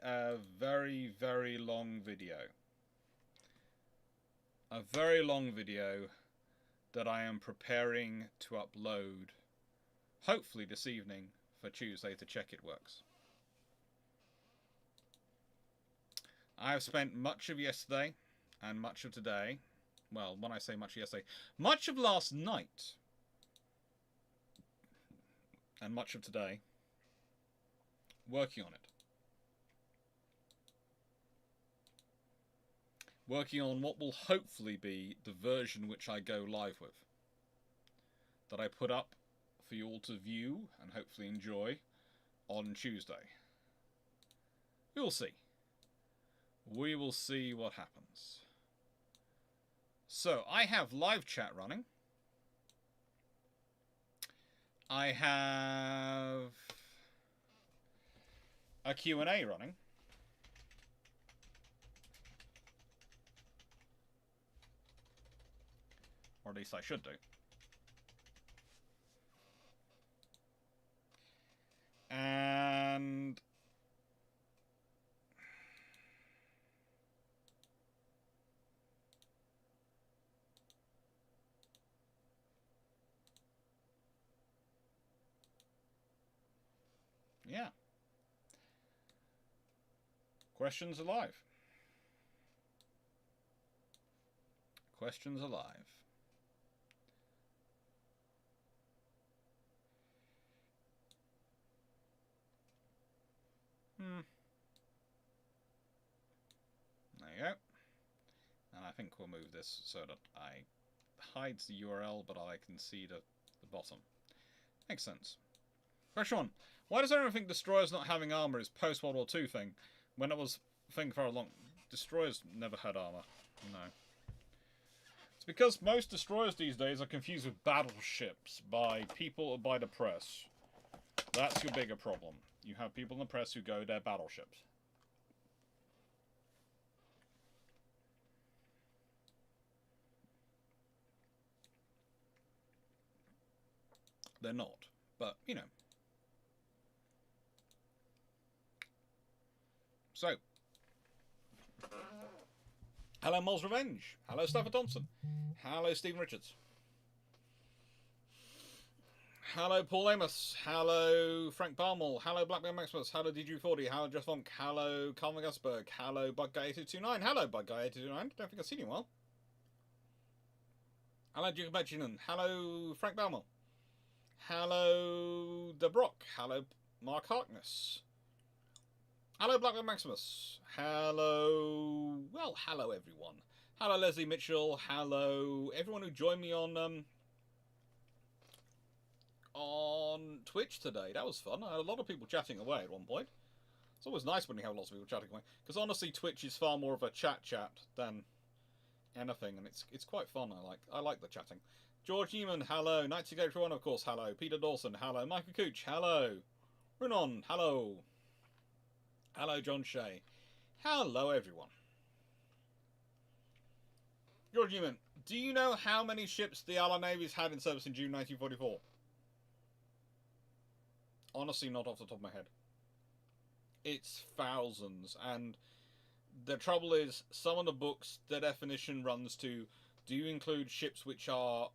a very, very long video. A very long video that I am preparing to upload, hopefully this evening, for Tuesday to check it works. I have spent much of yesterday and much of today, well, when I say much of yesterday, much of last night and much of today working on it. Working on what will hopefully be the version which I go live with. That I put up for you all to view and hopefully enjoy on Tuesday. We will see. We will see what happens. So, I have live chat running. I have a Q&A running. Or at least I should do. And yeah. Questions alive. Questions alive. There you go. And I think we'll move this so that I hides the URL, but I can see the bottom. Makes sense. Question 1. Why does everyone think destroyers not having armor is post-World War II thing, when it was a thing for a long... Destroyers never had armor. No. It's because most destroyers these days are confused with battleships by people or by the press. That's your bigger problem. You have people in the press who go, they're battleships. They're not. But, you know. So. Hello, Moll's Revenge. Hello, Stafford Thompson. Hello, Stephen Richards. Hello, Paul Amos. Hello, Frank Barmel. Hello, Blackbeard Maximus. Hello, DG40. Hello, Jeff Funk. Hello, Carl McGusberg. Hello, Bugguy8229. Hello, Bugguy8229. Don't think I've seen you well. Hello, Duke of Bletchingham. Hello, Frank Barmel. Hello, The Brock. Hello, Mark Harkness. Hello, Blackbeard Maximus. Hello... Well, hello, everyone. Hello, Leslie Mitchell. Hello, everyone who joined me on Twitch today. That was fun. I had a lot of people chatting away at one point. It's always nice when you have lots of people chatting away. Because honestly, Twitch is far more of a chat than anything. And it's quite fun. I like the chatting. George Newman, hello. Night Everyone, of course, hello. Peter Dawson, hello. Michael Cooch, hello. Runon, hello. Hello, John Shea. Hello, everyone. George Newman, do you know how many ships the Allied Navy's had in service in June 1944? Honestly, not off the top of my head. It's thousands, and the trouble is, some of the books, the definition runs to, do you include ships which are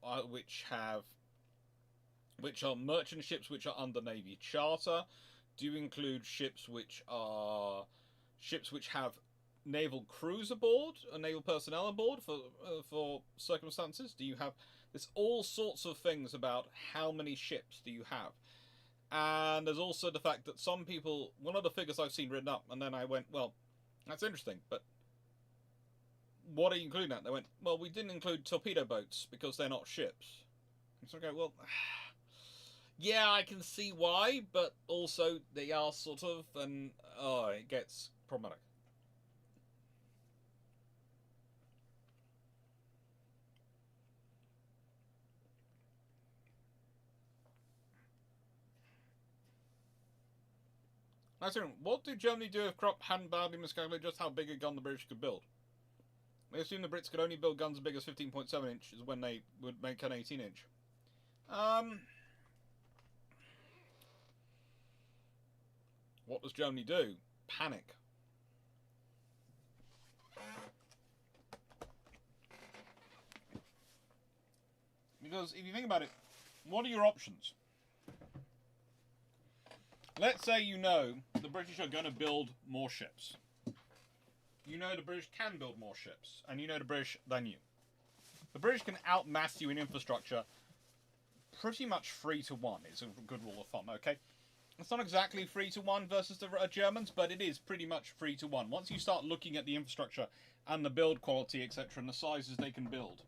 merchant ships which are under Navy charter? Do you include ships which have naval crews aboard, or naval personnel aboard for circumstances? Do you have... There's all sorts of things about how many ships do you have. And there's also the fact that some people... One of the figures I've seen written up, and then I went, well, that's interesting, but what are you including that? They went, well, we didn't include torpedo boats because they're not ships. And so I go, well... Yeah, I can see why, but also they are sort of, and it gets problematic. What did Germany do if Krupp hadn't badly miscalculated just how big a gun the British could build? They assumed the Brits could only build guns as big as 15.7 inches when they would make an 18 inch. What does Germany do? Panic. Because if you think about it, what are your options? Let's say you know the British are going to build more ships. You know the British can build more ships, and you know the British than you. The British can outmass you in infrastructure pretty much 3-1 is a good rule of thumb, okay? It's not exactly 3-1 versus the Germans, but it is pretty much 3-1. Once you start looking at the infrastructure and the build quality, etc., and the sizes they can build,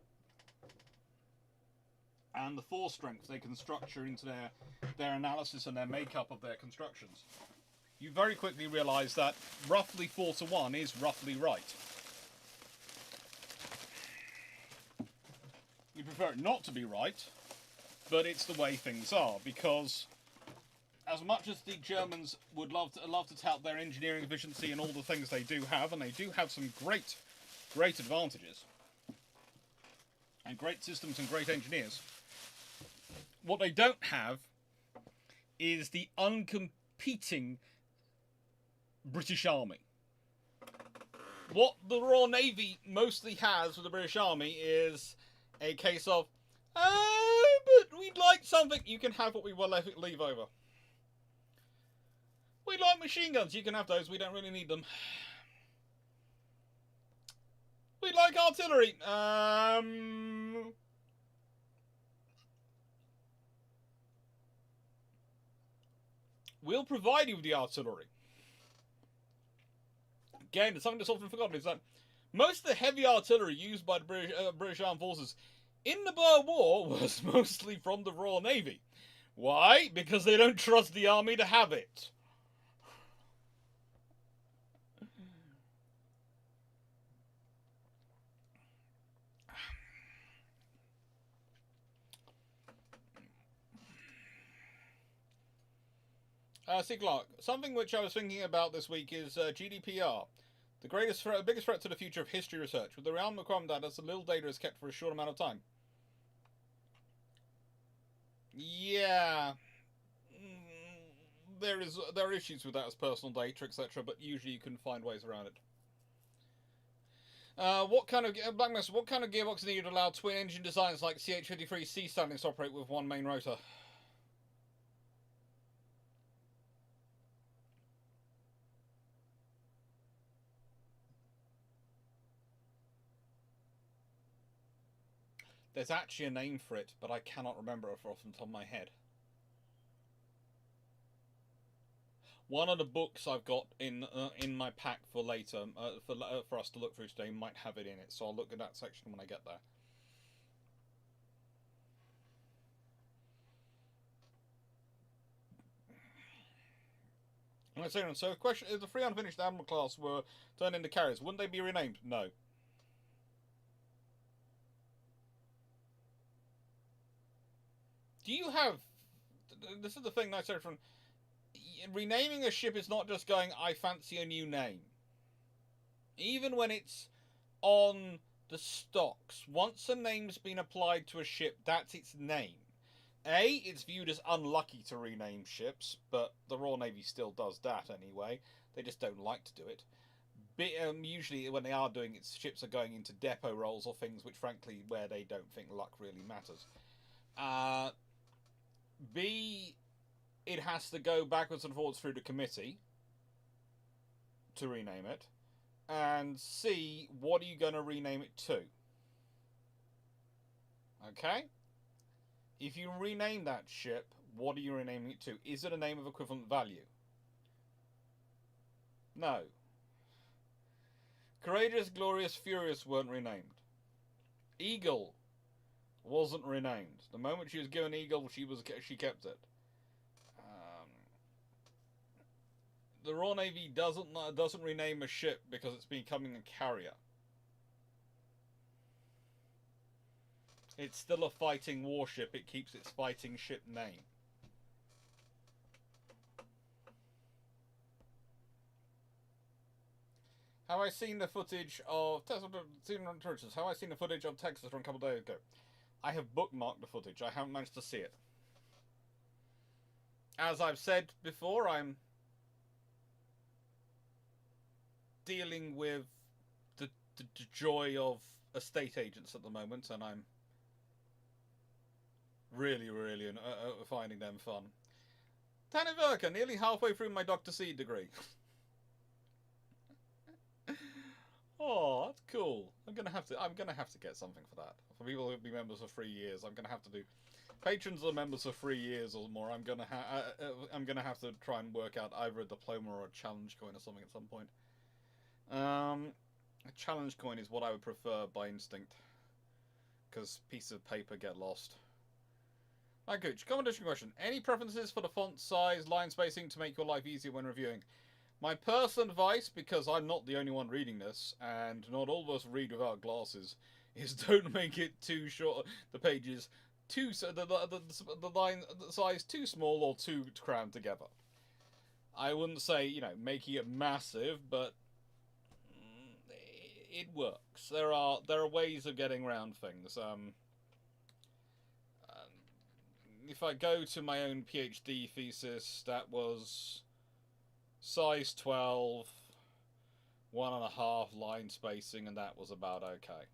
and the force strength they can structure into their analysis and their makeup of their constructions, you very quickly realise that roughly 4-1 is roughly right. You prefer it not to be right, but it's the way things are, because as much as the Germans would love to tout their engineering efficiency and all the things they do have, and they do have some great advantages, and great systems and great engineers, what they don't have is the uncompeting British Army. What the Royal Navy mostly has with the British Army is a case of, but we'd like something. You can have what we will leave over. We like machine guns. You can have those. We don't really need them. We like artillery. We'll provide you with the artillery. Again, something that's often forgotten is that most of the heavy artillery used by the British Armed Forces in the Boer War was mostly from the Royal Navy. Why? Because they don't trust the army to have it. C. Clark, something which I was thinking about this week is GDPR. The biggest threat to the future of history research, with the realm requirement that as little data is kept for a short amount of time. Yeah, there are issues with that as personal data, etc. But usually you can find ways around it. What kind of gearbox is needed to allow twin engine designs like CH-53C Stallions to operate with one main rotor? There's actually a name for it, but I cannot remember it off the top of my head. One of the books I've got in my pack for later, for us to look through today, might have it in it, so I'll look at that section when I get there. So, question: if the 3 unfinished Admiral class were turned into carriers, wouldn't they be renamed? No. Do you have? This is the thing I said from renaming a ship is not just going, I fancy a new name. Even when it's on the stocks, once a name's been applied to a ship, that's its name. It's viewed as unlucky to rename ships, but the Royal Navy still does that anyway. They just don't like to do it. Usually when they are doing it, ships are going into depot roles or things which, frankly, where they don't think luck really matters. B, it has to go backwards and forwards through the committee to rename it. And C, what are you going to rename it to? Okay? If you rename that ship, what are you renaming it to? Is it a name of equivalent value? No. Courageous, Glorious, Furious weren't renamed. Eagle wasn't renamed. The moment she was given Eagle, she kept it. The Royal Navy doesn't rename a ship because it's becoming a carrier. It's still a fighting warship. It keeps its fighting ship name. Have I seen the footage of Texas? Have I seen the footage of Texas from a couple of days ago? I have bookmarked the footage. I haven't managed to see it. As I've said before, I'm dealing with the joy of estate agents at the moment, and I'm Really, really finding them fun. Danny Verka, nearly halfway through my Dr. C degree. Oh, that's cool. I'm gonna have to get something for that. For people who've been members for 3 years, I'm gonna have to do. Patrons are members for 3 years or more. I'm gonna have to try and work out either a diploma or a challenge coin or something at some point. A challenge coin is what I would prefer by instinct, because pieces of paper get lost. Hi, Gooch. Competition question. Any preferences for the font size, line spacing to make your life easier when reviewing? My personal advice, because I'm not the only one reading this, and not all of us read without glasses, is don't make it too short. The pages too the line the size too small or too crammed together. I wouldn't say making it massive, but it works. There are ways of getting around things. If I go to my own PhD thesis, that was size 12, 1.5 line spacing, and that was about okay.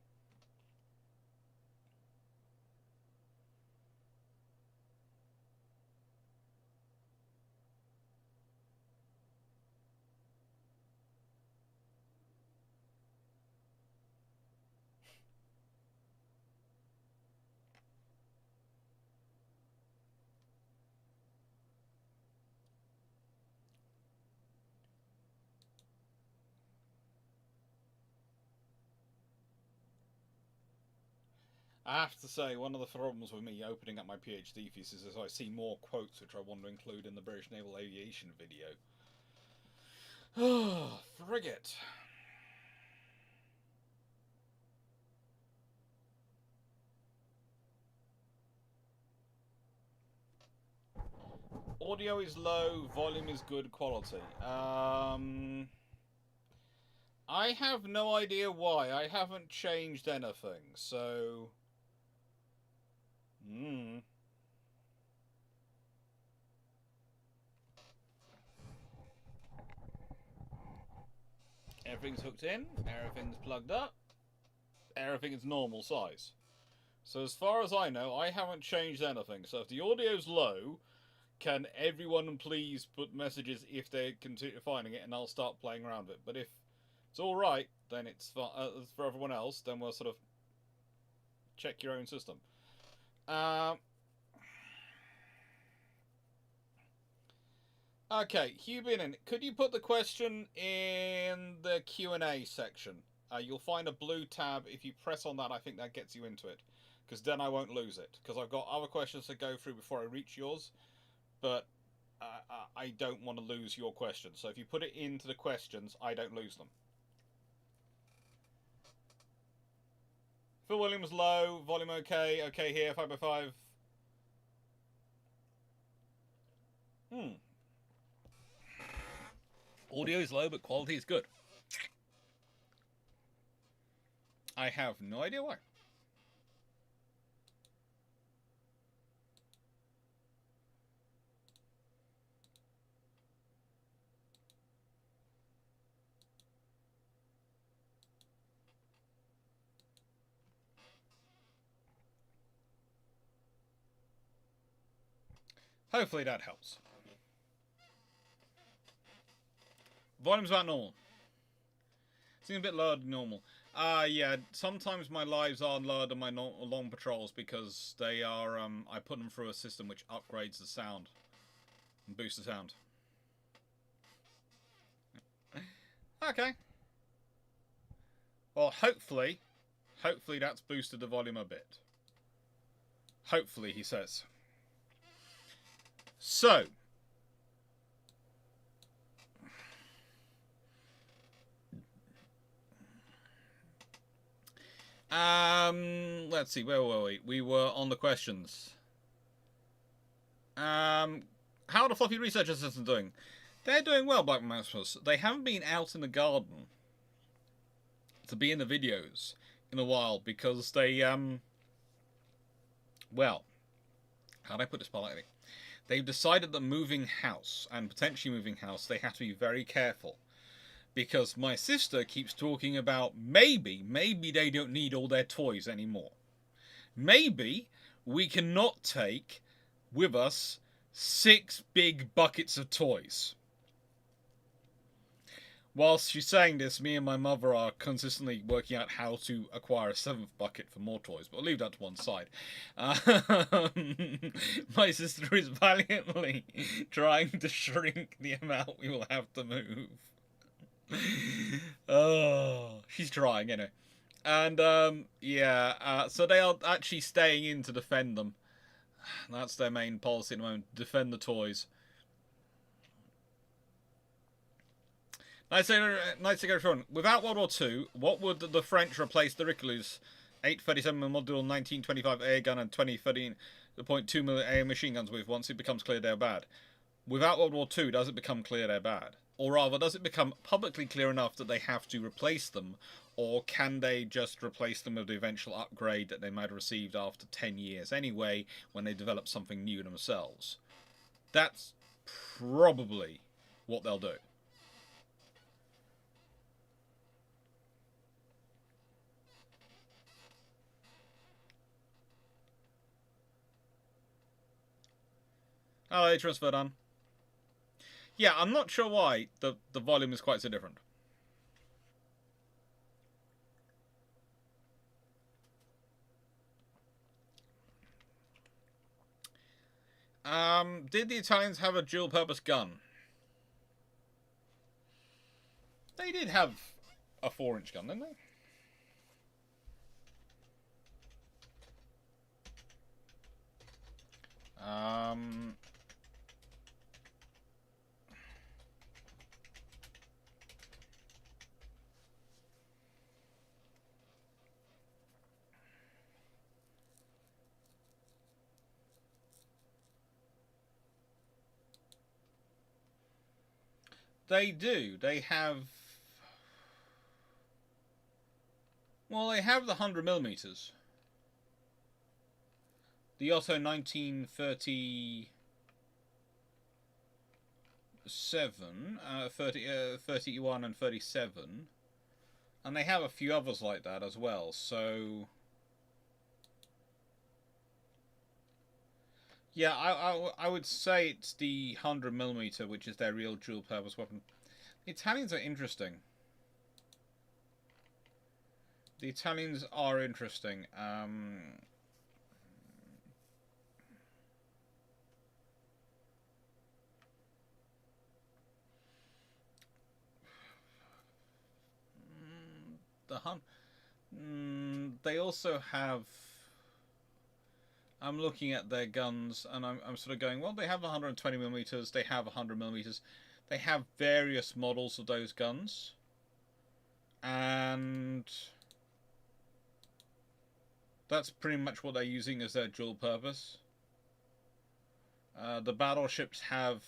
I have to say, one of the problems with me opening up my PhD thesis is I see more quotes which I want to include in the British Naval Aviation video. Oh, frigate. Audio is low, volume is good quality. I have no idea why. I haven't changed anything, so... Everything's hooked in, everything's plugged up, everything is normal size. So as far as I know, I haven't changed anything. So if the audio's low, can everyone please put messages if they're finding it, and I'll start playing around with it. But if it's alright, then it's for everyone else, then we'll sort of check your own system. Okay, Hugh Binnon, could you put the question in the Q&A section? You'll find a blue tab. If you press on that, I think that gets you into it. Because then I won't lose it. Because I've got other questions to go through before I reach yours. But I don't want to lose your question. So if you put it into the questions, I don't lose them. Phil Williams low, volume okay, okay here, 5x5. Audio is low, but quality is good. I have no idea why. Hopefully that helps. Volume's about normal. Seems a bit lower than normal. Yeah, sometimes my lives are lower than my long patrols because they are, I put them through a system which upgrades the sound and boosts the sound. Okay. Well, hopefully that's boosted the volume a bit. Hopefully, he says. So, let's see, where were we? We were on the questions. How are the Fluffy Research Assistants doing? They're doing well, Black Mouse. They haven't been out in the garden to be in the videos in a while because they, well, how do I put this politely? They've decided that moving house, and potentially moving house, they have to be very careful. Because my sister keeps talking about maybe they don't need all their toys anymore. Maybe we cannot take with us 6 big buckets of toys. Whilst she's saying this, me and my mother are consistently working out how to acquire a 7th bucket for more toys, but I'll leave that to one side. My sister is valiantly trying to shrink the amount we will have to move. Oh, she's trying, you know. And, yeah, so they are actually staying in to defend them. That's their main policy at the moment, defend the toys. Nice to go from. Without World War II, what would the French replace the Richelieu's 837 Model 1925 air gun and 2013 .2 mm air machine guns with once it becomes clear they're bad? Without World War II, does it become clear they're bad? Or rather, does it become publicly clear enough that they have to replace them? Or can they just replace them with the eventual upgrade that they might have received after 10 years anyway, when they develop something new themselves? That's probably what they'll do. Oh, transfer done. Yeah, I'm not sure why the volume is quite so different. Did the Italians have a dual-purpose gun? They did have a 4-inch gun, didn't they? They do. They have... Well, they have the 100mm. The Otto 1937, 31 and 37. And they have a few others like that as well, so... Yeah, I would say it's the 100mm, which is their real dual-purpose weapon. The Italians are interesting. The Italians are interesting. They also have... I'm looking at their guns, and I'm sort of going, well, they have 120mm, they have 100mm. They have various models of those guns. And that's pretty much what they're using as their dual purpose. The battleships have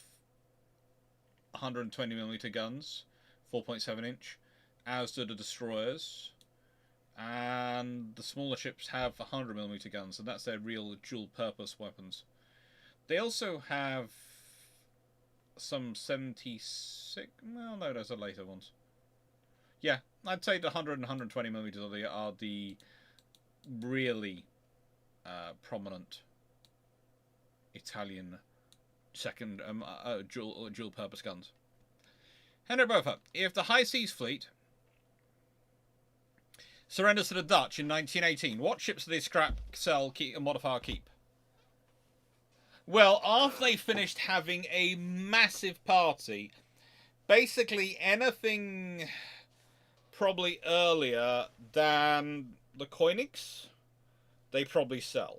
120mm guns, 4.7 inch, as do the destroyers. And the smaller ships have 100mm guns, and that's their real dual-purpose weapons. They also have some 76... No, those are later ones. Yeah, I'd say the 100 and 120mm are the really prominent Italian second dual-purpose guns. Henry Beaufort, if the High Seas Fleet surrenders to the Dutch in 1918, what ships do they scrap, sell, keep, and modify or keep? Well, after they finished having a massive party, basically anything probably earlier than the Koenigs, they probably sell.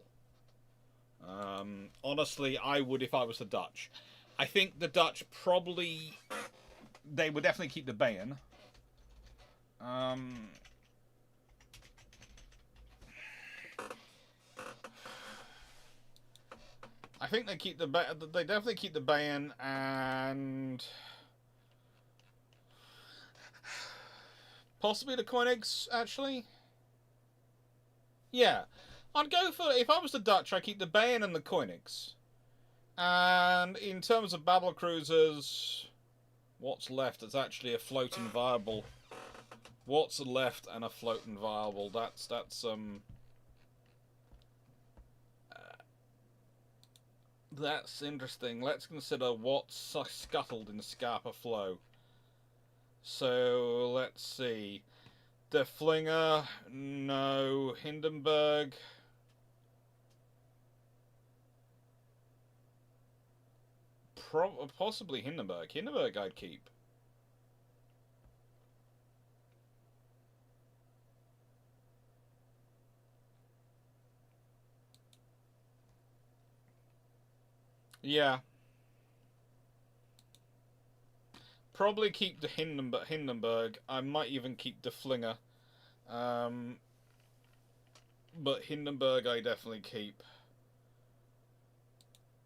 Honestly, I would if I was the Dutch. I think the Dutch probably... They would definitely keep the Bayern. I think they keep the they definitely keep the Bayern, and possibly the Koenigs, actually. Yeah, I'd go for, if I was the Dutch, I'd keep the Bayern and the Koenigs. And in terms of battle cruisers, what's left is actually afloat and viable. What's left and afloat and viable? That's That's interesting. Let's consider what's scuttled in Scapa Flow. So, let's see. Der Flinger, no. Hindenburg. Possibly Hindenburg. Hindenburg I'd keep. Yeah. Probably keep the Hindenburg. I might even keep the Flinger. But Hindenburg I definitely keep.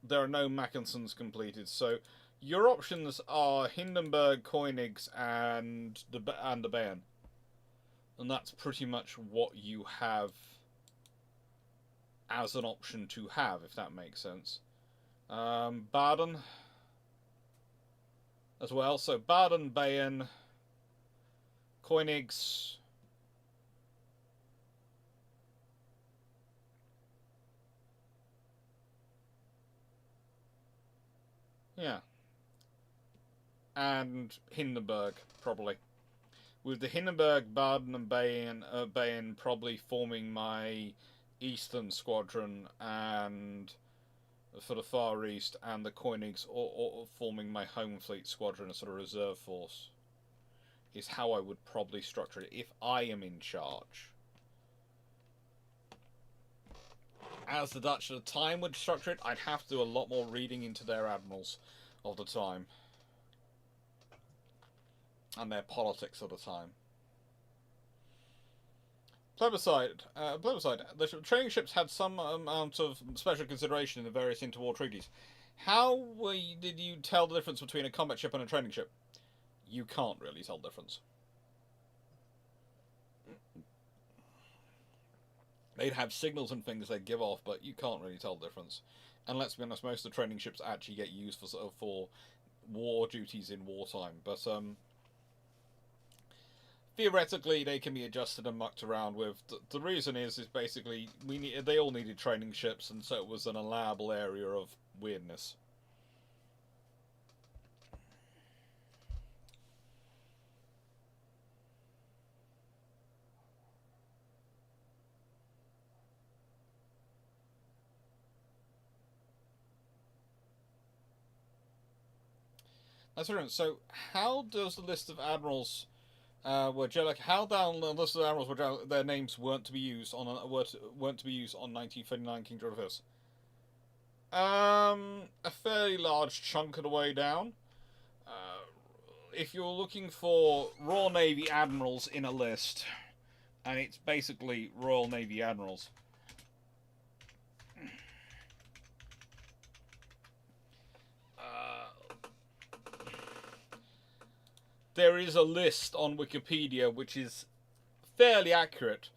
There are no Mackensons completed, so your options are Hindenburg, Koenigs, and the Bayern. And that's pretty much what you have as an option to have, if that makes sense. Baden as well. So Baden, Bayern, Koenigs. Yeah. And Hindenburg, probably. With the Hindenburg, Baden, and Bayern probably forming my Eastern Squadron, and for the Far East, and the Koenigs or forming my Home Fleet Squadron, a sort of reserve force, is how I would probably structure it if I am in charge. As the Dutch at the time would structure it, I'd have to do a lot more reading into their admirals of the time. And their politics of the time. Plebiscite. The training ships had some amount of special consideration in the various interwar treaties. How did you tell the difference between a combat ship and a training ship? You can't really tell the difference. They'd have signals and things they'd give off, but you can't really tell the difference. And let's be honest, most of the training ships actually get used for war duties in wartime. But theoretically, they can be adjusted and mucked around with. The reason is basically they all needed training ships, and so it was an allowable area of weirdness. That's right. So, how does the list of admirals were Jellic? How down the list of admirals were their names weren't to be used on 1939 King George I? A fairly large chunk of the way down. If you're looking for Royal Navy admirals in a list, and it's basically Royal Navy admirals. There is a list on Wikipedia which is fairly accurate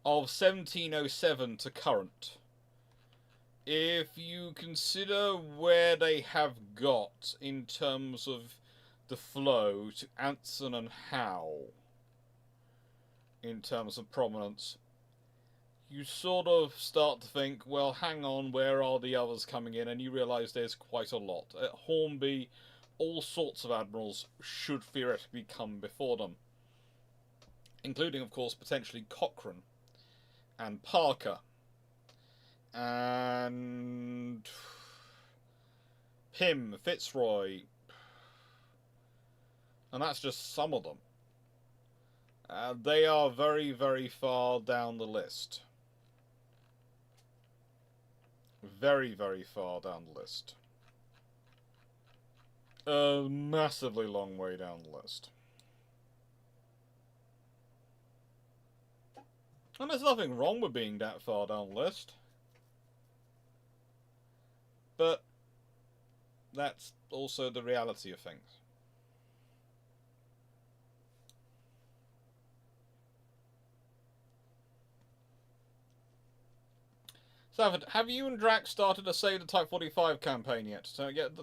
of 1707 to current. If you consider where they have got in terms of the flow to Anson and Howe in terms of prominence, you sort of start to think, well, hang on, where are the others coming in? And you realise there's quite a lot. At Hornby, all sorts of admirals should theoretically come before them, including, of course, potentially Cochrane and Parker and Pym, Fitzroy, and that's just some of them. They are very, very far down the list. Very, very far down the list. A massively long way down the list. And there's nothing wrong with being that far down the list. But that's also the reality of things. Stafford, have you and Drax started a Save the Type 45 campaign yet? To get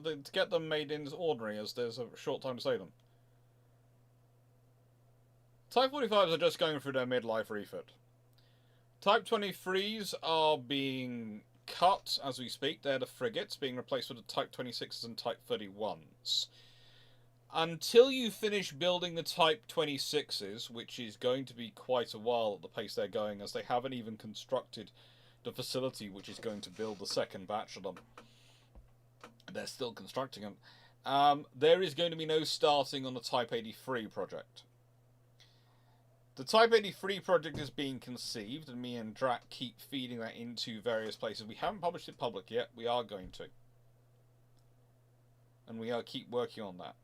them made in ordinary, as there's a short time to save them. Type 45s are just going through their midlife refit. Type 23s are being cut as we speak. They're the frigates being replaced with the Type 26s and Type 31s. Until you finish building the Type 26s, which is going to be quite a while at the pace they're going, as they haven't even constructed the facility which is going to build the second batch of them. They're still constructing them. There is going to be no starting on the Type 83 project. The Type 83 project is being conceived, and me and Drac keep feeding that into various places. We haven't published it public yet. We are going to. And we are keep working on that.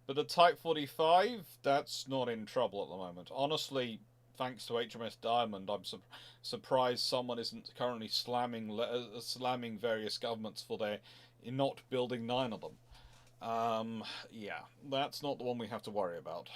But the Type 45, that's not in trouble at the moment. Honestly, thanks to HMS Diamond, I'm surprised someone isn't currently slamming various governments for their not building 9 of them. Yeah, that's not the one we have to worry about.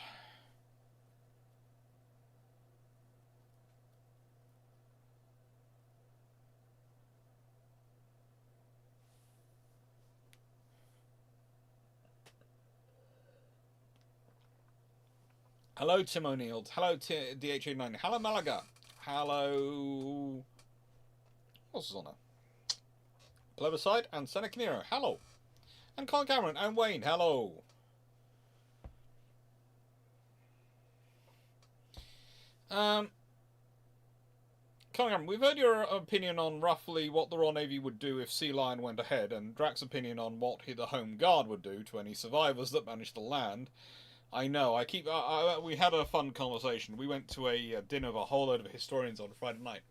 Hello, Tim O'Neill. Hello, DHA9. Hello, Malaga. Hello. What's his on there? Plebiscite and Seneca. Hello. And Colin Cameron and Wayne. Hello. Colin Cameron, we've heard your opinion on roughly what the Royal Navy would do if Sea Lion went ahead, and Drac's opinion on what the Home Guard would do to any survivors that managed to land. I know, we had a fun conversation. We went to a dinner of a whole load of historians on Friday night.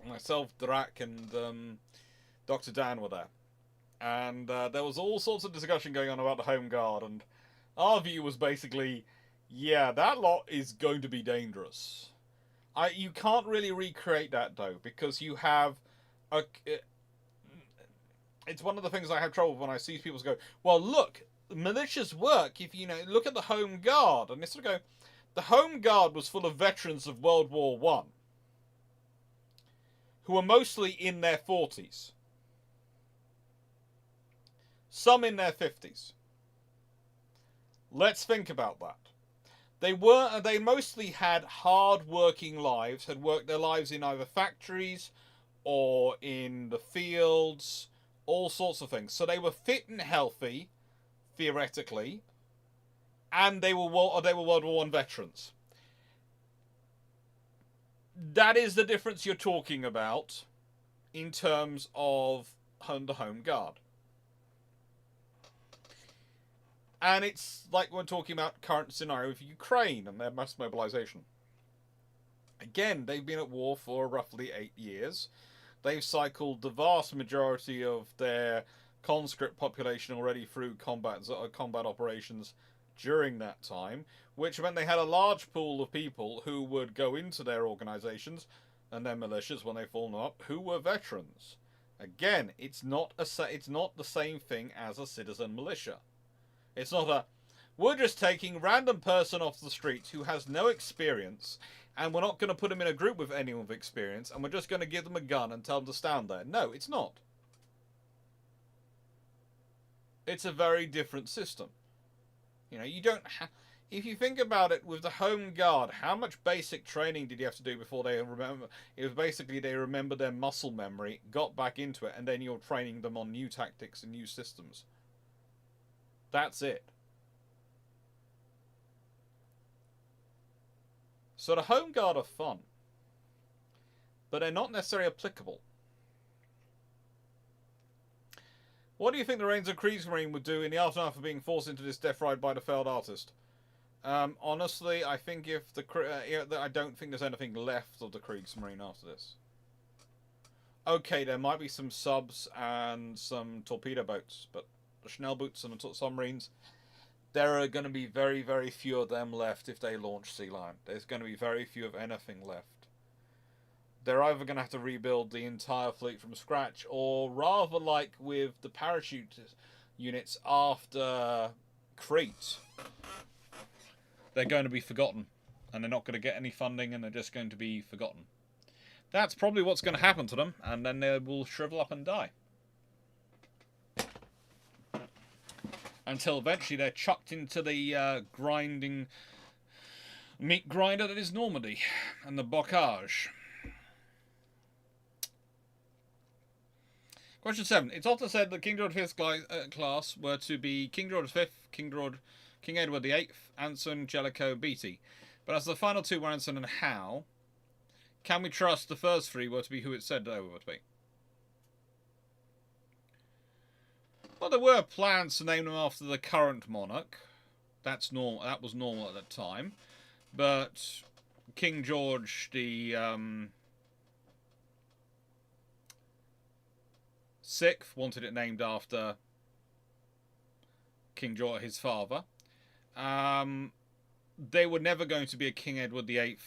Myself, Drac, and Dr. Dan were there. And there was all sorts of discussion going on about the Home Guard, and our view was basically, yeah, that lot is going to be dangerous. You can't really recreate that, though, because you have it's one of the things I have trouble with when I see people go, well, look, militias work if, look at the Home Guard. And they sort of go, the Home Guard was full of veterans of World War I who were mostly in their 40s. Some in their 50s. Let's think about that. They mostly had hard-working lives, had worked their lives in either factories or in the fields, all sorts of things. So they were fit and healthy, theoretically, and they were World War I veterans. That is the difference you're talking about in terms of the Home Guard. And it's like we're talking about current scenario of Ukraine and their mass mobilization. Again, they've been at war for roughly 8 years. They've cycled the vast majority of their conscript population already through combat operations during that time, which meant they had a large pool of people who would go into their organizations and their militias when they formed them up, who were veterans. Again, it's not the same thing as a citizen militia. It's not we're just taking random person off the street who has no experience, and we're not going to put them in a group with anyone with experience, and we're just going to give them a gun and tell them to stand there. No, it's not. It's a very different system. You don't if you think about it, with the Home Guard, how much basic training did you have to do before they remember? It was basically they remember their muscle memory, got back into it, and then you're training them on new tactics and new systems. That's it. So the Home Guard are fun, but they're not necessarily applicable. What do you think the Rains of Kriegsmarine would do in the aftermath of being forced into this death ride by the failed artist? Honestly, I think I don't think there's anything left of the Kriegsmarine after this. Okay, there might be some subs and some torpedo boats, but the Schnellboots and the submarines, there are going to be very, very few of them left if they launch Sea Lion. There's going to be very few of anything left. They're either going to have to rebuild the entire fleet from scratch, or rather like with the parachute units after Crete, they're going to be forgotten, and they're not going to get any funding, and they're just going to be forgotten. That's probably what's going to happen to them, and then they will shrivel up and die. Until eventually they're chucked into the grinding meat grinder that is Normandy, and the bocage. Question 7. It's often said that King George V's class were to be King George V, King Edward VIII, Anson, Jellicoe, Beatty. But as the final two were Anson and Howe, can we trust the first three were to be who it said they were to be? Well, there were plans to name them after the current monarch. That's normal. That was normal at that time. But King George the Sixth wanted it named after King George, his father. They were never going to be a King Edward VIII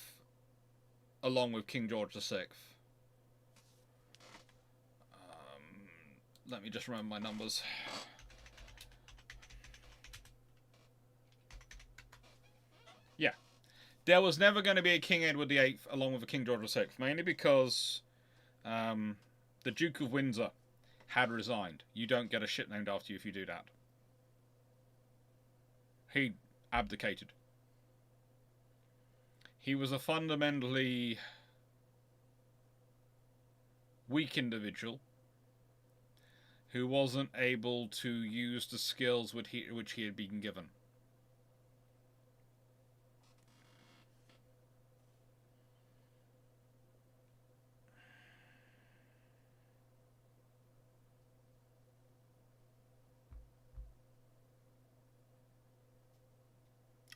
along with King George VI. Let me just remember my numbers. Yeah. There was never going to be a King Edward VIII along with a King George VI, mainly because the Duke of Windsor had resigned. You don't get a ship named after you if you do that. He abdicated. He was a fundamentally weak individual who wasn't able to use the skills which he had been given.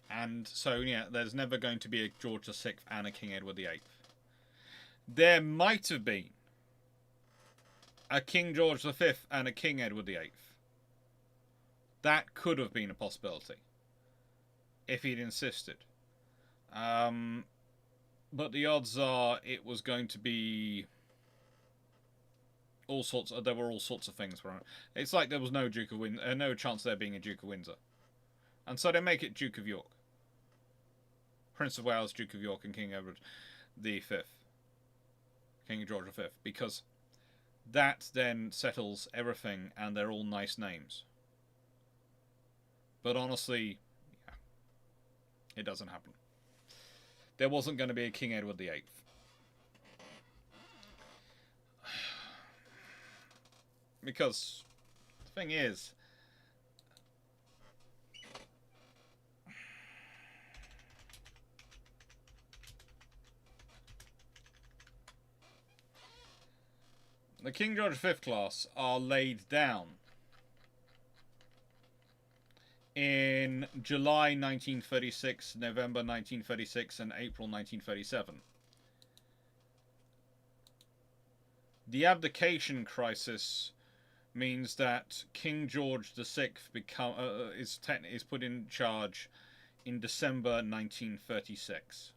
And so, yeah, there's never going to be a George VI and a King Edward VIII. There might have been a King George V and a King Edward VIII. That could have been a possibility if he'd insisted. But the odds are it was going to be all sorts. There were all sorts of things. It's like there was no Duke of no chance there being a Duke of Windsor, and so they make it Duke of York, Prince of Wales, Duke of York, and King Edward V, King George V, because that then settles everything, and they're all nice names. But honestly, yeah, it doesn't happen. There wasn't going to be a King Edward VIII. Because the thing is, the King George V class are laid down in July 1936, November 1936, and April 1937. The abdication crisis means that King George VI is put in charge in December 1936.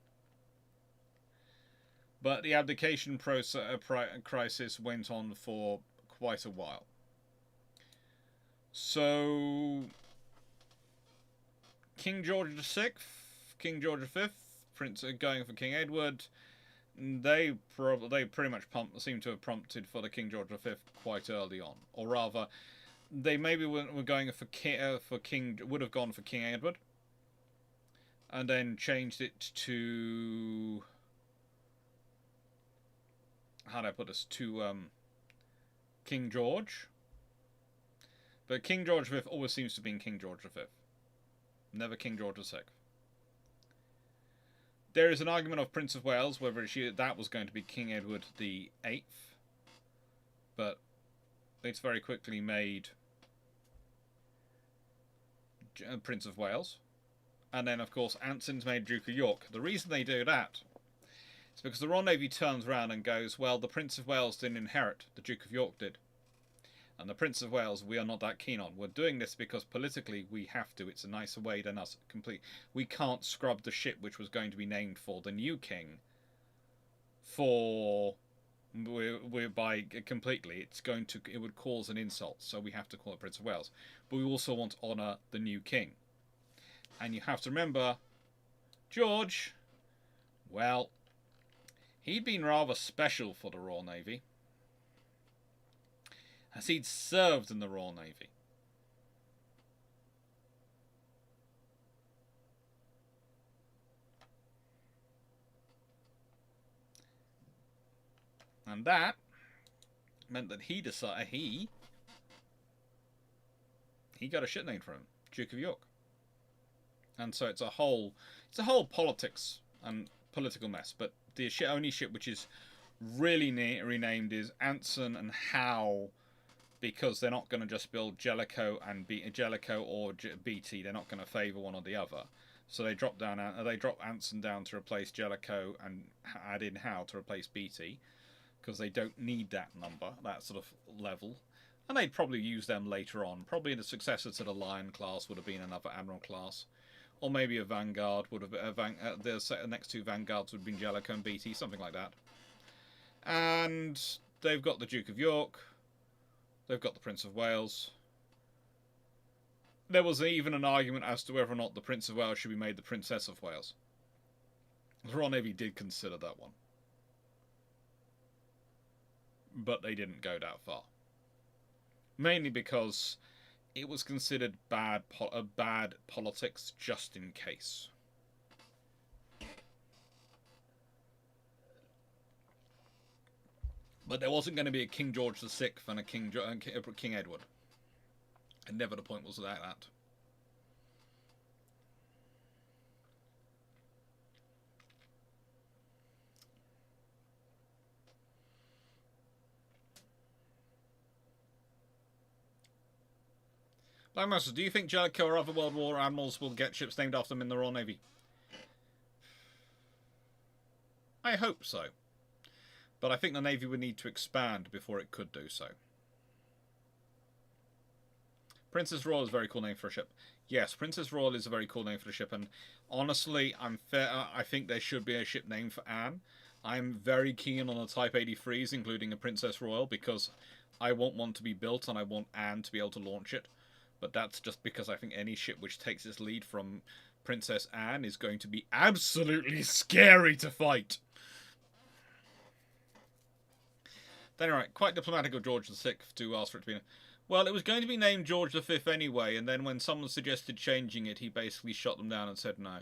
But the abdication crisis went on for quite a while. So King George VI, King George V, Prince going for King Edward, they pretty much seem to have prompted for the King George V quite early on, or rather, they maybe were going would have gone for King Edward, and then changed it to, how do I put this, to King George. But King George V always seems to have been King George V, never King George VI. There is an argument of Prince of Wales whether that was going to be King Edward VIII, but it's very quickly made Prince of Wales. And then, of course, Anson's made Duke of York. The reason they do that is because the Royal Navy turns around and goes, well, the Prince of Wales didn't inherit, the Duke of York did. And the Prince of Wales, we are not that keen on. We're doing this because politically we have to. It's a nicer way than us. We can't scrub the ship which was going to be named for the new king by completely. It would cause an insult. So we have to call it Prince of Wales. But we also want to honour the new king. And you have to remember, George, well, he'd been rather special for the Royal Navy, as he'd served in the Royal Navy. And that meant that he decided he got a ship named for him, Duke of York. And so it's a whole politics and political mess. But the only ship which is really renamed is Anson and Howe, because they're not going to just build Jellicoe or BT. They're not going to favour one or the other. So they drop Anson down to replace Jellicoe and add in Howe to replace BT, because they don't need that number, that sort of level. And they'd probably use them later on. Probably the successor to the Lion class would have been another Admiral class. Or maybe a Vanguard would have... the next two Vanguards would have been Jellicoe and BT, something like that. And they've got the Duke of York. They've got the Prince of Wales. There was even an argument as to whether or not the Prince of Wales should be made the Princess of Wales. The Royal Navy did consider that one. But they didn't go that far. Mainly because it was considered bad politics just in case. But there wasn't going to be a King George VI and a King Edward. And never the point was that. Blackmaster, do you think Jellicoe or other World War admirals will get ships named after them in the Royal Navy? I hope so. But I think the Navy would need to expand before it could do so. Princess Royal is a very cool name for a ship. Yes, Princess Royal is a very cool name for a ship, and honestly, I think there should be a ship named for Anne. I'm very keen on the Type 83s, including a Princess Royal, because I want one to be built and I want Anne to be able to launch it. But that's just because I think any ship which takes its lead from Princess Anne is going to be absolutely scary to fight. Then, alright, quite diplomatic of George VI to ask for it to be... Well, it was going to be named George V anyway, and then when someone suggested changing it, he basically shot them down and said no.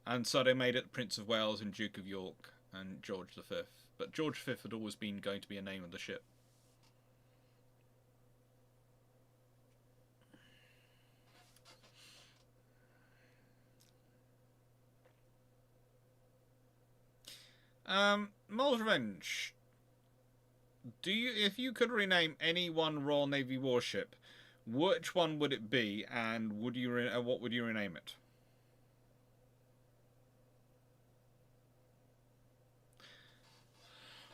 And so they made it Prince of Wales and Duke of York and George V. But George V had always been going to be a name of the ship. Mole's Revenge. If you could rename any one Royal Navy warship, which one would it be, and what would you rename it?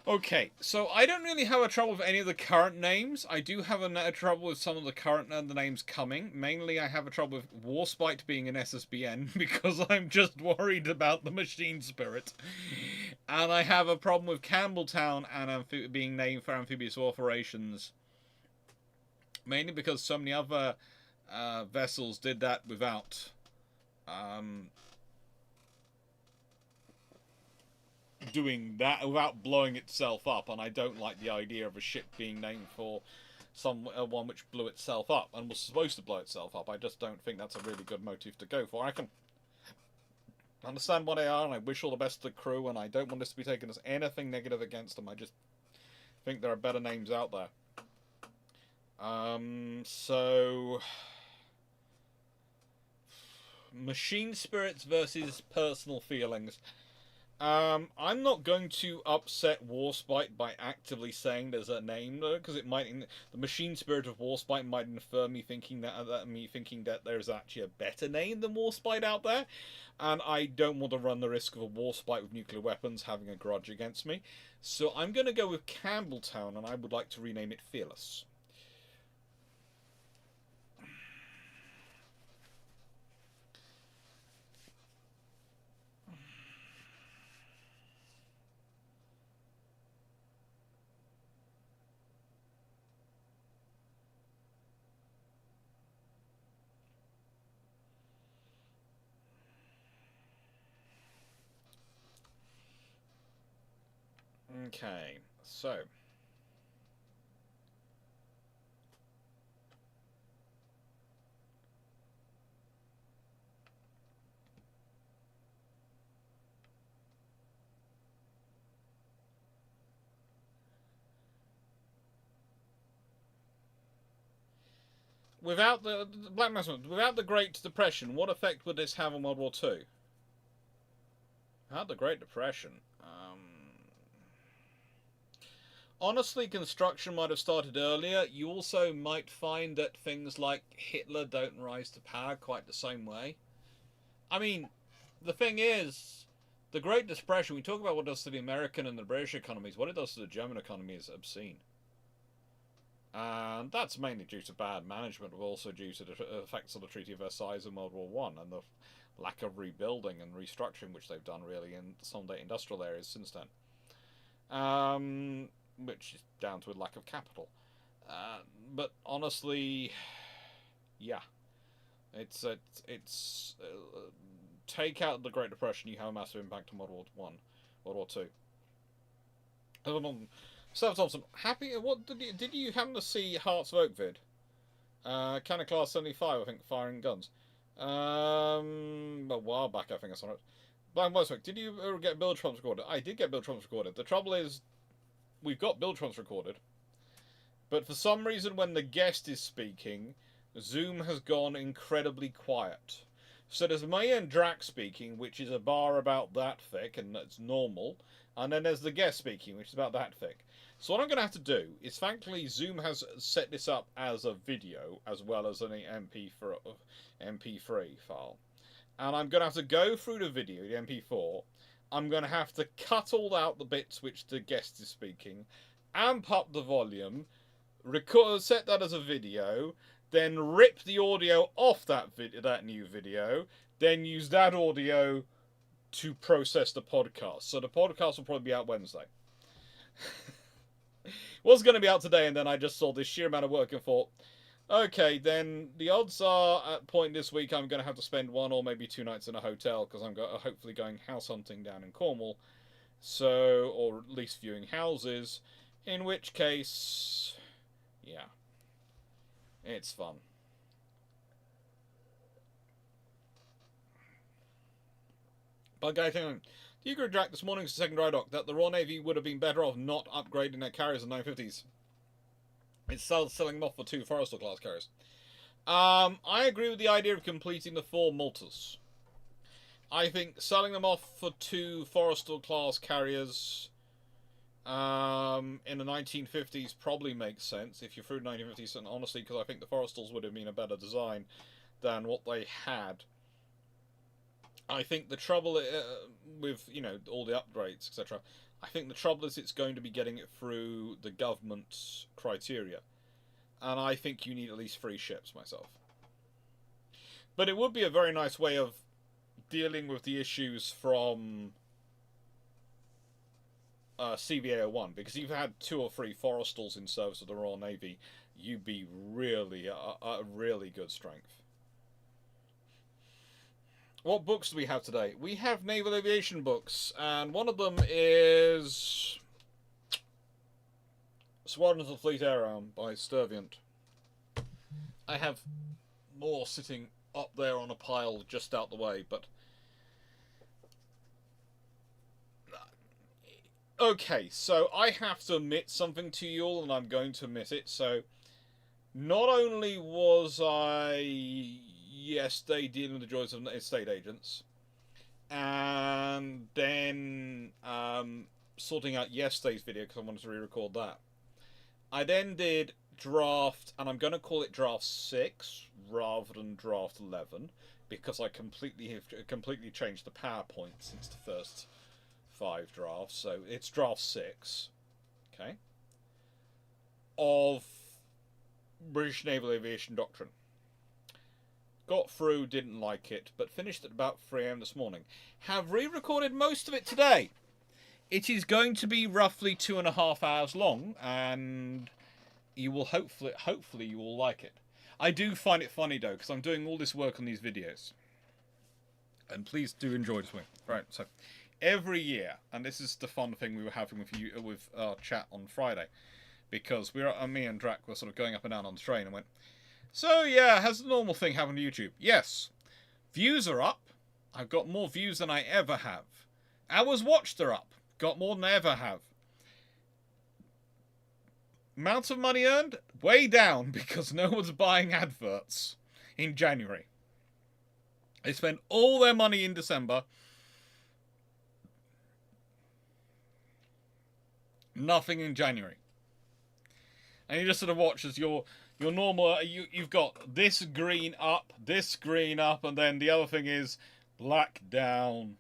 Okay, so I don't really have a trouble with any of the current names. I do have a trouble with some of the current the names coming. Mainly, I have a trouble with Warspite being an SSBN because I'm just worried about the machine spirit. And I have a problem with Campbelltown and being named for amphibious operations. Mainly because so many other vessels did that without... doing that without blowing itself up, and I don't like the idea of a ship being named for one which blew itself up and was supposed to blow itself up. I just don't think that's a really good motive to go for. I can understand what they are, and I wish all the best to the crew, and I don't want this to be taken as anything negative against them. I just think there are better names out there. So... Machine spirits versus personal feelings. I'm not going to upset Warspite by actively saying there's a name though, because it might, the machine spirit of Warspite might infer me thinking that there's actually a better name than Warspite out there, and I don't want to run the risk of a Warspite with nuclear weapons having a grudge against me. So I'm going to go with Campbelltown, and I would like to rename it Fearless. Okay, so... without the Black Mass, without the Great Depression, what effect would this have on World War Two? Without the Great Depression, honestly, construction might have started earlier. You also might find that things like Hitler don't rise to power quite the same way. I mean, the thing is, the Great Depression, we talk about what it does to the American and the British economies. What it does to the German economy is obscene. And that's mainly due to bad management, but also due to the effects of the Treaty of Versailles in World War One and the lack of rebuilding and restructuring which they've done, really, in some of the industrial areas since then. Which is down to a lack of capital. But honestly, yeah. It's take out the Great Depression, you have a massive impact on World War One, World War Two. Steph Thompson, happy. What did you happen to see Hearts of Oak vid? Cannon Class 75, I think, firing guns. A while back, I think I saw it. Blind Voice, did you ever get build trumps recorded? I did get build trumps recorded. The trouble is, we've got build trumps recorded, but for some reason, when the guest is speaking, Zoom has gone incredibly quiet. So there's me and Drac speaking, which is a bar about that thick, and that's normal. And then there's the guest speaking, which is about that thick. So what I'm going to have to do is, thankfully, Zoom has set this up as a video, as well as an MP3 file. And I'm going to have to go through the video, the MP4. I'm going to have to cut all out the bits which the guest is speaking, amp up the volume, record, set that as a video, then rip the audio off that new video, then use that audio to process the podcast. So the podcast will probably be out Wednesday. Was going to be out today, and then I just saw this sheer amount of work and thought, okay, then the odds are at point this week I'm going to have to spend 1 or maybe 2 nights in a hotel, because I'm hopefully going house hunting down in Cornwall, so, or at least viewing houses, in which case, yeah, it's fun. But guy thing, do you agree, Jack, this morning's second dry dock, that the Royal Navy would have been better off not upgrading their carriers in the 950s? It's selling them off for 2 Forrestal class carriers. I agree with the idea of completing the 4 Maltas. I think selling them off for 2 Forrestal class carriers in the 1950s probably makes sense if you're through the 1950s, and honestly, because I think the Forrestals would have been a better design than what they had. I think the trouble with, you know, all the upgrades, etc., I think the trouble is it's going to be getting it through the government's criteria. And I think you need at least 3 ships myself. But it would be a very nice way of dealing with the issues from CVA-01, because if you've had 2 or 3 Forrestals in service of the Royal Navy, you'd be really a really good strength. What books do we have today? We have naval aviation books, and one of them is Squadrons of Fleet Air Arm by Sturviant. I have more sitting up there on a pile just out the way, but okay, so I have to admit something to you all, and I'm going to admit it. So, not only was I yesterday dealing with the joys of estate agents, and then sorting out yesterday's video because I wanted to re-record that. I then did draft, and I'm going to call it draft 6 rather than draft 11, because I completely changed the PowerPoint since the first 5 drafts, so it's draft 6, okay, of British Naval Aviation Doctrine. Got through, didn't like it, but finished at about 3 AM this morning. Have re-recorded most of it today. It is going to be roughly 2.5 hours long, and you will hopefully you will like it. I do find it funny though, because I'm doing all this work on these videos. And please do enjoy this one. Right, so every year, and this is the fun thing we were having with you with our chat on Friday, because me and Drac were sort of going up and down on the train and went, so yeah, has the normal thing happened to YouTube? Yes. Views are up. I've got more views than I ever have. Hours watched are up. Got more than I ever have. Amount of money earned? Way down, because no one's buying adverts in January. They spend all their money in December. Nothing in January. And you just sort of watch as your normal... You've got this green up, and then the other thing is black down.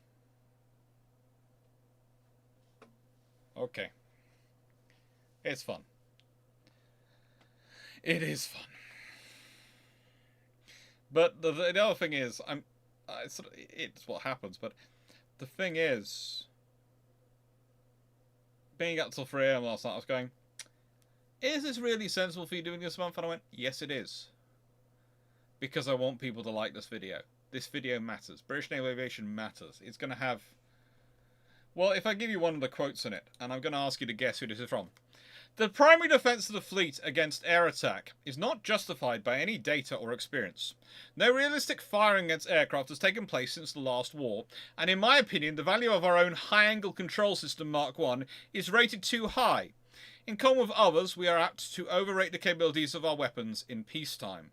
Okay. It's fun. It is fun. But the other thing is, it's what happens, but the thing is, being up till 3 AM last night, I was going, is this really sensible for you doing this month? And I went, yes it is. Because I want people to like this video. This video matters. British Naval Aviation matters. It's going to have... Well, if I give you one of the quotes in it, and I'm going to ask you to guess who this is from. The primary defence of the fleet against air attack is not justified by any data or experience. No realistic firing against aircraft has taken place since the last war, and in my opinion the value of our own high-angle control system Mark 1 is rated too high. In common with others, we are apt to overrate the capabilities of our weapons in peacetime.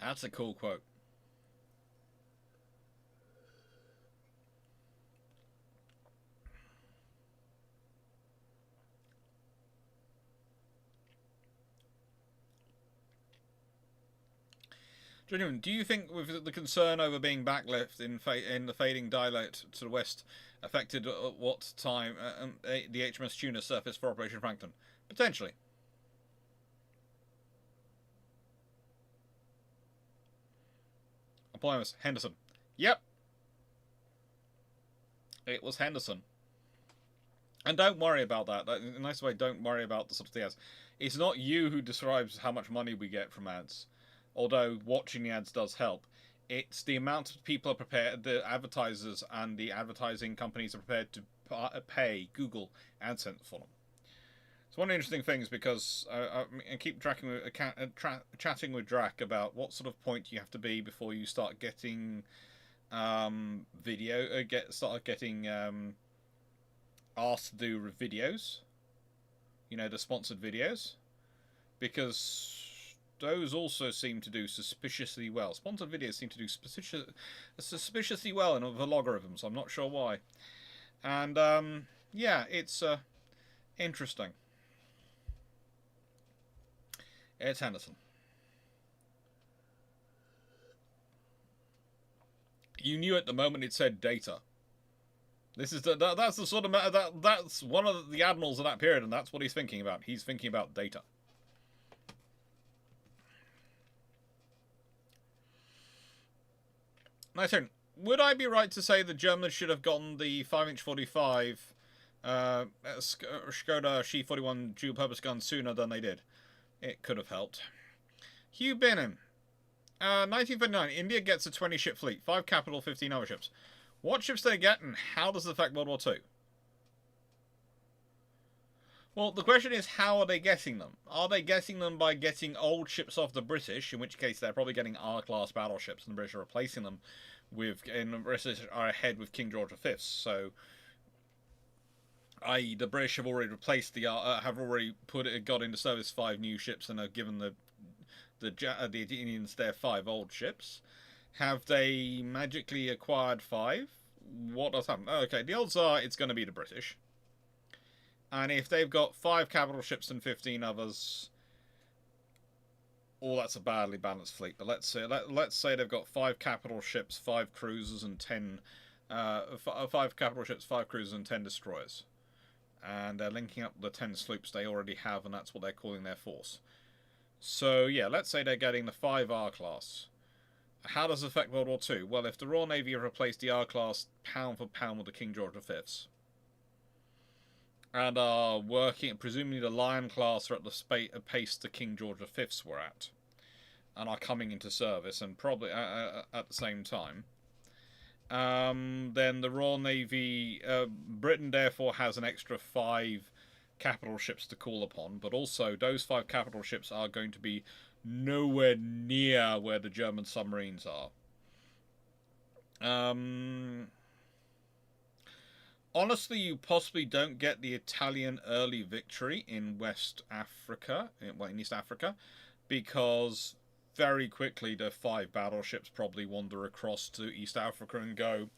That's a cool quote. Genuine, do you think with the concern over being backlift in the fading daylight to the west affected at what time the HMS Tuna surfaced for Operation Franklin? Potentially. Appliance, Henderson. Yep. It was Henderson. And don't worry about that. In a nice way, don't worry about the sort of ads. It's not you who describes how much money we get from ads. Although watching the ads does help. It's the amount of people are prepared, the advertisers and the advertising companies are prepared to pay Google AdSense for them. It's one of the interesting things because I keep chatting with Drac about what sort of point you have to be before you start getting start getting asked to do videos. You know, the sponsored videos, because those also seem to do suspiciously well. Sponsored videos seem to do suspiciously well in the logarithms. I'm not sure why. And yeah, it's interesting. It's Henderson. You knew at the moment it said data. This is that's the sort of that's one of the admirals of that period, and that's what he's thinking about. He's thinking about data. Nice turn. Would I be right to say the Germans should have gotten the 5-inch 45 Skoda She-41 dual-purpose gun sooner than they did? It could have helped. Hugh Bingham. 1939. India gets a 20-ship fleet. 5 capital, 15 other ships. What ships do they get, and how does it affect World War II? Well, the question is, how are they getting them? Are they getting them by getting old ships off the British, in which case they're probably getting R-class battleships, and the British are replacing them with, and the British are ahead with King George V. So, i.e., the British have already replaced got into service 5 new ships and have given the Indians their 5 old ships. Have they magically acquired 5? What does happen? Okay, the odds are it's going to be the British. And if they've got 5 capital ships and 15 others, that's a badly balanced fleet. But let's say they've got 5 capital ships, 5 cruisers, and 10 5 capital ships, 5 cruisers, and 10 destroyers. And they're linking up the 10 sloops they already have, and that's what they're calling their force. So yeah, let's say they're getting the 5 R-class. How does it affect World War II? Well, if the Royal Navy have replaced the R-class pound for pound with the King George V's, and are working, presumably the Lion class are at the pace the King George V's were at, and are coming into service, and probably at the same time, then the Royal Navy, Britain therefore has an extra 5 capital ships to call upon, but also those 5 capital ships are going to be nowhere near where the German submarines are. Honestly, you possibly don't get the Italian early victory in West Africa, in East Africa, because very quickly the 5 battleships probably wander across to East Africa and go,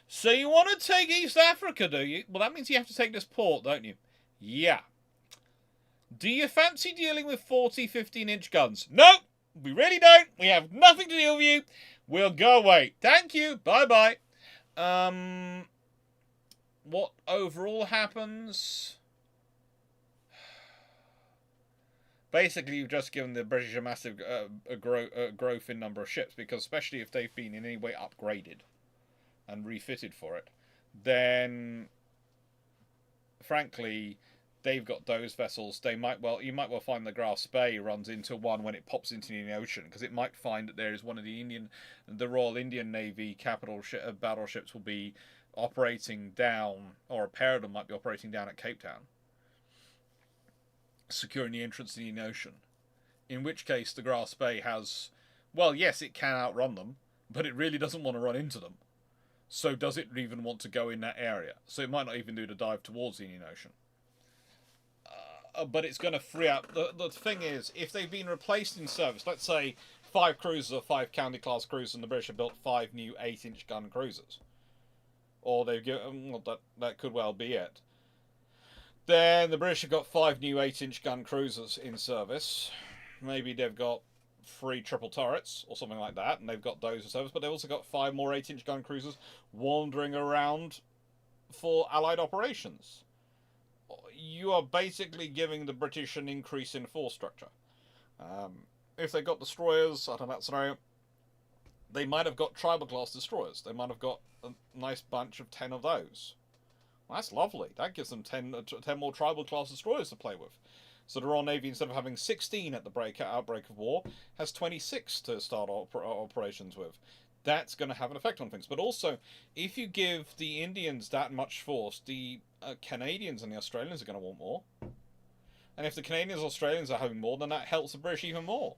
so you want to take East Africa, do you? Well, that means you have to take this port, don't you? Yeah. Do you fancy dealing with 40, 15-inch guns? No, we really don't. We have nothing to deal with you. We'll go away. Thank you. Bye-bye. What overall happens? Basically, you've just given the British a massive growth in number of ships, because especially if they've been in any way upgraded and refitted for it, then frankly, they've got those vessels. You might well find the Graf Spee runs into one when it pops into the Indian Ocean, because it might find that there is one of the Royal Indian Navy battleships will be operating down, or a pair of them might be operating down at Cape Town, securing the entrance to the Indian Ocean. In which case, the Graf Spee has, well, yes, it can outrun them, but it really doesn't want to run into them. So does it even want to go in that area? So it might not even do the dive towards the Indian Ocean. But it's going to free up. The thing is, if they've been replaced in service, let's say 5 cruisers or 5 county-class cruisers, and the British have built 5 new 8-inch gun cruisers, or they've given, well, that could well be it. Then the British have got 5 new 8-inch gun cruisers in service. Maybe they've got 3 triple turrets or something like that, and they've got those in service. But they've also got 5 more 8-inch gun cruisers wandering around for Allied operations. You are basically giving the British an increase in force structure. If they got destroyers, out of that scenario, they might have got tribal class destroyers. They might have got a nice bunch of 10 of those. Well, that's lovely. That gives them 10 more tribal class destroyers to play with. So the Royal Navy, instead of having 16 at the outbreak of war, has 26 to start operations with. That's going to have an effect on things. But also, if you give the Indians that much force, the Canadians and the Australians are going to want more. And if the Canadians and Australians are having more, then that helps the British even more.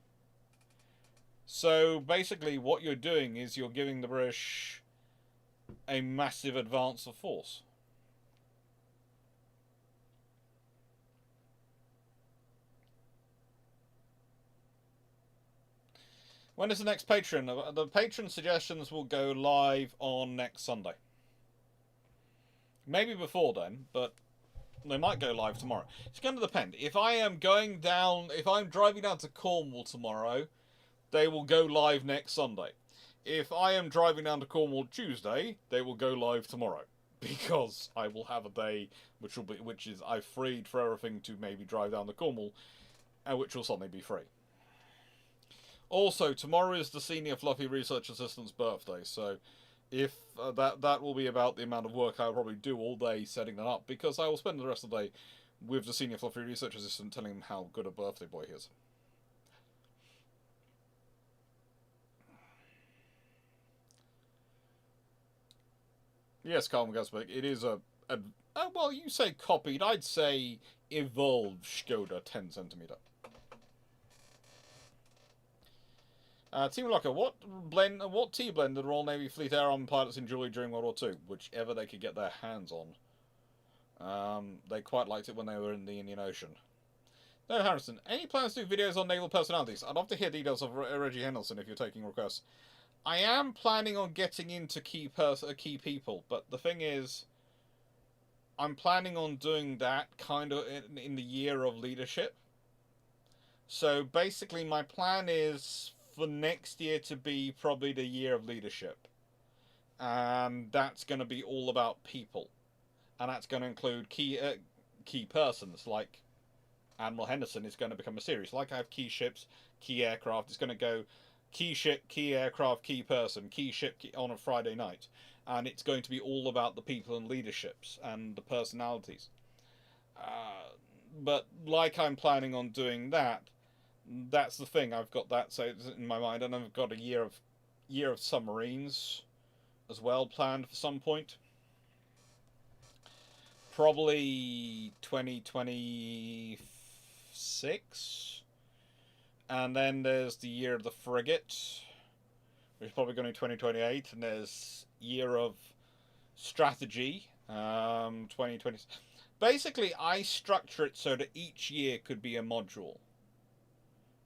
So basically what you're doing is you're giving the British a massive advance of force. When is the next Patreon? The Patreon suggestions will go live on next Sunday. Maybe before then, but they might go live tomorrow. It's going to depend. If I'm driving down to Cornwall tomorrow, they will go live next Sunday. If I am driving down to Cornwall Tuesday, they will go live tomorrow. Because I will have a day which is I've freed for everything to maybe drive down to Cornwall, and which will suddenly be free. Also, tomorrow is the Senior Fluffy Research Assistant's birthday, so if that will be about the amount of work I'll probably do all day setting that up, because I will spend the rest of the day with the Senior Fluffy Research Assistant telling him how good a birthday boy he is. Yes, Carl Gasbeck, it is well, you say copied, I'd say evolved Skoda 10cm. Team Locker, what tea blend did Royal Navy Fleet Air Arm pilots enjoy during World War II? Whichever they could get their hands on. They quite liked it when they were in the Indian Ocean. No, Harrison, any plans to do videos on naval personalities? I'd love to hear details of Reggie Henderson if you're taking requests. I am planning on getting into key people, but the thing is, I'm planning on doing that kind of in the year of leadership. So basically my plan is for next year to be probably the year of leadership. And that's going to be all about people. And that's going to include key persons, like Admiral Henderson is going to become a series. Like I have key ships, key aircraft, it's going to go key ship, key aircraft, key person, key ship on a Friday night. And it's going to be all about the people and leaderships and the personalities. But like I'm planning on doing that, that's the thing. I've got that so in my mind, and I've got a year of submarines as well planned for some point. Probably 2026. And then there's the Year of the Frigate, which is probably going to be 2028. And there's Year of Strategy, 2020. Basically, I structure it so that each year could be a module.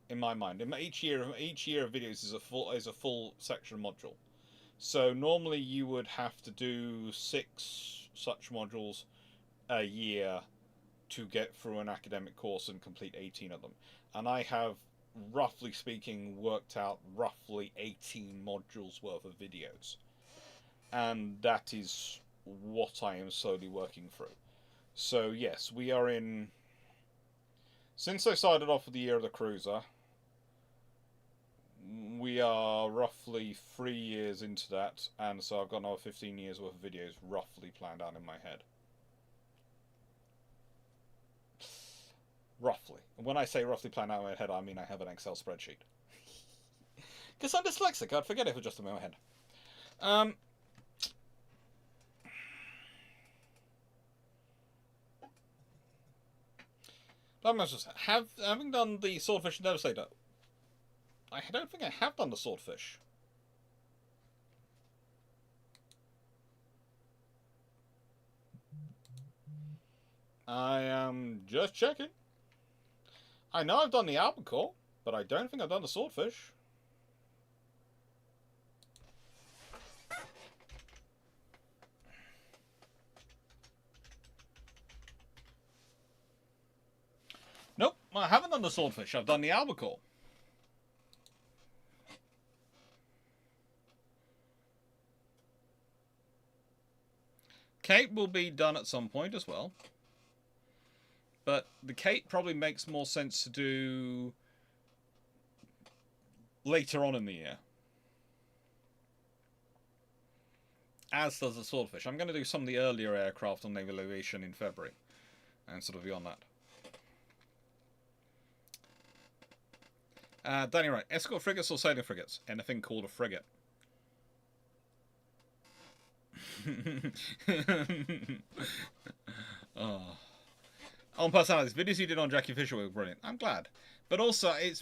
In my mind, each year of videos is a full section module. So normally you would have to do 6 such modules a year to get through an academic course and complete 18 of them. And I have, roughly speaking, worked out roughly 18 modules worth of videos. And that is what I am slowly working through. So yes, we are in... Since I started off with the Year of the Cruiser, we are roughly 3 years into that, and so I've got another 15 years worth of videos roughly planned out in my head. Roughly. And when I say roughly planned out in my head, I mean I have an Excel spreadsheet. Because I'm dyslexic, I'd forget it for just in my head. Having done the Swordfish and Devastator, I don't think I have done the Swordfish. I am just checking. I know I've done the Albacore, but I don't think I've done the Swordfish. Nope, I haven't done the Swordfish. I've done the Albacore. Cape will be done at some point as well. But the Cape probably makes more sense to do later on in the year. As does the Swordfish. I'm going to do some of the earlier aircraft on naval aviation in February. And sort of beyond that. Danny Wright, escort frigates or sailing frigates? Anything called a frigate. Oh. On personalities, videos you did on Jackie Fisher were brilliant. I'm glad. But also, it's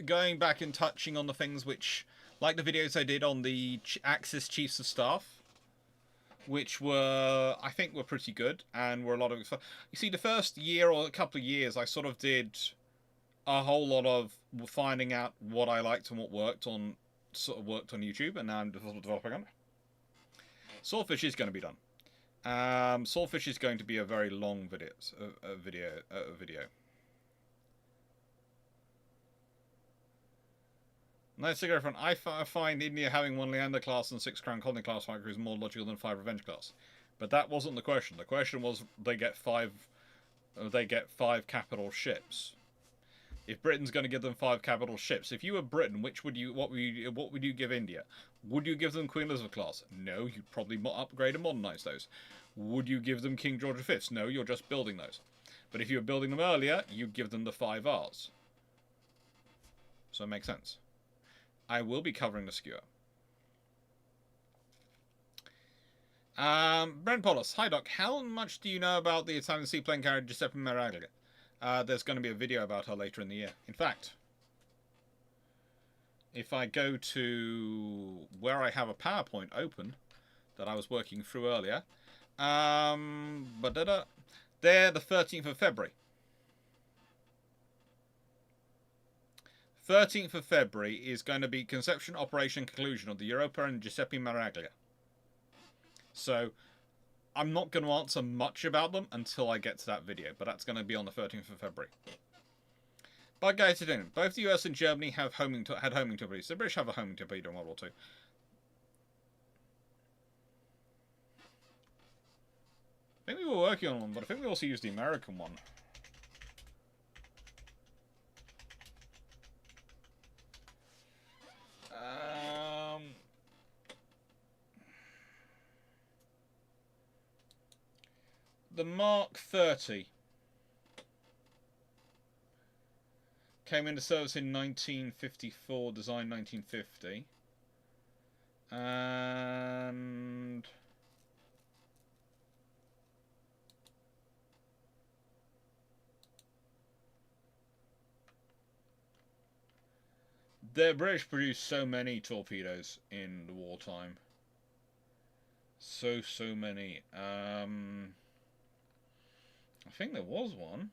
going back and touching on the things which, like the videos I did on the Axis Chiefs of Staff, which were, I think, were pretty good, and were a lot of fun. You see, the first year or a couple of years, I sort of did a whole lot of finding out what I liked and what worked on YouTube, and now I'm developing on it. Swordfish is going to be done. Swordfish is going to be a very long video. Nice cigarette front. I find India having 1 Leander class and 6 Crown Colony class fighter crews more logical than 5 Revenge class. But that wasn't the question. The question was they get 5 capital ships. If Britain's going to give them 5 capital ships, if you were Britain, what would you give India? Would you give them Queen Elizabeth class? No, you'd probably upgrade and modernise those. Would you give them King George V? No, you're just building those. But if you were building them earlier, you'd give them the 5 Rs. So it makes sense. I will be covering the skewer. Brent Paulus, hi Doc. How much do you know about the Italian seaplane carrier Giuseppe Maraglia? There's going to be a video about her later in the year. In fact, if I go to where I have a PowerPoint open that I was working through earlier, there, the 13th of February. 13th of February is going to be conception, operation, conclusion of the Europa and Giuseppe Maraglia. So I'm not going to answer much about them until I get to that video, but that's going to be on the 13th of February. But guys, both the US and Germany had homing torpedoes. The British have a homing torpedo in World War II. I think we were working on one, but I think we also used the American one. The Mark 30 came into service in 1954, designed 1950. The British produced so many torpedoes in the wartime. So many. I think there was one.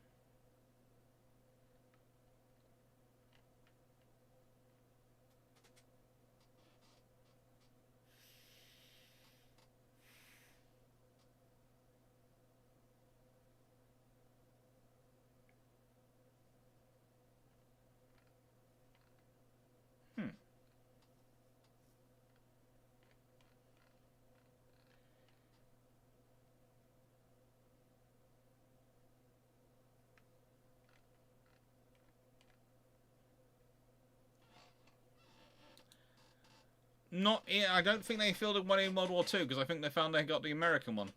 Not, I don't think they fielded one in World War II because I think they found they got the American one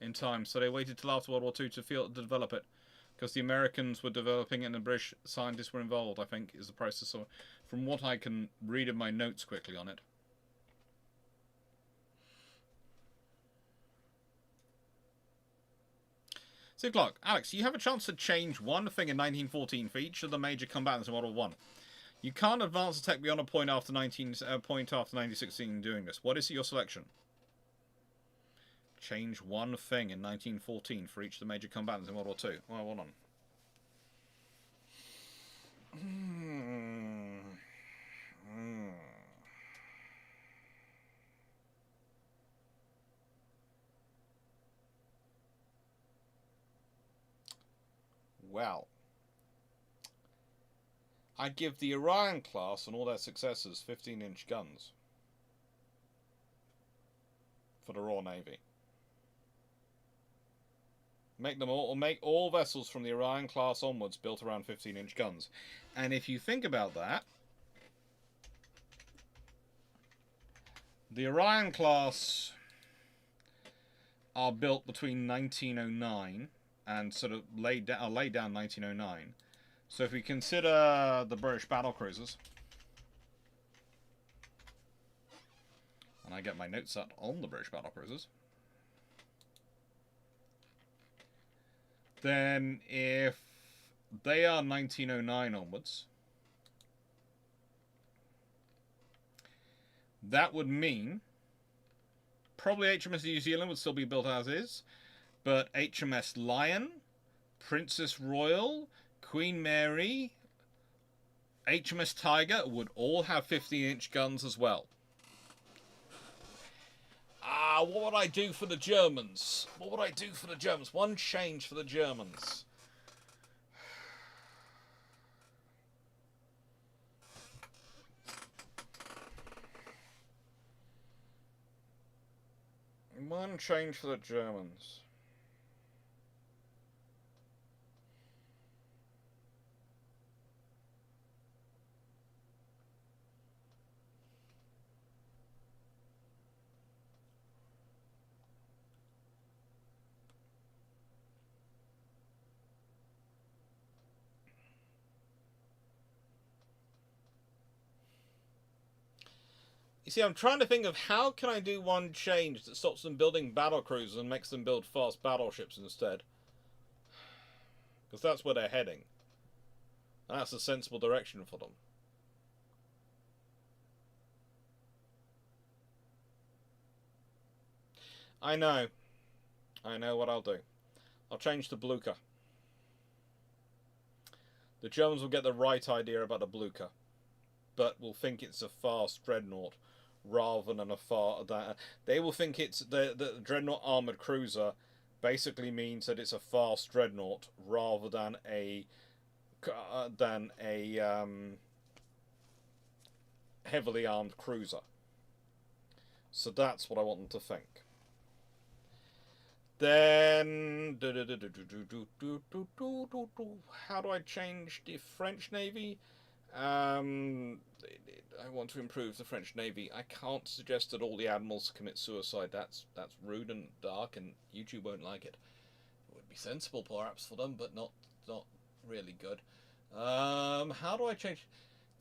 in time, so they waited till after World War II to develop it, because the Americans were developing it and the British scientists were involved. I think is the process. So, from what I can read in my notes quickly on it. So, Clark, Alex, you have a chance to change one thing in 1914 for each of the major combatants in World War One. You can't advance the tech beyond a point after 1916 doing this. What is your selection? Change one thing in 1914 for each of the major combatants in World War II. Well, hold on. Well, I'd give the Orion class and all their successors 15-inch guns for the Royal Navy. Make all vessels from the Orion class onwards built around 15-inch guns. And if you think about that, the Orion class are built between 1909 and sort of laid down 1909. So if we consider the British battle cruisers, and I get my notes up on the British battle cruisers, then if they are 1909 onwards, that would mean probably HMS New Zealand would still be built as is, but HMS Lion, Princess Royal, Queen Mary, HMS Tiger would all have 15-inch guns as well. What would I do for the Germans? One change for the Germans. One change for the Germans. You see, I'm trying to think of how can I do one change that stops them building battle cruisers and makes them build fast battleships instead. Because that's where they're heading. And that's a sensible direction for them. I know what I'll do. I'll change to Blucher. The Germans will get the right idea about a Blucher, but will think it's a fast dreadnought rather than a they will think it's the dreadnought armored cruiser basically means that it's a fast dreadnought rather than a heavily armed cruiser. So that's what I want them to think. Then how do I change the French Navy? I want to improve the French Navy. I can't suggest that all the admirals commit suicide. That's rude and dark, and YouTube won't like it. It would be sensible, perhaps, for them, but not really good. How do I change?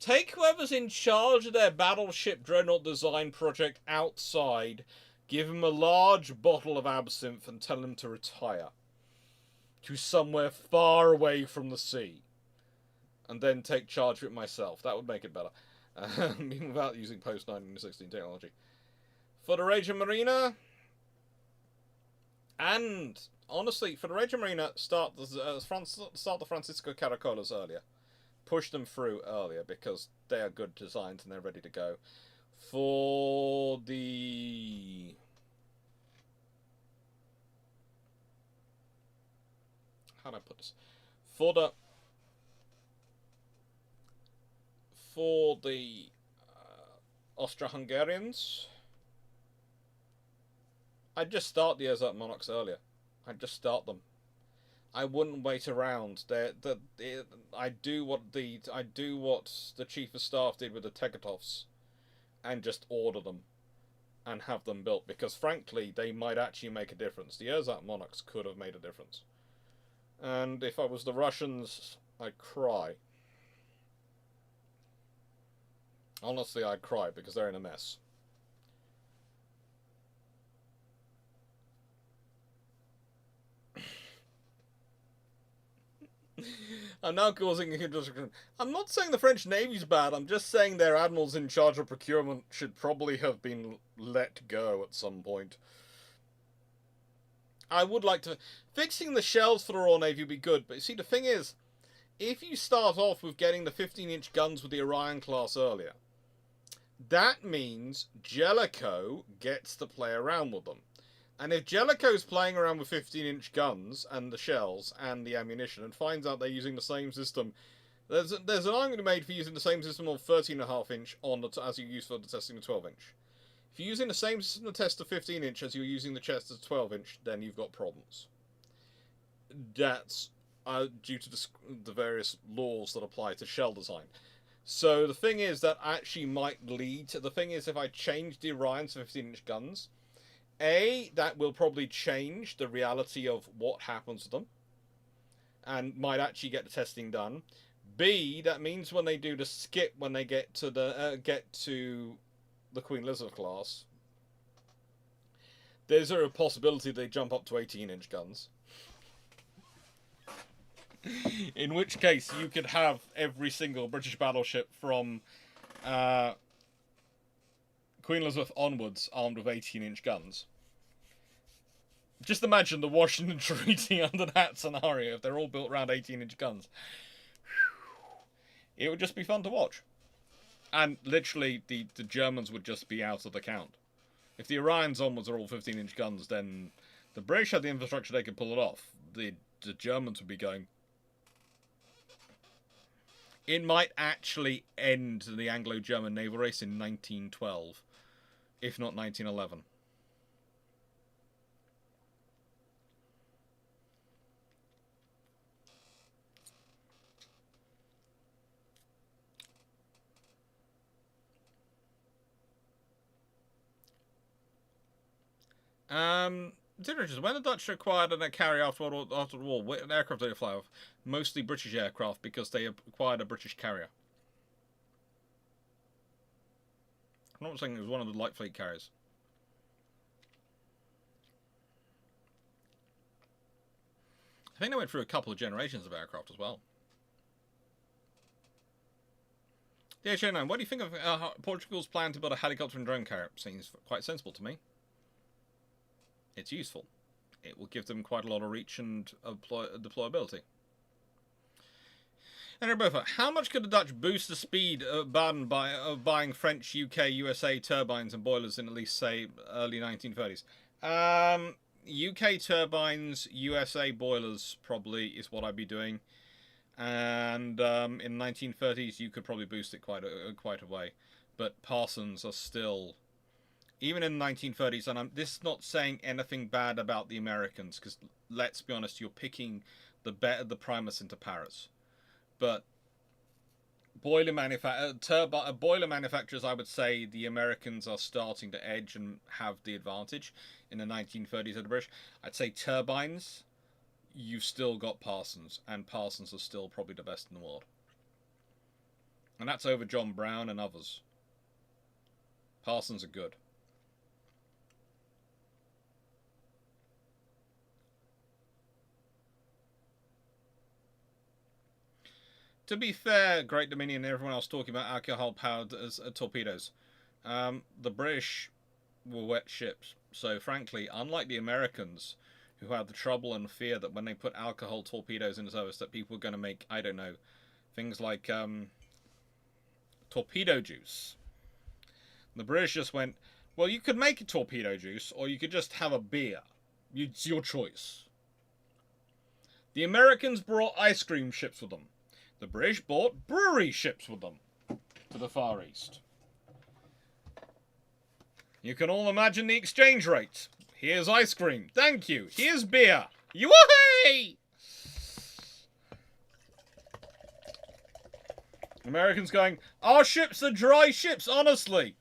Take whoever's in charge of their battleship dreadnought design project outside, give him a large bottle of absinthe, and tell him to retire to somewhere far away from the sea. And then take charge of it myself. That would make it better. even without using post-1916 technology. Federated Marina, and honestly, Federated Marina start the Francisco Caracolas earlier. Push them through earlier because they are good designs and they're ready to go. For the... how do I put this? For the Austro-Hungarians, I'd just start the Erzurk Monarchs earlier. I'd just start them. I wouldn't wait around. I do what the Chief of Staff did with the Tegetovs, and just order them and have them built, because frankly they might actually make a difference. The Erzurk Monarchs could have made a difference. And if I was the Russians, I'd cry. Honestly, I'd cry because they're in a mess. I'm now causing a discussion. I'm not saying the French Navy's bad, I'm just saying their admirals in charge of procurement should probably have been let go at some point. I would like to... fixing the shells for the Royal Navy would be good, but you see, the thing is, if you start off with getting the 15-inch guns with the Orion class earlier, that means Jellicoe gets to play around with them. And if Jellicoe's playing around with 15-inch guns and the shells and the ammunition and finds out they're using the same system, there's an argument made for using the same system on 13.5-inch as you use for the testing the 12-inch. If you're using the same system to test the 15-inch as you're using the chest as 12-inch, then you've got problems. That's due to the various laws that apply to shell design. So the thing is that actually might lead to... the thing is, if I change the Orions to 15-inch guns, that will probably change the reality of what happens to them, and might actually get the testing done. B, that means when they do the skip, when they get to the Queen Elizabeth class, there's a possibility they jump up to 18-inch guns. In which case, you could have every single British battleship from Queen Elizabeth onwards armed with 18-inch guns. Just imagine the Washington Treaty under that scenario, if they're all built around 18-inch guns. It would just be fun to watch. And literally, the Germans would just be out of the count. If the Orions onwards are all 15-inch guns, then the British had the infrastructure, they could pull it off. The Germans would be going... it might actually end the Anglo-German naval race in 1912, if not 1911. When the Dutch acquired a carrier after the war, what aircraft did they fly off? Mostly British aircraft, because they acquired a British carrier. I'm not saying it was one of the light fleet carriers. I think they went through a couple of generations of aircraft as well. The HA9, what do you think of Portugal's plan to build a helicopter and drone carrier? Seems quite sensible to me. It's useful. It will give them quite a lot of reach and deployability. And Roberta, how much could the Dutch boost the speed of buying French, UK, USA turbines and boilers in at least, say, early 1930s? UK turbines, USA boilers probably is what I'd be doing. And in the 1930s, you could probably boost it quite a way. But Parsons are still... even in the 1930s, and this is not saying anything bad about the Americans, because let's be honest, you're picking the Primus into Paris. But boiler manufacturers, I would say the Americans are starting to edge and have the advantage in the 1930s of the British. I'd say turbines, you've still got Parsons, and Parsons are still probably the best in the world. And that's over John Brown and others. Parsons are good. to be fair, Great Dominion and everyone else talking about alcohol-powered torpedoes, the British were wet ships. So frankly, unlike the Americans, who had the trouble and fear that when they put alcohol torpedoes into service, that people were going to make, I don't know, things like torpedo juice. The British just went, well, you could make a torpedo juice, or you could just have a beer. It's your choice. The Americans brought ice cream ships with them. The British brought brewery ships with them to the Far East. You can all imagine the exchange rate. Here's ice cream. Thank you. Here's beer. Yoo-hoo! Americans going, our ships are dry ships, honestly.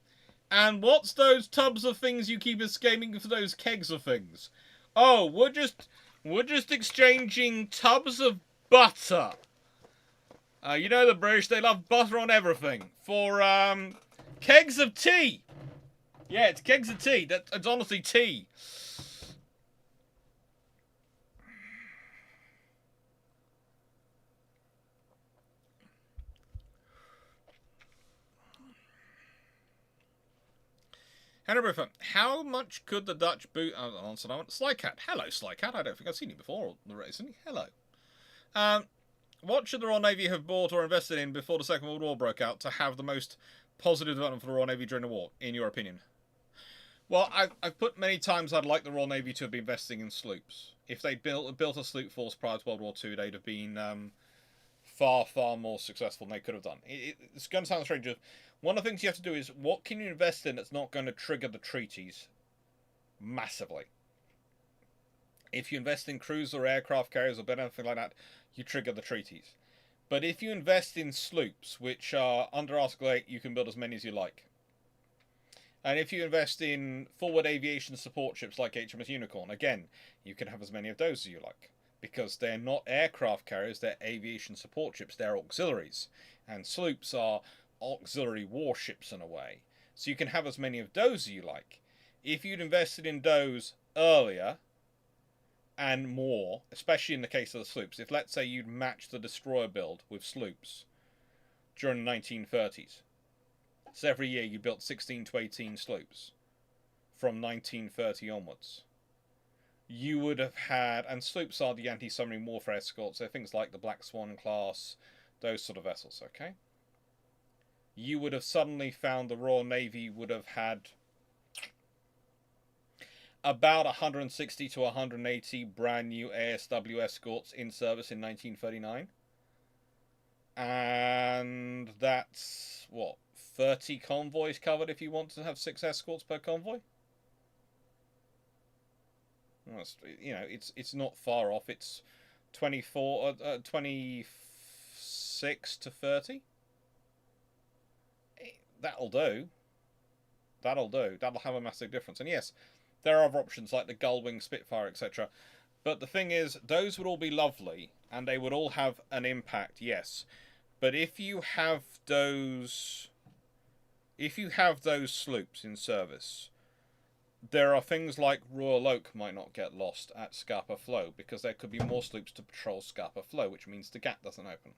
And what's those tubs of things you keep escaping for those kegs of things? Oh, we're just exchanging tubs of butter. You know the British, they love butter on everything. For, kegs of tea. Yeah, it's kegs of tea. It's honestly tea. How much could the Dutch boot... Slycat. Hello, Slycat. I don't think I've seen you before recently. Hello. What should the Royal Navy have bought or invested in before the Second World War broke out to have the most positive development for the Royal Navy during the war, in your opinion? Well, I've put many times I'd like the Royal Navy to have been investing in sloops. If they'd built a sloop force prior to World War II, they'd have been far, far more successful than they could have done. It's going to sound strange. One of the things you have to do is, what can you invest in that's not going to trigger the treaties massively? If you invest in cruiser or aircraft carriers or anything like that, you trigger the treaties. But if you invest in sloops, which are under Article 8, you can build as many as you like. And if you invest in forward aviation support ships like HMS Unicorn, again, you can have as many of those as you like. Because they're not aircraft carriers, they're aviation support ships, they're auxiliaries. And sloops are auxiliary warships in a way. So you can have as many of those as you like. If you'd invested in those earlier and more, especially in the case of the sloops, if let's say you'd matched the destroyer build with sloops during the 1930s, so every year you built 16 to 18 sloops from 1930 onwards, you would have had, and sloops are the anti-submarine warfare escorts, so things like the Black Swan class, those sort of vessels, okay? You would have suddenly found the Royal Navy would have had about 160 to 180 brand new ASW escorts in service in 1939. And that's, what, 30 convoys covered if you want to have 6 escorts per convoy? You know, it's not far off. It's 26 to 30. That'll do. That'll do. That'll have a massive difference. And yes, there are other options like the Gullwing, Spitfire, etc. But the thing is, those would all be lovely, and they would all have an impact, yes. But if you have those sloops in service, there are things like Royal Oak might not get lost at Scapa Flow, because there could be more sloops to patrol Scapa Flow, which means the gap doesn't open.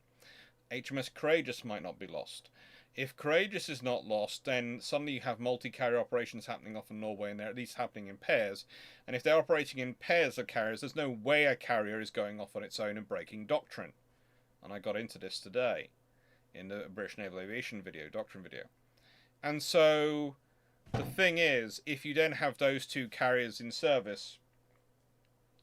HMS Courageous might not be lost. If Courageous is not lost, then suddenly you have multi-carrier operations happening off in Norway, and they're at least happening in pairs. And if they're operating in pairs of carriers, there's no way a carrier is going off on its own and breaking doctrine. And I got into this today in the British Naval Aviation video, doctrine video. And so the thing is, if you then have those two carriers in service,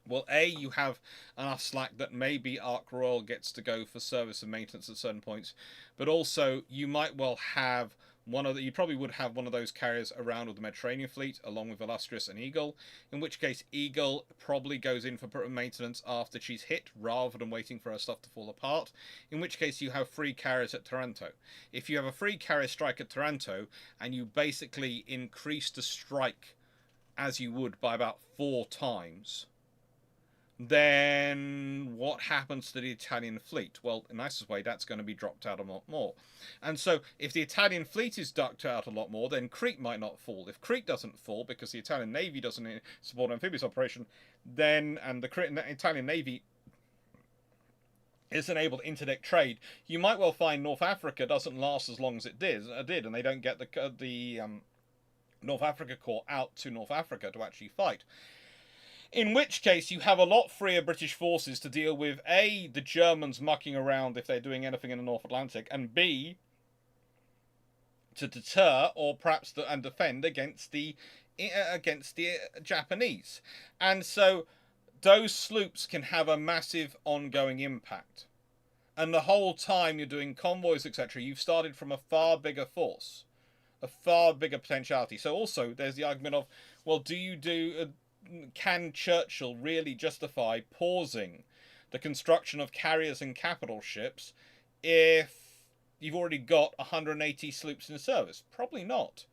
well, A, you have enough slack that maybe Ark Royal gets to go for service and maintenance at certain points, but also you might well have you probably would have one of those carriers around with the Mediterranean fleet, along with Illustrious and Eagle, in which case Eagle probably goes in for maintenance after she's hit, rather than waiting for her stuff to fall apart, in which case you have 3 carriers at Taranto. If you have a 3 carrier strike at Taranto, and you basically increase the strike as you would by about 4 times, then what happens to the Italian fleet? Well, in the nicest way, that's going to be dropped out a lot more. And so, if the Italian fleet is ducked out a lot more, then Crete might not fall. If Crete doesn't fall, because the Italian Navy doesn't support amphibious operation, then, and the Italian Navy it's enabled interdict trade. You might well find North Africa doesn't last as long as it did, and they don't get the North Africa Corps out to North Africa to actually fight. In which case, you have a lot freer British forces to deal with A, the Germans mucking around if they're doing anything in the North Atlantic, and B, to deter or perhaps and defend against the Japanese. And so those sloops can have a massive ongoing impact. And the whole time you're doing convoys, etc., you've started from a far bigger force, a far bigger potentiality. So also there's the argument of, well, can Churchill really justify pausing the construction of carriers and capital ships if you've already got 180 sloops in service? Probably not.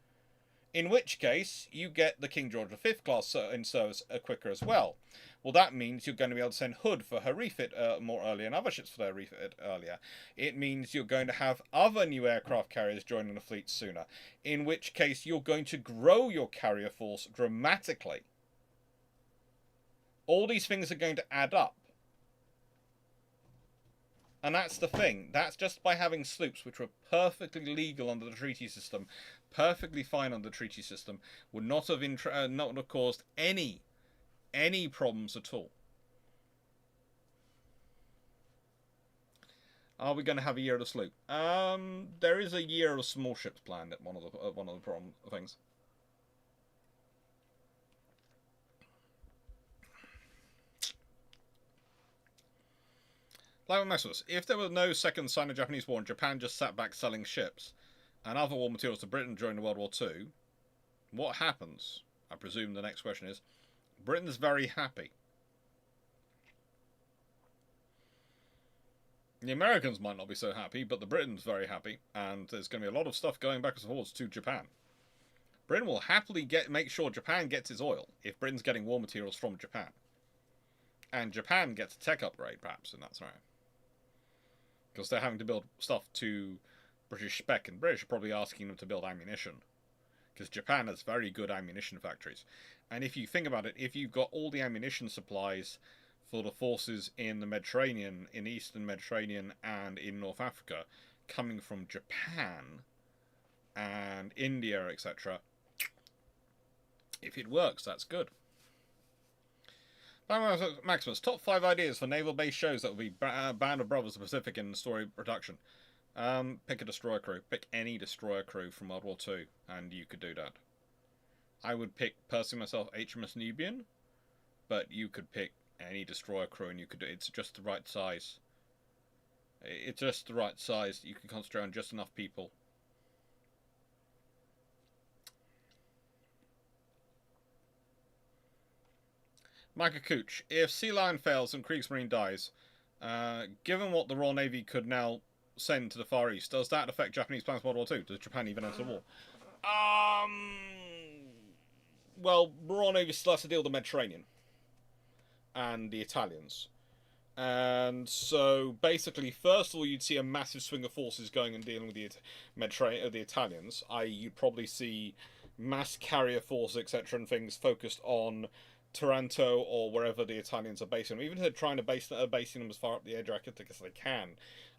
In which case, you get the King George V class in service quicker as well. Well, that means you're going to be able to send Hood for her refit more earlier and other ships for their refit earlier. It means you're going to have other new aircraft carriers joining the fleet sooner. In which case, you're going to grow your carrier force dramatically. All these things are going to add up. And that's the thing. That's just by having sloops, which were perfectly legal under the treaty system, perfectly fine under the treaty system, would not have caused any problems at all. Are we going to have a year of the sloop? There is a year of small ships planned at one of the things. Like Maximus, if there was no second Sino-Japanese war and Japan just sat back selling ships and other war materials to Britain during World War II, what happens? I presume the next question is, Britain's very happy. The Americans might not be so happy, but the Britain's very happy, and there's going to be a lot of stuff going backwards and forwards to Japan. Britain will happily make sure Japan gets its oil if Britain's getting war materials from Japan. And Japan gets a tech upgrade, perhaps, in that scenario. Because they're having to build stuff to British spec, and British are probably asking them to build ammunition. Because Japan has very good ammunition factories. And if you think about it, if you've got all the ammunition supplies for the forces in the Mediterranean, in the Eastern Mediterranean, and in North Africa, coming from Japan and India, etc., if it works, that's good. Maximus, top 5 ideas for naval-based shows that would be Band of Brothers of the Pacific in story production. Pick a destroyer crew. Pick any destroyer crew from World War II, and you could do that. I would pick, personally myself, HMS Nubian, but you could pick any destroyer crew, and you could. It's just the right size. It's just the right size. You can concentrate on just enough people. Micah Cooch, if Sea Lion fails and Kriegsmarine dies, given what the Royal Navy could now send to the Far East, does that affect Japanese plans for World War II? Does Japan even enter the war? Well, the Royal Navy still has to deal with the Mediterranean and the Italians. And so, basically, first of all, you'd see a massive swing of forces going and dealing with the Italians. I.e., you'd probably see mass carrier forces, etc., and things focused on Taranto or wherever the Italians are basing them. Even if they're trying to basing them as far up the Adriatic as they can,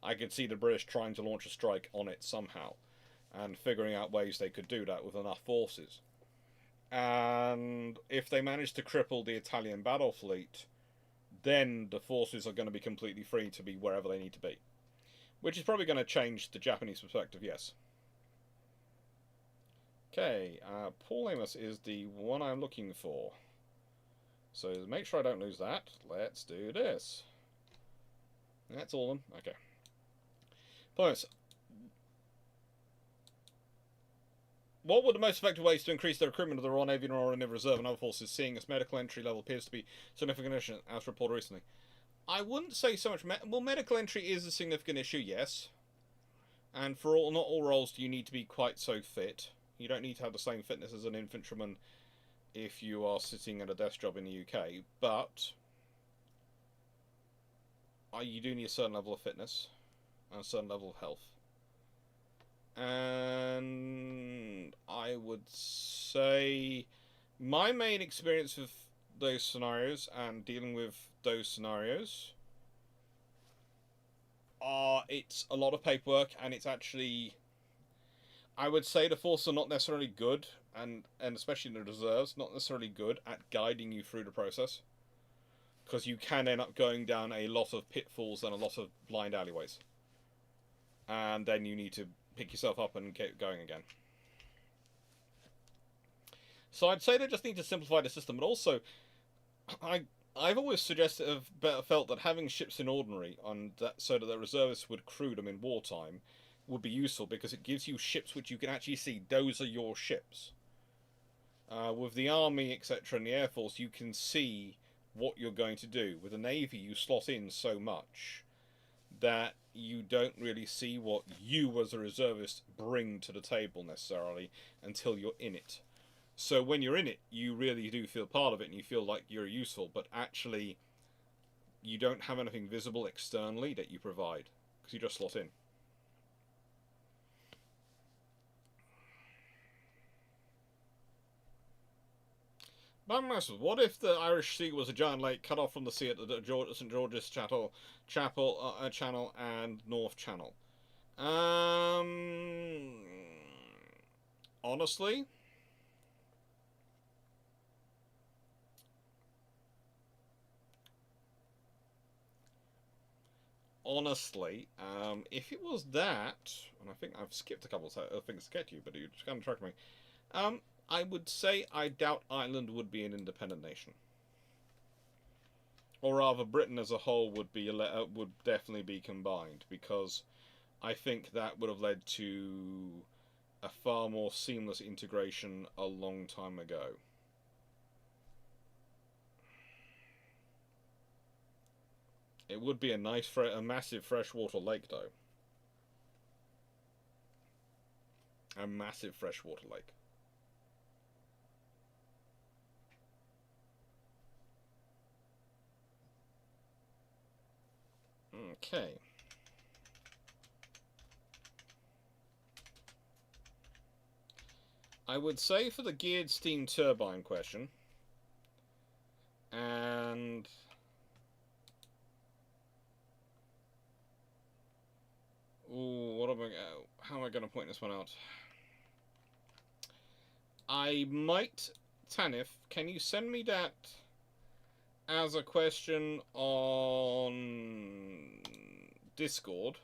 I could see the British trying to launch a strike on it somehow, and figuring out ways they could do that with enough forces. And if they manage to cripple the Italian battle fleet, then the forces are going to be completely free to be wherever they need to be. Which is probably going to change the Japanese perspective, yes. Okay, Paul Amos is the one I'm looking for. So to make sure I don't lose that, let's do this. That's all of them. Okay. Paul Amos. What were the most effective ways to increase the recruitment of the Royal Navy and Royal Naval Reserve and other forces, seeing as medical entry level appears to be significant issue, as reported recently? I wouldn't say so much. Well, medical entry is a significant issue, yes. And for not all roles do you need to be quite so fit. You don't need to have the same fitness as an infantryman if you are sitting at a desk job in the UK, but you do need a certain level of fitness and a certain level of health. And I would say my main experience with those scenarios and dealing with those scenarios it's a lot of paperwork, and it's actually, I would say the Force are not necessarily good, and especially the reserves, not necessarily good at guiding you through the process, because you can end up going down a lot of pitfalls and a lot of blind alleyways, and then you need to pick yourself up and get going again. So I'd say they just need to simplify the system, but also, I've always felt that having ships in ordinary on that, so that the reservists would crew them in wartime, would be useful, because it gives you ships which you can actually see. Those are your ships. With the army, etc., and the air force, you can see what you're going to do. With the navy, you slot in so much that you don't really see what you as a reservist bring to the table necessarily until you're in it. So when you're in it, you really do feel part of it, and you feel like you're useful, but actually you don't have anything visible externally that you provide, because you just slot in. What if the Irish Sea was a giant lake cut off from the sea at the St George's Channel and North Channel? Honestly, if it was that, and I think I've skipped a couple of things to get to you, but you just kind of tracked me. I would say I doubt Ireland would be an independent nation, or rather, Britain as a whole would definitely be combined, because I think that would have led to a far more seamless integration a long time ago. It would be a massive freshwater lake, though. A massive freshwater lake. Okay. I would say for the geared steam turbine question, and how am I going to point this one out? I might, Tanif, can you send me that as a question on Discord?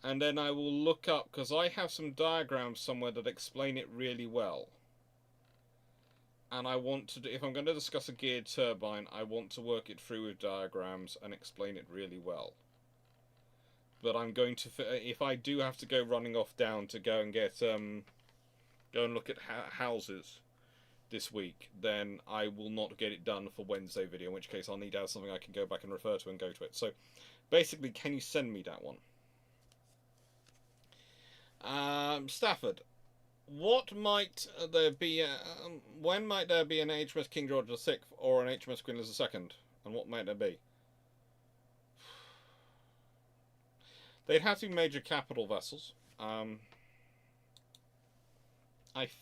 And then I will look up, because I have some diagrams somewhere that explain it really well. And I want to, if I'm going to discuss a geared turbine, I want to work it through with diagrams and explain it really well. But I'm going to, if I do have to go running off down to go and get, go and look at houses this week, then I will not get it done for Wednesday video, in which case I'll need to have something I can go back and refer to and go to it. So, basically, can you send me that one? Stafford, what might there be? When might there be an HMS King George VI or an HMS Queen Elizabeth II, and what might there be? They'd have to be major capital vessels. I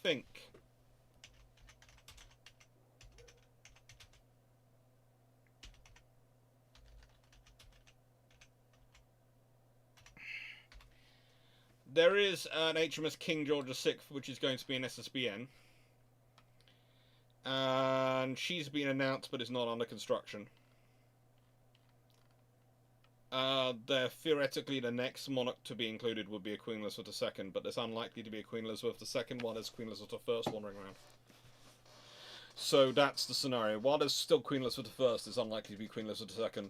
think. There is an HMS King George VI, which is going to be an SSBN. And she's been announced, but is not under construction. Theoretically, the next monarch to be included would be a Queen Elizabeth II, but there's unlikely to be a Queen Elizabeth II while there's Queen Elizabeth I wandering around. So that's the scenario. While there's still Queen Elizabeth I, it's unlikely to be Queen Elizabeth II.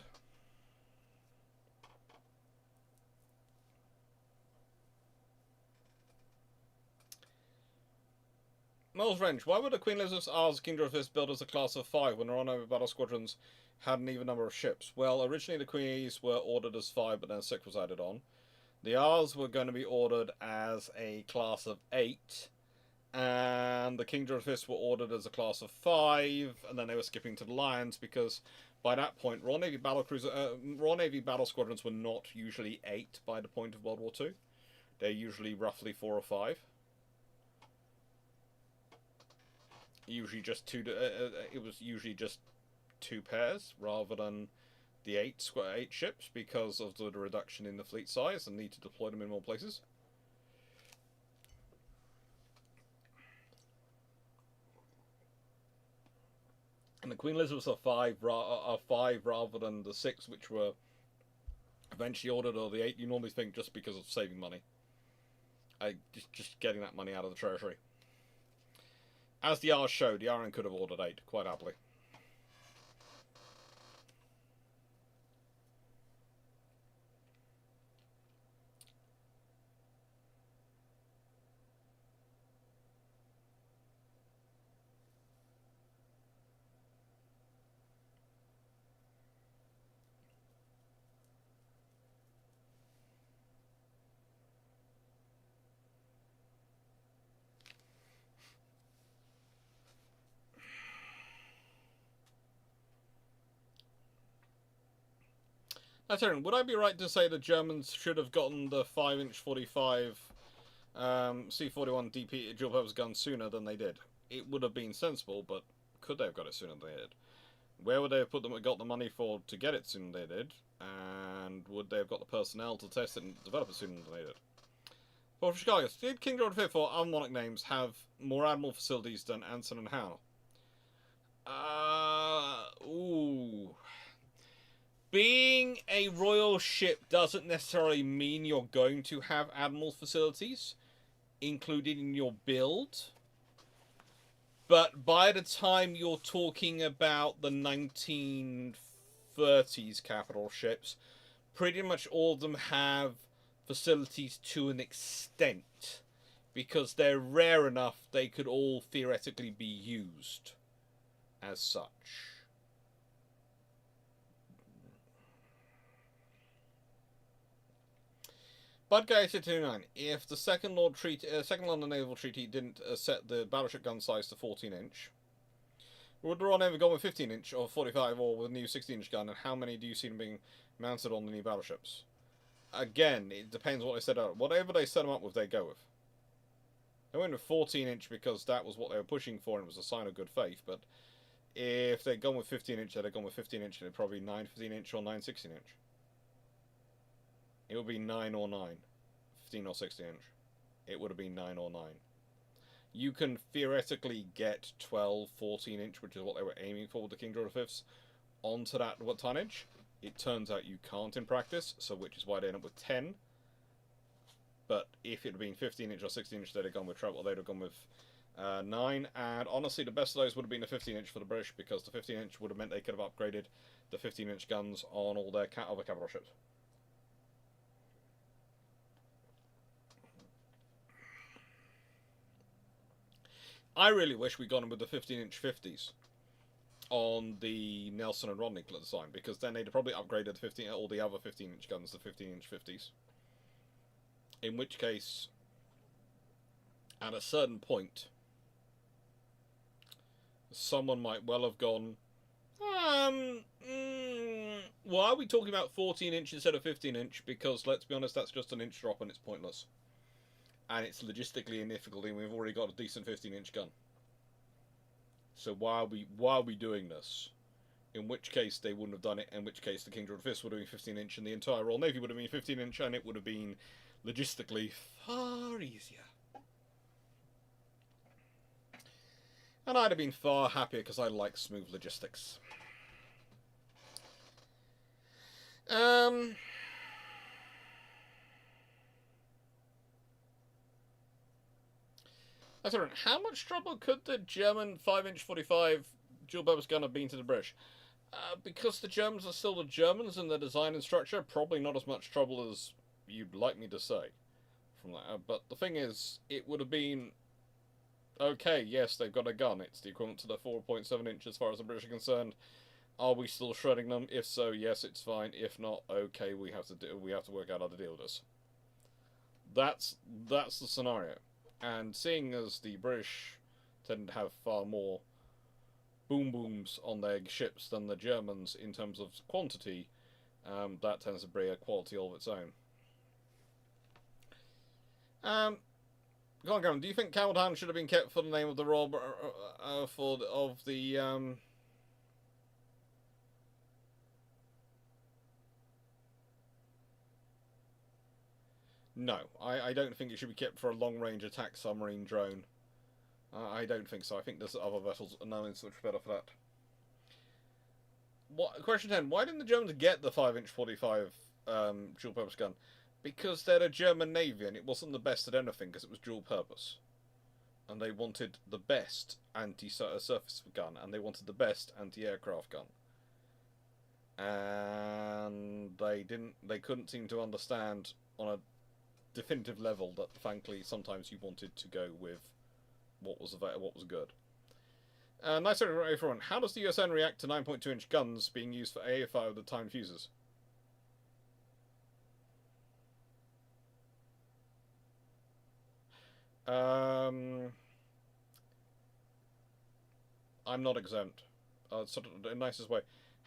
Miles Wrench, why would a Queen Elizabeth R's King George V build as a class of 5 when the Roanoke battle squadrons had an even number of ships? Well, originally the Queens were ordered as 5, but then 6 was added on. The R's were going to be ordered as a class of 8, and the King George V were ordered as a class of 5, and then they were skipping to the Lions because by that point, Royal Navy battle squadrons were not usually 8 by the point of World War II. They're usually roughly 4 or 5. Usually just two. It was usually just 2 pairs rather than the eight ships because of the reduction in the fleet size and need to deploy them in more places. And the Queen Elizabeths are five rather than the 6 which were eventually ordered, or the 8 you normally think just because of saving money. Just getting that money out of the treasury. As the R's showed, the RN could have ordered 8 quite happily. Now, Taryn, would I be right to say the Germans should have gotten the 5-inch 45 C41 DP dual-purpose gun sooner than they did? It would have been sensible, but could they have got it sooner than they did? Where would they have got the money for to get it sooner than they did? And would they have got the personnel to test it and develop it sooner than they did? Well, for Chicago, did King George V or other monarch names have more admiral facilities than Anson and Howe? Ooh. Being a royal ship doesn't necessarily mean you're going to have admiral facilities included in your build. But by the time you're talking about the 1930s capital ships, pretty much all of them have facilities to an extent, because they're rare enough they could all theoretically be used as such. Budguy 229. If the Second London Naval Treaty didn't set the battleship gun size to 14-inch, would the Royal Navy go with 15-inch or 45 or with a new 16-inch gun, and how many do you see them being mounted on the new battleships? Again, it depends what they set up. Whatever they set them up with, they go with. They went with 14-inch because that was what they were pushing for and it was a sign of good faith, but if they'd gone with 15-inch, they'd have gone with 15-inch, and it'd probably 9 15-inch or 9 16-inch. It would be 9 or 9. 15 or 16-inch. It would have been 9 or 9. You can theoretically get 12, 14-inch, which is what they were aiming for with the King George V's, onto that tonnage. It turns out you can't in practice, so which is why they end up with 10. But if it had been 15-inch or 16-inch, they'd have gone with treble. They'd have gone with 9. And honestly, the best of those would have been the 15-inch for the British, because the 15-inch would have meant they could have upgraded the 15-inch guns on all their other capital ships. I really wish we'd gone in with the 15-inch 50s on the Nelson and Rodney design, because then they'd have probably upgraded all the other 15-inch guns to 15-inch 50s. In which case, at a certain point, someone might well have gone, why are we talking about 14-inch instead of 15-inch? Because, let's be honest, that's just an inch drop and it's pointless. And it's logistically difficult, and we've already got a decent 15-inch gun. So why are we doing this? In which case they wouldn't have done it, in which case the King George V would have been 15-inch and the entire Royal Navy would have been 15-inch, and it would have been logistically far easier. And I'd have been far happier because I like smooth logistics. How much trouble could the German 5-inch 45 dual-purpose gun have been to the British? Because the Germans are still the Germans in their design and structure, probably not as much trouble as you'd like me to say. From that, but the thing is, it would have been okay. Yes, they've got a gun. It's the equivalent to the 4.7 inch as far as the British are concerned. Are we still shredding them? If so, yes, it's fine. If not, okay, we have to work out how to deal with this. That's the scenario. And seeing as the British tend to have far more boom booms on their ships than the Germans in terms of quantity, that tends to bring a quality all of its own. Go on, Gavin. Do you think Campbelltown should have been kept for the name of the Royal No, I don't think it should be kept for a long-range attack submarine drone. I don't think so. I think there's other vessels known as much better for that. Question 10. Why didn't the Germans get the 5-inch 45 dual-purpose gun? Because they're a German Navy and it wasn't the best at anything because it was dual-purpose. And they wanted the best anti-surface gun and they wanted the best anti-aircraft gun. And they couldn't seem to understand on a definitive level that, frankly, sometimes you wanted to go with what was good. Nice everyone. How does the USN react to 9.2-inch guns being used for AFI with the timed fuses? I'm not exempt. Sort of the nicest way.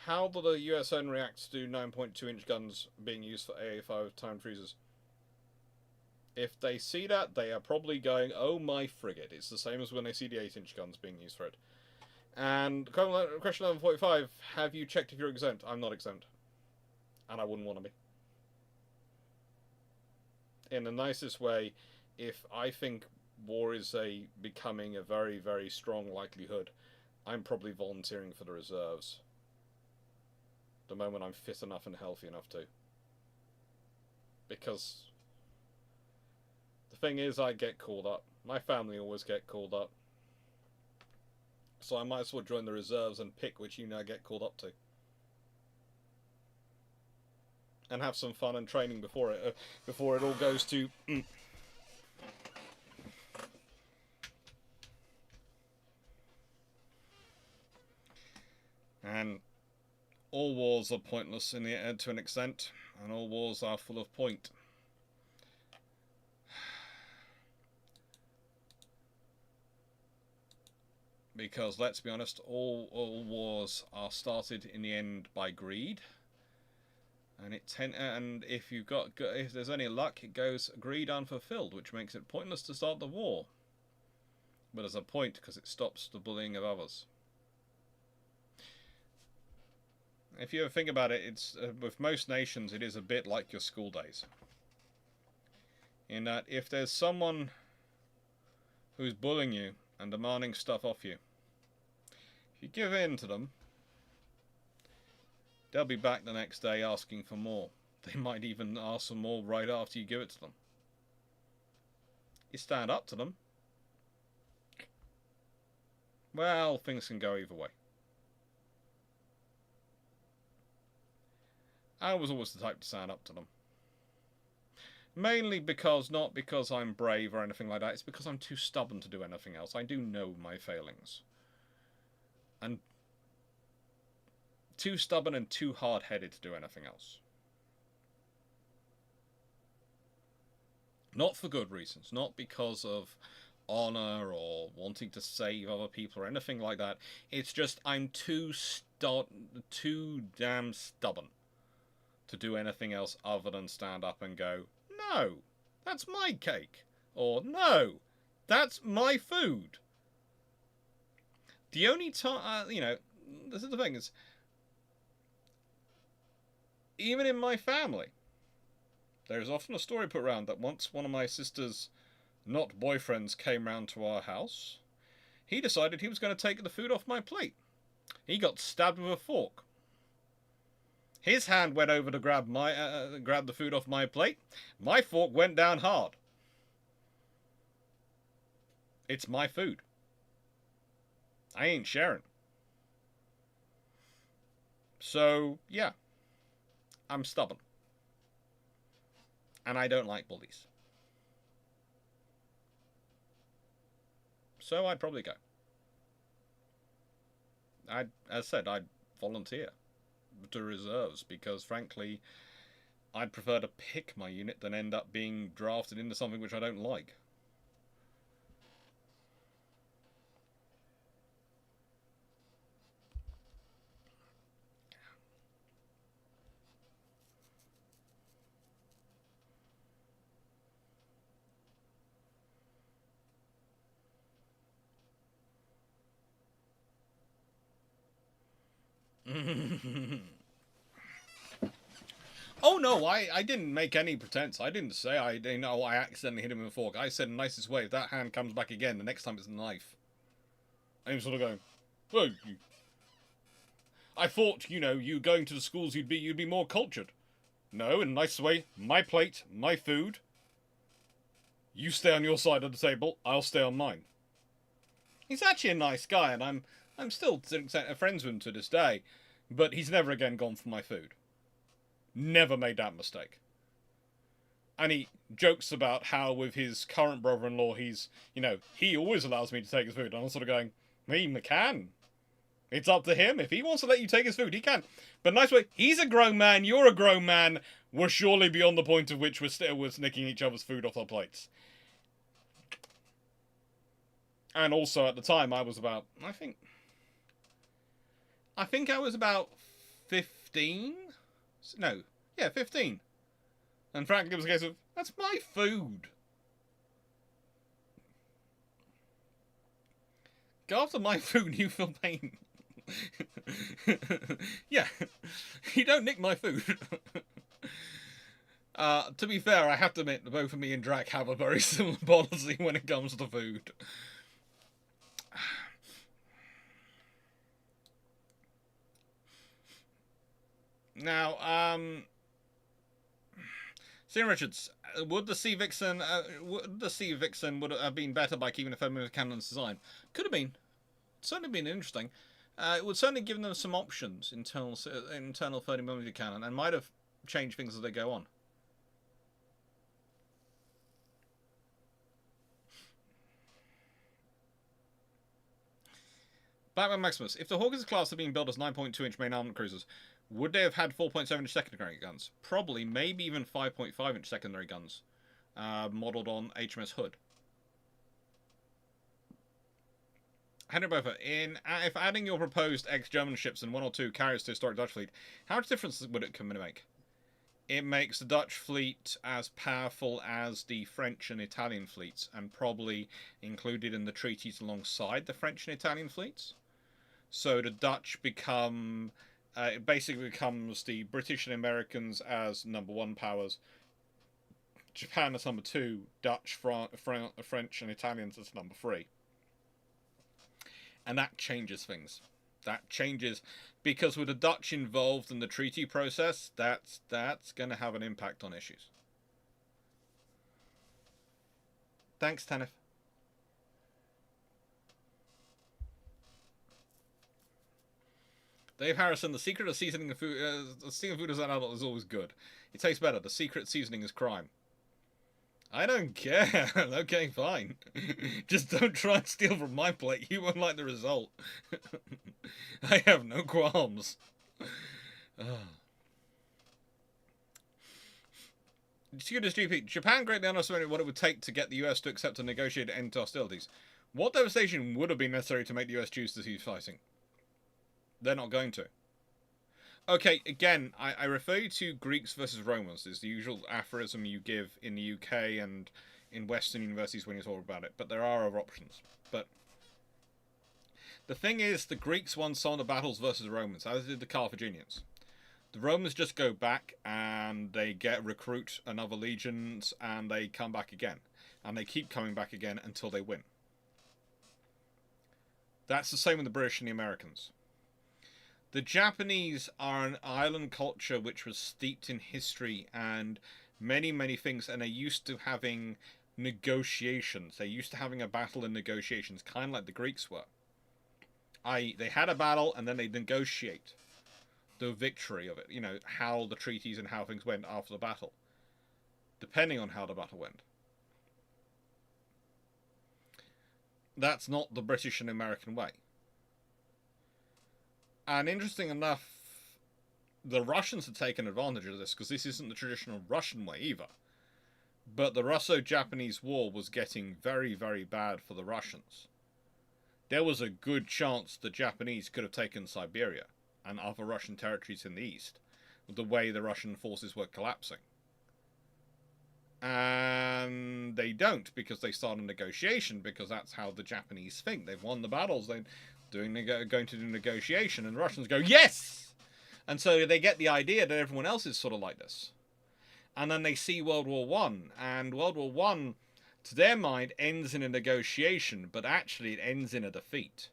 How do the USN react to 9.2-inch guns being used for AFI with timed fuses? If they see that, they are probably going, oh my frigate. It's the same as when they see the 8-inch guns being used for it. And question 1145, have you checked if you're exempt? I'm not exempt. And I wouldn't want to be. In the nicest way, if I think war is becoming a very, very strong likelihood, I'm probably volunteering for the reserves. The moment I'm fit enough and healthy enough to. Because the thing is, I get called up. My family always get called up. So I might as well join the reserves and pick which unit I get called up to. And have some fun and training before it all goes to... And all wars are pointless in the end to an extent, and all wars are full of point. Because let's be honest, all wars are started in the end by greed, and if there's any luck, it goes greed unfulfilled, which makes it pointless to start the war. But there's a point because it stops the bullying of others. If you ever think about it, it's with most nations, it is a bit like your school days. In that, if there's someone who's bullying you and demanding stuff off you, if you give in to them, they'll be back the next day asking for more. They might even ask for more right after you give it to them. You stand up to them, well, things can go either way. I was always the type to stand up to them. Mainly not because I'm brave or anything like that, it's because I'm too stubborn to do anything else. I do know my failings. And too stubborn and too hard-headed to do anything else. Not for good reasons, not because of honor or wanting to save other people or anything like that. It's just I'm too damn stubborn to do anything else other than stand up and go, no, that's my cake. Or, no, that's my food. The only time, this is the thing, is even in my family, there's often a story put around that once one of my sister's not boyfriends came round to our house, he decided he was going to take the food off my plate. He got stabbed with a fork. His hand went over to grab the food off my plate. My fork went down hard. It's my food. I ain't sharing. So, yeah. I'm stubborn. And I don't like bullies. So I'd probably go. As I said, I'd volunteer to reserves because, frankly, I'd prefer to pick my unit than end up being drafted into something which I don't like. Oh no, I didn't make any pretense. I didn't say I accidentally hit him with a fork. I said in the nicest way, if that hand comes back again, the next time it's a knife. And he was sort of going, well, I thought, you going to the schools you'd be more cultured. No, in the nicest way, my plate, my food. You stay on your side of the table, I'll stay on mine. He's actually a nice guy, and I'm still friends with him to this day, but he's never again gone for my food. Never made that mistake. And he jokes about how with his current brother-in-law, he's, he always allows me to take his food. And I'm sort of going, he McCann. It's up to him. If he wants to let you take his food, he can. But nice way, he's a grown man, you're a grown man. We're surely beyond the point of which we're nicking each other's food off our plates. And also at the time, I was about, I think I was about 15? No, yeah, 15. And frankly, it was a case of, that's my food. Go after my food, you feel pain. Yeah, you don't nick my food. To be fair, I have to admit that both of me and Drac have a very similar policy when it comes to food. Now, Stephen Richards, would the Sea Vixen would have been better by keeping the 30mm cannon's design? Could have been. Certainly been interesting. It would certainly give them some options, internal 30mm cannon, and might have changed things as they go on. Batman Maximus, if the Hawkins class had been built as 9.2-inch main armament cruisers, would they have had 4.7-inch secondary guns? Probably, maybe even 5.5-inch secondary guns, modelled on HMS Hood. Henry Bofa, if adding your proposed ex-German ships and one or two carriers to historic Dutch fleet, how much difference would it come to make? It makes the Dutch fleet as powerful as the French and Italian fleets, and probably included in the treaties alongside the French and Italian fleets. So the Dutch become... it basically becomes the British and Americans as number one powers, Japan as number two, Dutch, French and Italians as number three. And that changes things. That changes, because with the Dutch involved in the treaty process, that's going to have an impact on issues. Thanks, Tanif. Dave Harrison, the secret of seasoning food, seasoning food as an adult is always good. It tastes better. The secret seasoning is crime. I don't care. Okay, fine. Just don't try and steal from my plate. You won't like the result. I have no qualms. Students GP. Japan greatly underestimated what it would take to get the US to accept a negotiated end to hostilities. What devastation would have been necessary to make the US choose to cease fighting? They're not going to. Okay, again, I refer you to Greeks versus Romans. It's the usual aphorism you give in the UK and in Western universities when you talk about it. But there are other options. But the thing is, the Greeks won some of the battles versus the Romans, as did the Carthaginians. The Romans just go back and they recruit another legions and they come back again. And they keep coming back again until they win. That's the same with the British and the Americans. The Japanese are an island culture which was steeped in history and many, many things, and they're used to having negotiations. They're used to having a battle and negotiations, kind of like the Greeks were. They had a battle and then they negotiate the victory of it, how the treaties and how things went after the battle, depending on how the battle went. That's not the British and American way. And interesting enough, the Russians have taken advantage of this, because this isn't the traditional Russian way either. But the Russo-Japanese War was getting very, very bad for the Russians. There was a good chance the Japanese could have taken Siberia and other Russian territories in the east, with the way the Russian forces were collapsing. And they don't, because they start a negotiation, because that's how the Japanese think. They've won the battles, they're going to do negotiation, and the Russians go, yes! And so they get the idea that everyone else is sort of like this. And then they see World War One, and World War One, to their mind, ends in a negotiation, but actually it ends in a defeat.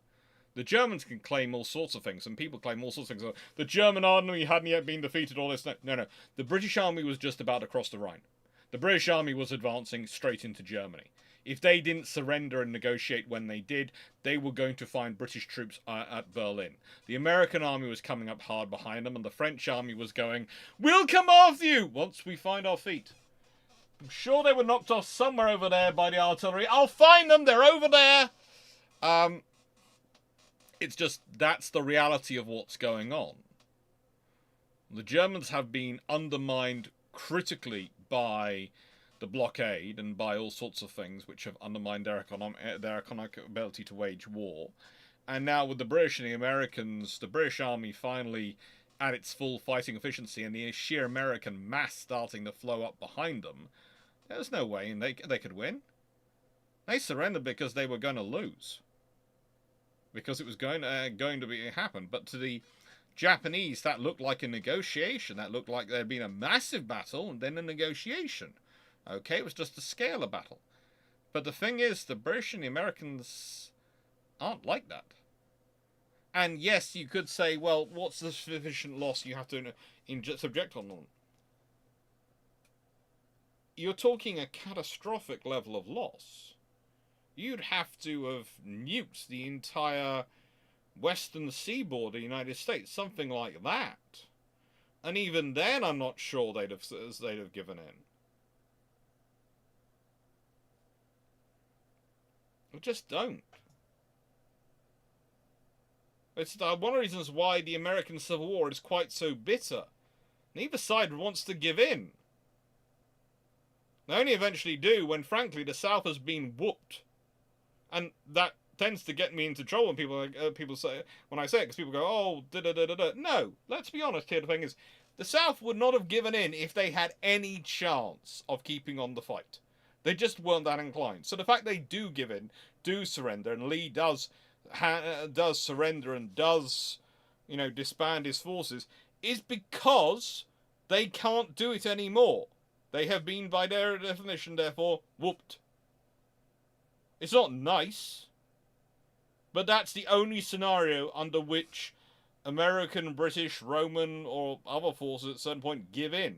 The Germans can claim all sorts of things, and people claim all sorts of things. The German army hadn't yet been defeated, all this. No. The British army was just about to cross the Rhine. The British army was advancing straight into Germany. If they didn't surrender and negotiate when they did, they were going to find British troops at Berlin. The American army was coming up hard behind them, and the French army was going, "We'll come after you once we find our feet." I'm sure they were knocked off somewhere over there by the artillery. I'll find them, they're over there. It's just, that's the reality of what's going on. The Germans have been undermined critically by the blockade and by all sorts of things which have undermined their economic ability to wage war. And now with the British and the Americans, the British army finally at its full fighting efficiency and the sheer American mass starting to flow up behind them, there's no way they could win. They surrendered because they were going to lose. Because it was going to happen. But to the Japanese, that looked like a negotiation. That looked like there had been a massive battle and then a negotiation. Okay, it was just a scale of battle. But the thing is, the British and the Americans aren't like that. And yes, you could say, well, what's the sufficient loss you have to subject on them? You're talking a catastrophic level of loss. You'd have to have nuked the entire western seaboard of the United States, something like that. And even then, I'm not sure they'd have given in. They just don't. It's one of the reasons why the American Civil War is quite so bitter. Neither side wants to give in. They only eventually do when, frankly, the South has been whooped. And that tends to get me into trouble when people say, when I say it, because people go, oh, da-da-da-da-da. No, let's be honest here. The thing is, the South would not have given in if they had any chance of keeping on the fight. They just weren't that inclined. So the fact they do give in, do surrender, and Lee does surrender and does, disband his forces, is because they can't do it anymore. They have been, by their definition, therefore, whooped. It's not nice, but that's the only scenario under which American, British, Roman, or other forces at a certain point give in.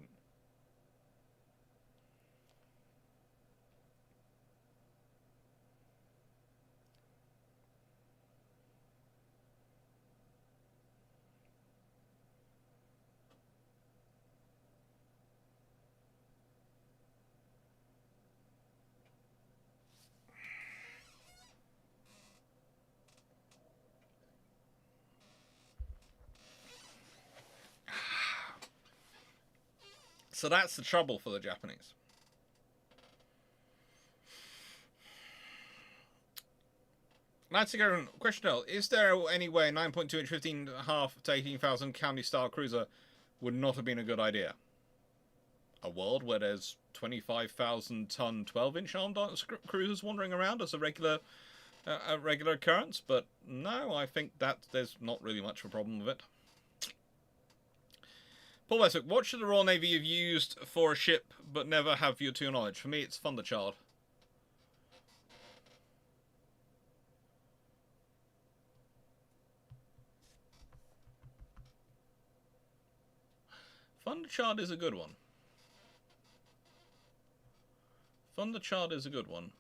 So that's the trouble for the Japanese. Let's go. Question L. Is there any way a 9.2 inch 15.5 to 18,000 county style cruiser would not have been a good idea? A world where there's 25,000 ton 12-inch armed cruisers wandering around as a regular occurrence, but no, I think that there's not really much of a problem with it. Paul Westwick, what should the Royal Navy have used for a ship but never have to your knowledge? For me, it's Thunderchild. Thunderchild is a good one. Thunderchild is a good one.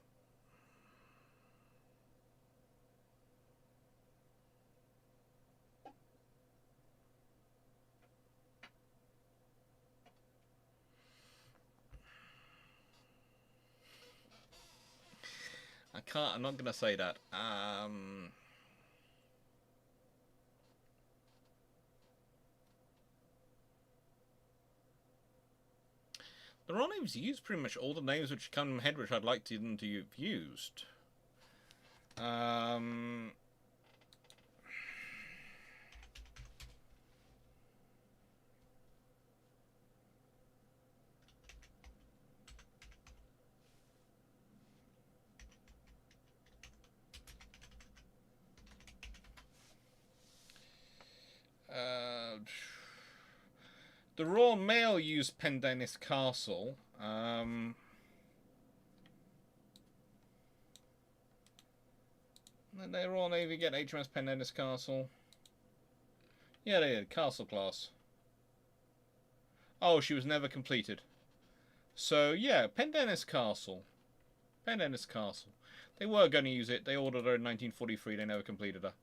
I'm not gonna say that. The Royal Navy's used pretty much all the names which come in my head which I'd like them to have used. The Royal Mail used Pendennis Castle. Did the Royal Navy get HMS Pendennis Castle? Yeah, they did. Castle class. Oh, she was never completed. So, yeah, Pendennis Castle. Pendennis Castle. They were going to use it. They ordered her in 1943. They never completed her.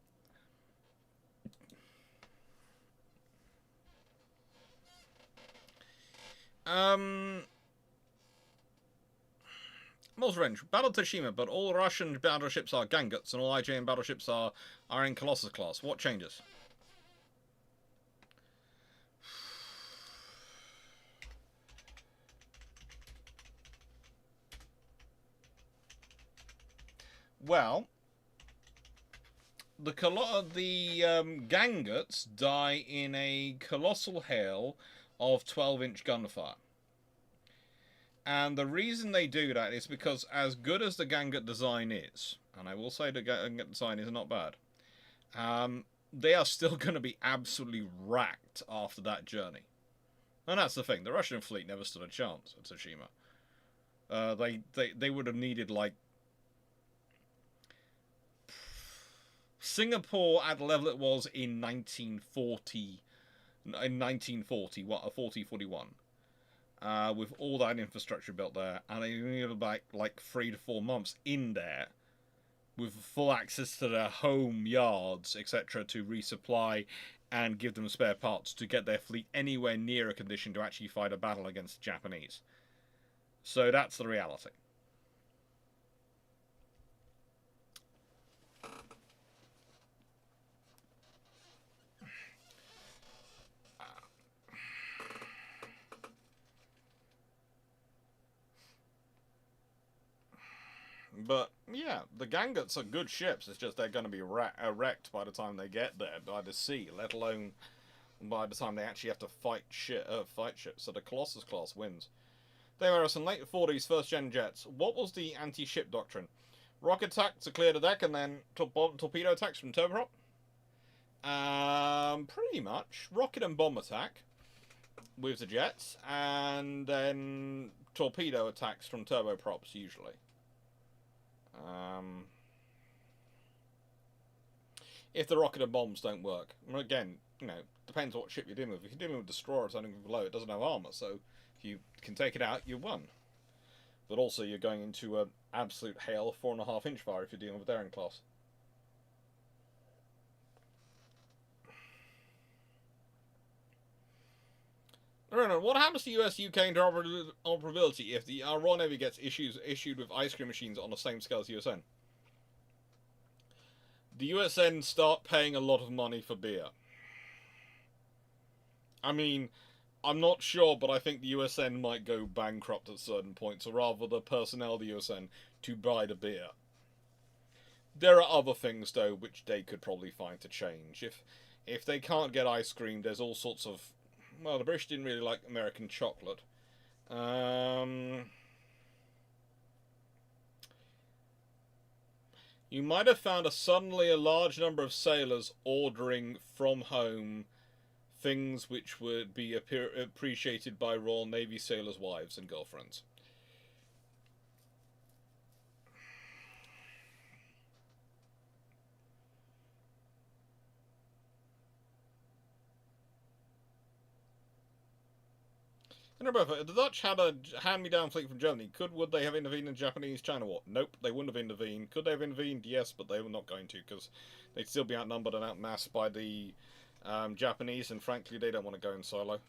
Most Range. Battle Tsushima, but all Russian battleships are Ganguts and all IJN battleships are in Colossus class. What changes? Well, the Ganguts die in a colossal hail of 12-inch gunfire. And the reason they do that is because as good as the Gangut design is, and I will say the Gangut design is not bad, they are still going to be absolutely racked after that journey. And that's the thing. The Russian fleet never stood a chance at Tsushima. They would have needed, like, Singapore at the level it was in 1940, what, 41. With all that infrastructure built there, and they needed about like 3 to 4 months in there with full access to their home yards, etc., to resupply and give them spare parts to get their fleet anywhere near a condition to actually fight a battle against the Japanese. So that's the reality. But, yeah, the Ganguts are good ships. It's just they're going to be wrecked by the time they get there by the sea, let alone by the time they actually have to fight ships. So the Colossus class wins. They were some late 40s first-gen jets. What was the anti-ship doctrine? Rocket attack to clear the deck and then torpedo attacks from turboprop? Pretty much. Rocket and bomb attack with the jets, and then torpedo attacks from turboprops usually. If the rocket and bombs don't work, again, you know, depends what ship you're dealing with. If you're dealing with destroyer or something below, it doesn't have armor, so if you can take it out, you won. But also, you're going into an absolute hail of 4.5-inch fire if you're dealing with Daring class. What happens to US-UK interoperability if the Royal Navy gets issued with ice cream machines on the same scale as USN? The USN start paying a lot of money for beer. I mean, I'm not sure, but I think the USN might go bankrupt at certain points, or rather the personnel of the USN to buy the beer. There are other things, though, which they could probably find to change. If they can't get ice cream, there's all sorts of... Well, the British didn't really like American chocolate. You might have found suddenly a large number of sailors ordering from home things which would be appreciated by Royal Navy sailors' wives and girlfriends. And remember, the Dutch had a hand-me-down fleet from Germany. Would they have intervened in the Japanese-China War? Nope, they wouldn't have intervened. Could they have intervened? Yes, but they were not going to, because they'd still be outnumbered and outmassed by the Japanese, and frankly, they don't want to go in solo.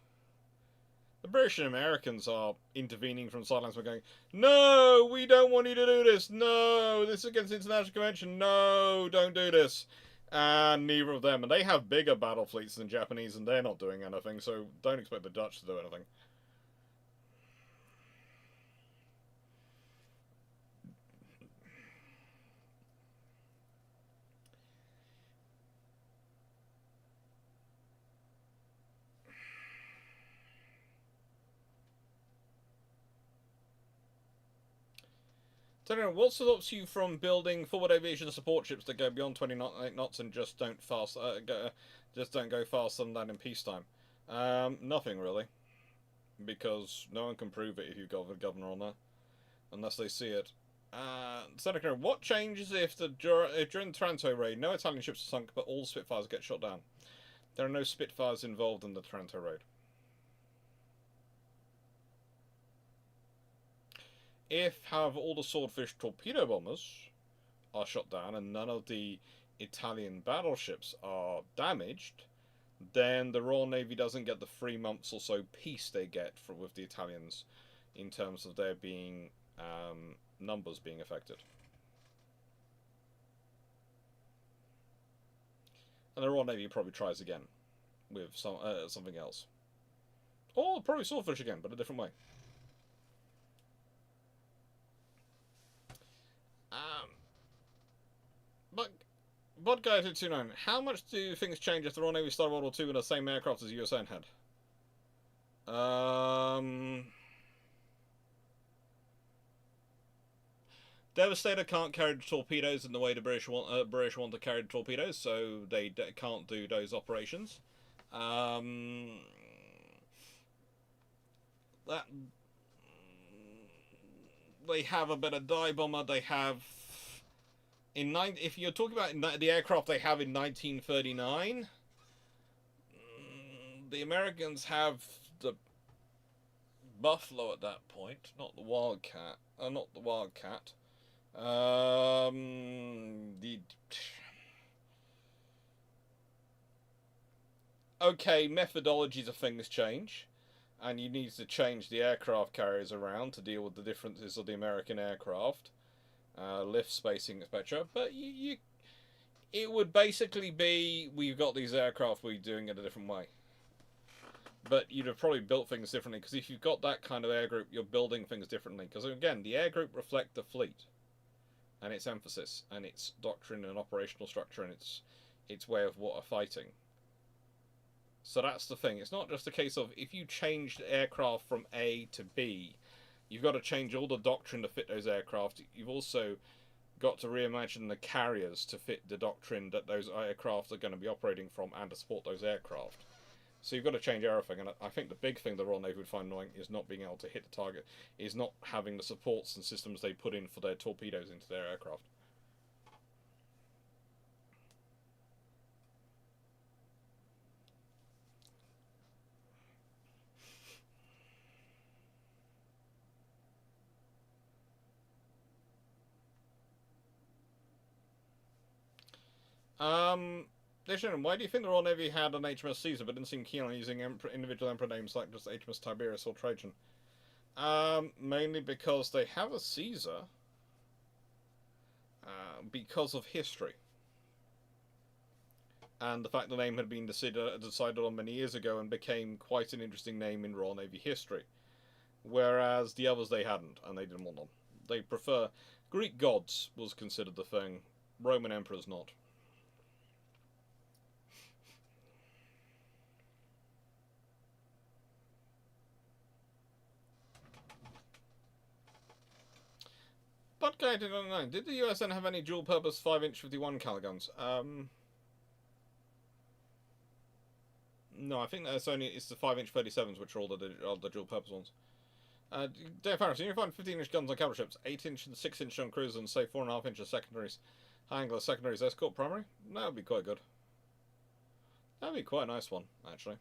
The British and Americans are intervening from sidelines. We're going, no, we don't want you to do this. No, this is against international convention. No, don't do this. And neither of them. And they have bigger battle fleets than Japanese, and they're not doing anything, so don't expect the Dutch to do anything. So, what stops you from building forward aviation support ships that go beyond 20 knots and just don't go faster than that in peacetime? Nothing really, because no one can prove it if you've got the governor on there, unless they see it. Senator, what changes if during the Taranto raid, no Italian ships are sunk, but all the Spitfires get shot down? There are no Spitfires involved in the Taranto raid. If, however, all the Swordfish torpedo bombers are shot down and none of the Italian battleships are damaged, then the Royal Navy doesn't get the 3 months or so peace they get with the Italians in terms of their being numbers being affected. And the Royal Navy probably tries again with something else. Or probably Swordfish again, but a different way. But Guy 229, how much do things change if the Royal Navy started World War II with the same aircraft as the USN had? Devastator can't carry the torpedoes in the way the British want to carry the torpedoes, so they can't do those operations. That they have a better dive bomber. They have if you're talking about the aircraft they have in 1939, the Americans have the Buffalo at that point, not the Wildcat. Not the Wildcat. Okay, methodologies of things change, and you need to change the aircraft carriers around to deal with the differences of the American aircraft, lift spacing, etc. But it would basically be, we've got these aircraft, we're doing it a different way. But you'd have probably built things differently, because if you've got that kind of air group, you're building things differently. Because again, the air group reflect the fleet, and its emphasis, and its doctrine and operational structure, and its way of fighting. So that's the thing. It's not just a case of, if you change the aircraft from A to B, you've got to change all the doctrine to fit those aircraft. You've also got to reimagine the carriers to fit the doctrine that those aircraft are going to be operating from and to support those aircraft. So you've got to change everything, and I think the big thing the Royal Navy would find annoying is not being able to hit the target, is not having the supports and systems they put in for their torpedoes into their aircraft. Why do you think the Royal Navy had an HMS Caesar but didn't seem keen on using individual emperor names like just HMS Tiberius or Trajan? Mainly because they have a Caesar because of history. And the fact the name had been decided on many years ago and became quite an interesting name in Royal Navy history. Whereas the others they hadn't, and they didn't want them. They prefer... Greek gods was considered the thing, Roman emperors not. But Guy 299, did the USN have any dual-purpose 5-inch 51 cal guns? No, I think it's the 5-inch 37s which are all the dual-purpose ones. Dave Harris, you find 15-inch guns on cavalry ships, 8-inch and 6-inch on cruisers, and say 4.5 inches secondaries, high angle secondaries, escort primary? That would be quite good. That would be quite a nice one, actually.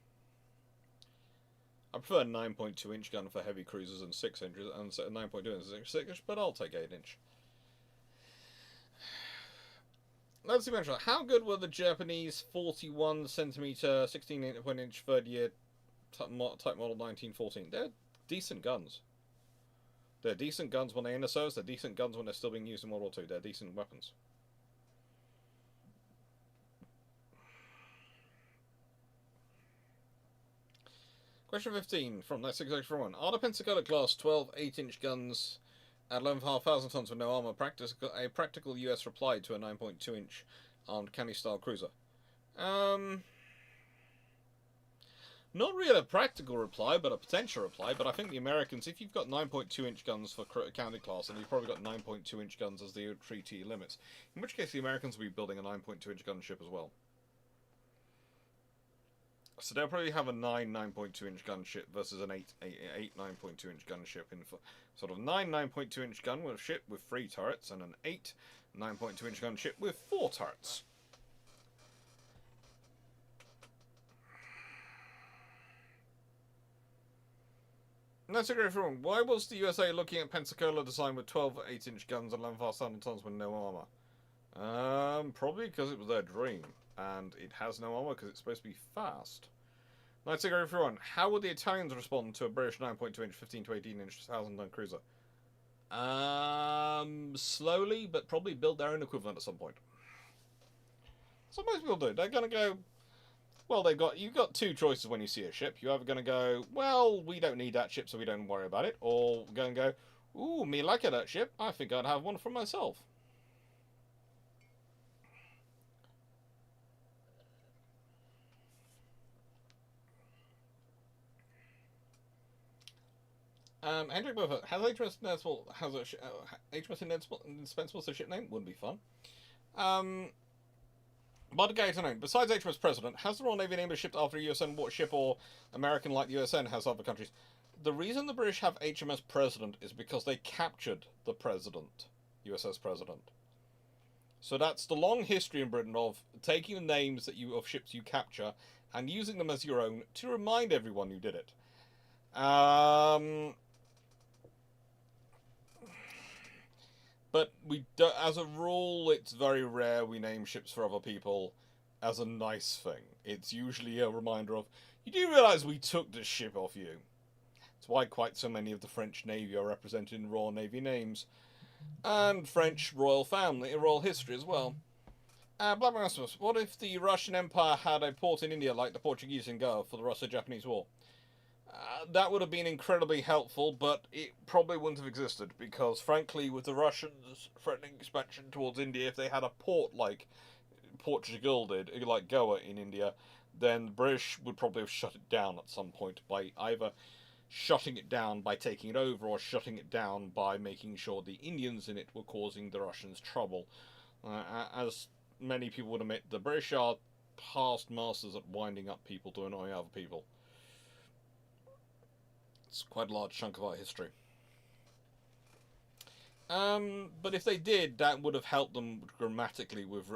I prefer a 9.2 inch gun for heavy cruisers and 6 inches, and 9.2 inches 6 inch, but I'll take 8 inch. Let's see, how good were the Japanese 41 centimeter 16-inch third year type model 1914? They're decent guns. They're decent guns when they're in the service. They're decent guns when they're still being used in World War II. They're decent weapons. Question 15 from that 6x41. Are the Pensacola class 12 8-inch guns at 11,500 tons with no armor a practical US reply to a 9.2 inch armed canny style cruiser? Not really a practical reply, but a potential reply. But I think the Americans, if you've got 9.2 inch guns for canny class, and you've probably got 9.2 inch guns as the treaty limits, in which case the Americans will be building a 9.2 inch gun ship as well. So they'll probably have a 9.2 inch gunship versus an 8 9.2 inch gunship in sort of 9.2 inch gun with ship with 3 turrets and an 8 9.2 inch gunship with 4 turrets. That's a great problem. Why was the USA looking at Pensacola design with 12 8-inch guns and 11 fast tons with no armor? Probably because it was their dream, and it has no armor because it's supposed to be fast. Let's go everyone. How would the Italians respond to a British 9.2-inch, 15 to 18-inch 1,000-ton cruiser? Slowly, but probably build their own equivalent at some point. So most people do. They're gonna go. Well, you've got 2 choices when you see a ship. You're either gonna go, well, we don't need that ship, so we don't worry about it, or gonna go, ooh, me like that ship. I think I'd have one for myself. Hendrik Buffett, has HMS Indispensable a ship name? Would be fun. But to know, besides HMS President, has the Royal Navy named a ship after a USN ship or American like the USN has other countries? The reason the British have HMS President is because they captured the President, USS President. So that's the long history in Britain of taking the names of ships you capture and using them as your own to remind everyone you did it. But we do, as a rule, it's very rare we name ships for other people as a nice thing. It's usually a reminder of, you do realise we took this ship off you. It's why quite so many of the French Navy are represented in Royal Navy names. And French royal family, royal history as well. Black Rasmus, what if the Russian Empire had a port in India like the Portuguese in Goa for the Russo-Japanese War? That would have been incredibly helpful, but it probably wouldn't have existed because, frankly, with the Russians threatening expansion towards India, if they had a port like Portugal did, like Goa in India, then the British would probably have shut it down at some point by either shutting it down by taking it over or shutting it down by making sure the Indians in it were causing the Russians trouble. As many people would admit, the British are past masters at winding up people to annoy other people. It's quite a large chunk of our history. But if they did, that would have helped them dramatically with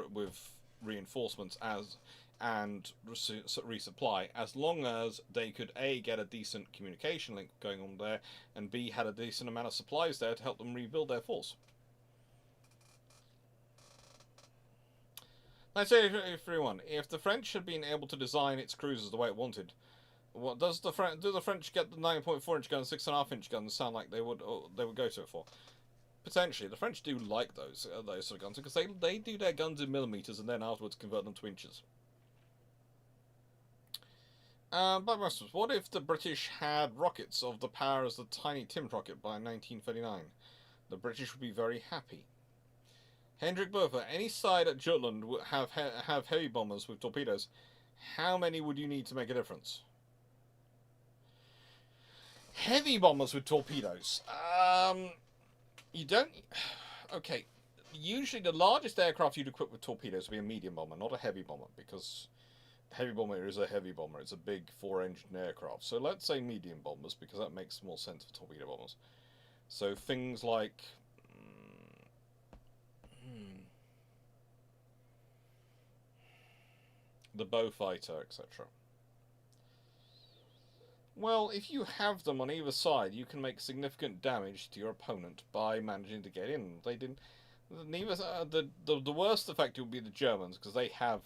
reinforcements and resupply, as long as they could A, get a decent communication link going on there, and B, had a decent amount of supplies there to help them rebuild their force. Let's say everyone, if the French had been able to design its cruisers the way it wanted, what do the French get the 9.4-inch guns, 6.5-inch guns sound like they would go to it for? Potentially, the French do like those sort of guns because they do their guns in millimeters and then afterwards convert them to inches. What if the British had rockets of the power as the tiny Timt rocket by 1939? The British would be very happy. Hendrik Burfer, any side at Jutland would have heavy bombers with torpedoes. How many would you need to make a difference? Heavy bombers with torpedoes. You don't. Okay. Usually, the largest aircraft you'd equip with torpedoes would be a medium bomber, not a heavy bomber, because a heavy bomber is a heavy bomber. It's a big 4-engine aircraft. So let's say medium bombers, because that makes more sense for torpedo bombers. So things like. The Beaufighter, etc. Well, if you have them on either side, you can make significant damage to your opponent by managing to get in. They didn't. Neither the worst affected would be the Germans because they have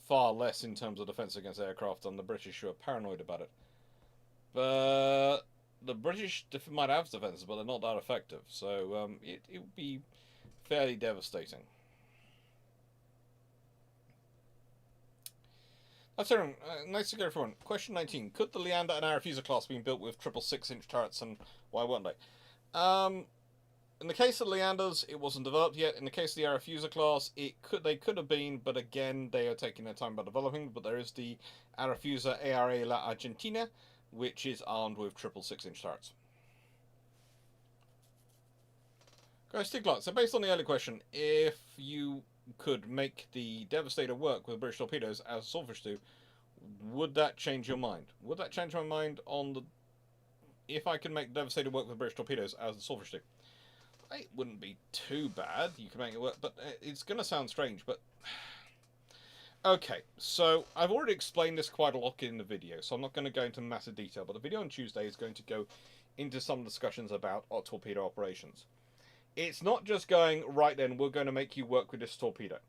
far less in terms of defense against aircraft than the British, who are paranoid about it. But the British might have defenses, but they're not that effective. So it would be fairly devastating. That's everyone. Nice to go, everyone. Question 19. Could the Leander and Arethusa class be built with 6.6-inch turrets, and why weren't they? In the case of the Leanders, it wasn't developed yet. In the case of the Arethusa class, they could have been, but again, they are taking their time about developing. But there is the Arethusa ARA La Argentina, which is armed with 6.6-inch turrets. Guys, Stiglark. So based on the earlier question, if you could make the Devastator work with British torpedoes as Swordfish do, would that change your mind? Would that change my mind on the... If I can make Devastator work with British torpedoes as the Swordfish do? It wouldn't be too bad. You can make it work, but it's going to sound strange, but... Okay, so I've already explained this quite a lot in the video, so I'm not going to go into massive detail, but the video on Tuesday is going to go into some discussions about torpedo operations. It's not just going, right then, we're going to make you work with this torpedo.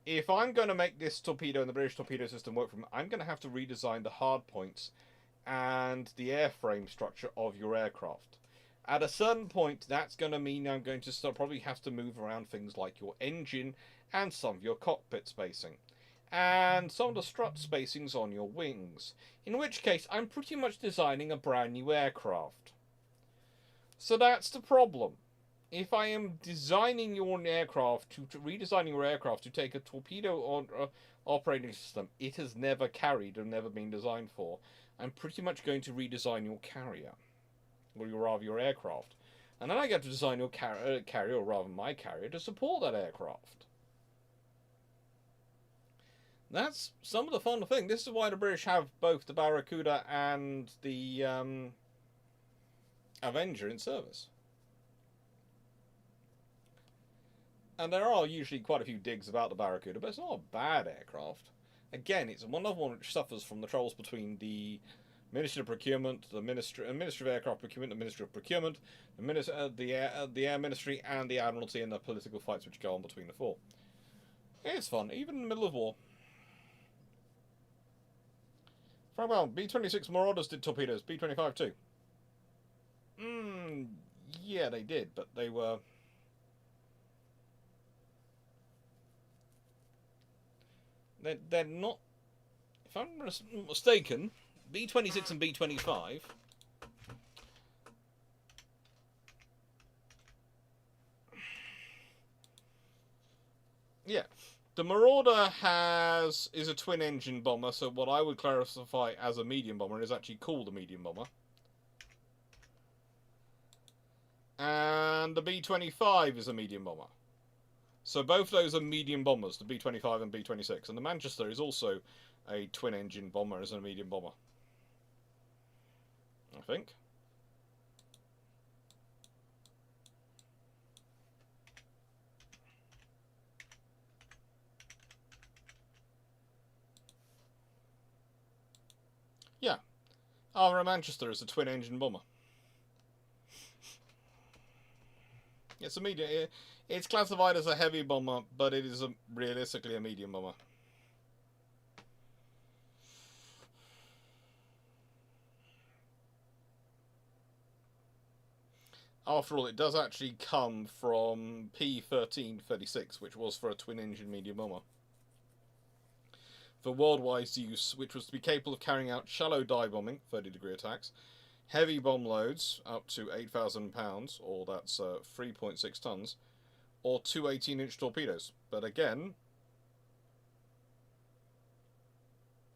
If I'm going to make this torpedo and the British torpedo system work for me, I'm going to have to redesign the hard points and the airframe structure of your aircraft. At a certain point, that's going to mean I'm going to probably have to move around things like your engine and some of your cockpit spacing, and some of the strut spacings on your wings, in which case I'm pretty much designing a brand new aircraft. So that's the problem. If I am designing your aircraft, redesigning your aircraft to take a torpedo operating system it has never carried or never been designed for, I'm pretty much going to redesign your carrier, or rather your aircraft. And then I get to design your carrier, or rather my carrier, to support that aircraft. That's some of the fun thing. This is why the British have both the Barracuda and the Avenger in service. And there are usually quite a few digs about the Barracuda, but it's not a bad aircraft. Again, it's one which suffers from the troubles between the Ministry of Procurement, the Ministry of Aircraft Procurement, the Ministry of Procurement, the Air Ministry, and the Admiralty, and the political fights which go on between the four. It's fun, even in the middle of war. Well, B-26 Marauders did torpedoes, B-25 too. Yeah, they did, but they were... They're not... If I'm mistaken, B-26 and B-25... Yeah. The Marauder is a twin-engine bomber, so what I would classify as a medium bomber is actually called a medium bomber. And the B-25 is a medium bomber. So both those are medium bombers, the B-25 and B-26. And the Manchester is also a twin-engine bomber as a medium bomber, I think. Yeah. Our Manchester is a twin-engine bomber. It's a medium. It's classified as a heavy bomber, but it is realistically a medium bomber. After all, it does actually come from P-1336, which was for a twin-engine medium bomber. For worldwide use, which was to be capable of carrying out shallow dive bombing, 30-degree attacks, heavy bomb loads up to 8,000 pounds, or that's 3.6 tons, or two 18-inch torpedoes. But again,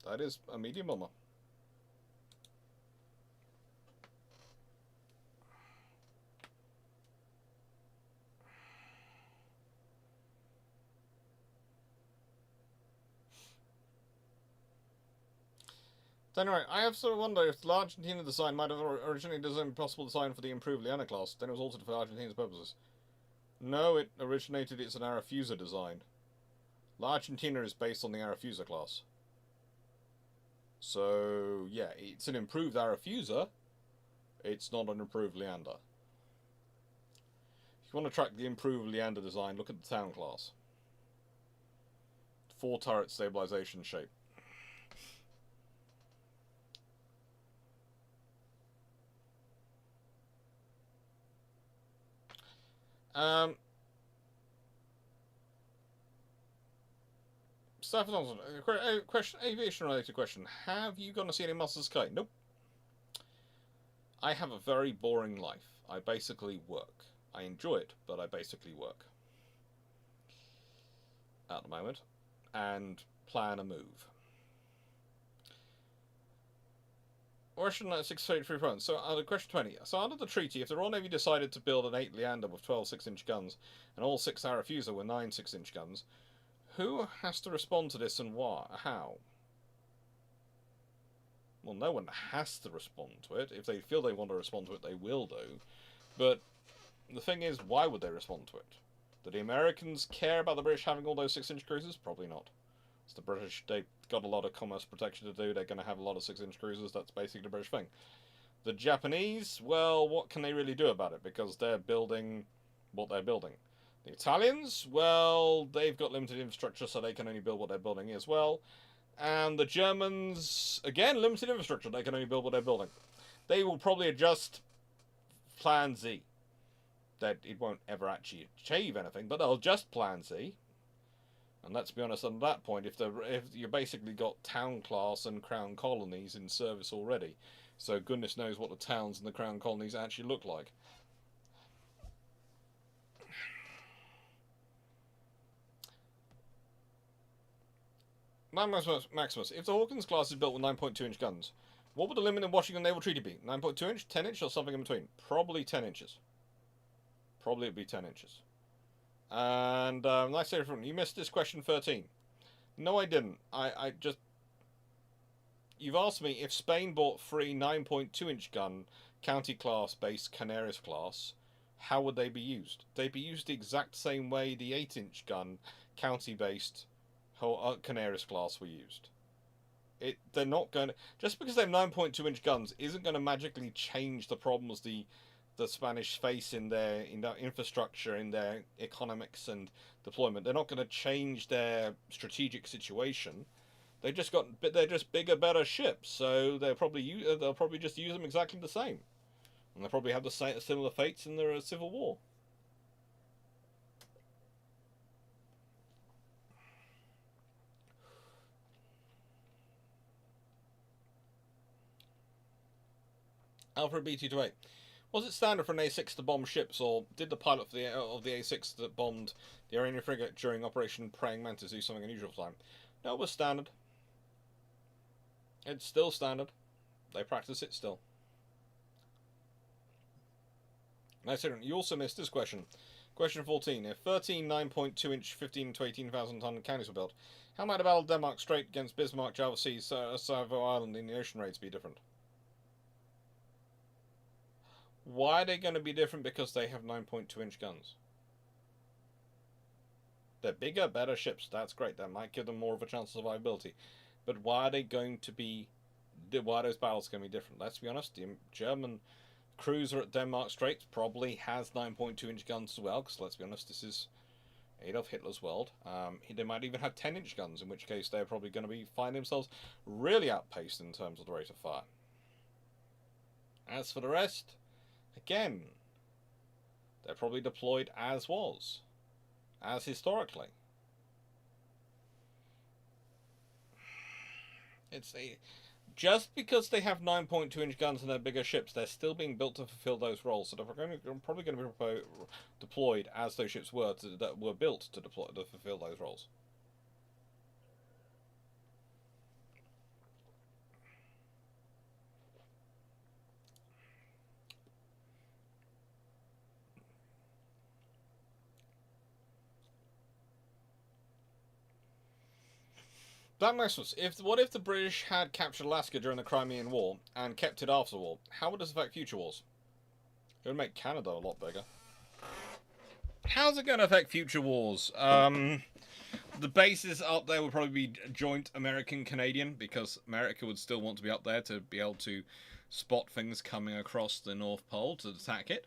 that is a medium bomber. Anyway, I have sort of wondered if the Argentina design might have originally designed a possible design for the improved Leona class, then it was altered for Argentina's purposes. No, it originated as an Arethusa design. La Argentina is based on the Arethusa class. So, yeah, it's an improved Arethusa. It's not an improved Leander. If you want to track the improved Leander design, look at the Town class. 4-turret stabilization shape. Stafford Thompson, aviation-related question. Have you gone to see any Masters of the Sky? Nope. I have a very boring life. I basically work. I enjoy it, but I basically work. At the moment. And plan a move. Question 633 points. So, question 20. So, under the treaty, if the Royal Navy decided to build an 8 Leander with 12 6-inch guns, and all 6 Arethusa were 9 6-inch guns, who has to respond to this and why? How? Well, no one has to respond to it. If they feel they want to respond to it, they will do. But the thing is, why would they respond to it? Do the Americans care about the British having all those 6-inch cruisers? Probably not. It's the British, they've got a lot of commerce protection to do. They're going to have a lot of 6-inch cruisers. That's basically the British thing. The Japanese, well, what can they really do about it? Because they're building what they're building. The Italians, well, they've got limited infrastructure, so they can only build what they're building as well. And the Germans, again, limited infrastructure, they can only build what they're building. They will probably adjust Plan Z. That it won't ever actually achieve anything, but they'll adjust Plan Z. And let's be honest, at that point, if you basically got town class and crown colonies in service already, so goodness knows what the towns and the crown colonies actually look like. Maximus, if the Hawkins class is built with 9.2-inch guns, what would the limit in Washington Naval Treaty be? 9.2-inch, 10-inch, or something in between? Probably 10 inches. Probably it'd be 10 inches. And nice to hear from you. Missed this question 13. No, I didn't. I just... You've asked me if Spain bought 3 9.2-inch gun, county class based Canaris class, how would they be used? They'd be used the exact same way the 8-inch gun, county based Canaris class were used. They're not going to... Just because they have 9.2-inch guns isn't going to magically change the problems the Spanish face in their infrastructure, in their economics and deployment. They're not going to change their strategic situation. They're just bigger, better ships, so they'll probably just use them exactly the same, and they'll probably have the similar fates in their civil war. Alpha BT28. Was it standard for an A6 to bomb ships, or did the pilot of the A6 that bombed the Iranian frigate during Operation Praying Mantis do something unusual for time? No, it was standard. It's still standard. They practice it still. Nice. You also missed this question. Question 14. If 13 9.2-inch 15 to 18,000 ton cannons were built, how might a battle of Denmark Strait against Bismarck, Java Sea, Savo Island in the ocean raids be different? Why are they going to be different? Because they have 9.2-inch guns. They're bigger, better ships. That's great. That might give them more of a chance of survivability. But why are they going to be... Why are those battles going to be different? Let's be honest. The German cruiser at Denmark Straits probably has 9.2-inch guns as well. Because let's be honest, this is Adolf Hitler's world. They might even have 10-inch guns, in which case they're probably going to find themselves really outpaced in terms of the rate of fire. As for the rest... Again, they're probably deployed as historically. Just because they have 9.2-inch guns and they're bigger ships, they're still being built to fulfill those roles. So they're probably going to be deployed as those ships were that were built to fulfill those roles. Black Maximus, what if the British had captured Alaska during the Crimean War and kept it after the war? How would this affect future wars? It would make Canada a lot bigger. How's it going to affect future wars? The bases up there would probably be joint American-Canadian, because America would still want to be up there to be able to spot things coming across the North Pole to attack it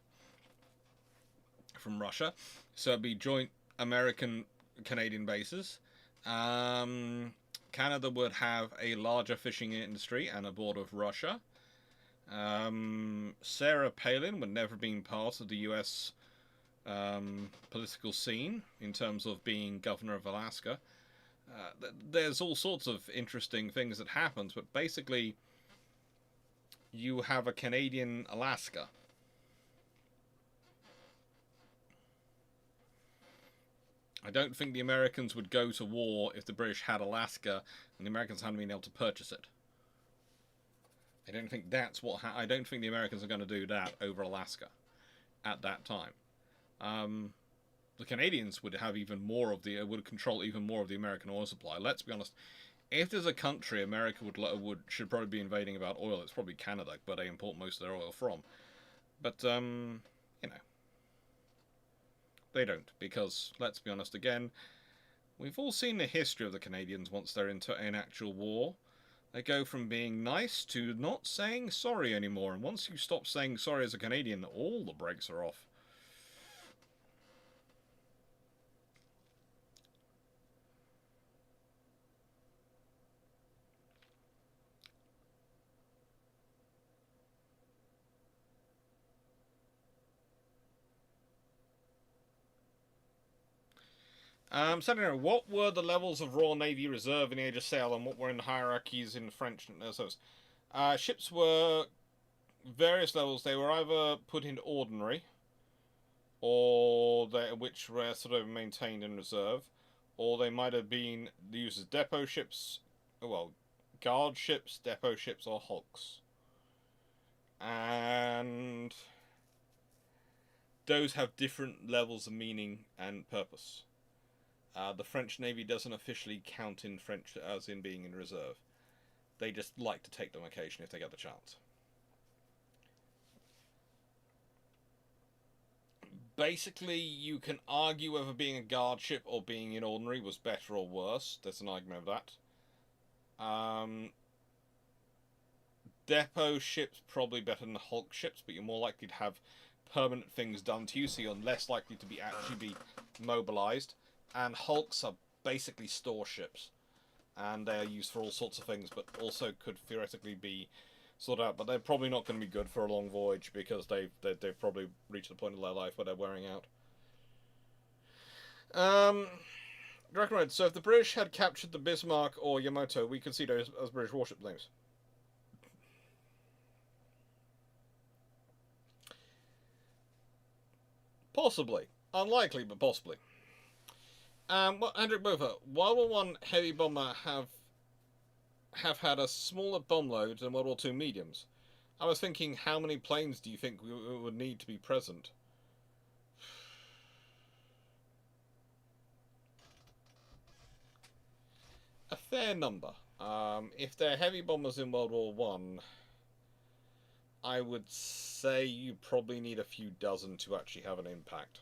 from Russia. So it'd be joint American-Canadian bases. Canada would have a larger fishing industry and a border of Russia. Sarah Palin would never have been part of the US political scene in terms of being governor of Alaska. There's all sorts of interesting things that happens, but basically you have a Canadian Alaska. I don't think the Americans would go to war if the British had Alaska and the Americans hadn't been able to purchase it. I don't think that's what... I don't think the Americans are going to do that over Alaska at that time. The Canadians would have even more of the... would control even more of the American oil supply. Let's be honest. if there's a country America should probably be invading about oil, it's probably Canada, where they import most of their oil from. But you know, they don't, because let's be honest again, we've all seen the history of the Canadians once they're into an actual war. They go from being nice to not saying sorry anymore, and once you stop saying sorry as a Canadian, all the brakes are off. Senator, what were the levels of Royal Navy Reserve in the Age of Sail, and what were in the hierarchies in French service? Ships were various levels. They were either put into ordinary, or which were sort of maintained in reserve, or they might have been used as depot ships, well, guard ships, depot ships, or hulks. And those have different levels of meaning and purpose. The French Navy doesn't officially count in French as in being in reserve. They just like to take them occasionally if they get the chance. Basically, you can argue whether being a guard ship or being in ordinary was better or worse. There's an argument of that. Depot ships probably better than Hulk ships, but you're more likely to have permanent things done to you, so you're less likely to actually be mobilized. And hulks are basically store ships, and they are used for all sorts of things, but also could theoretically be sorted out. But they're probably not going to be good for a long voyage, because they've probably reached the point of their life where they're wearing out. Drakenred, so if the British had captured the Bismarck or Yamato, we could see those as British warship names. Possibly. Unlikely, but possibly. Andrew Bofa, World War I heavy bomber have had a smaller bomb load than World War II mediums. I was thinking, how many planes do you think we would need to be present? A fair number. If they're heavy bombers in World War One, I would say you probably need a few dozen to actually have an impact.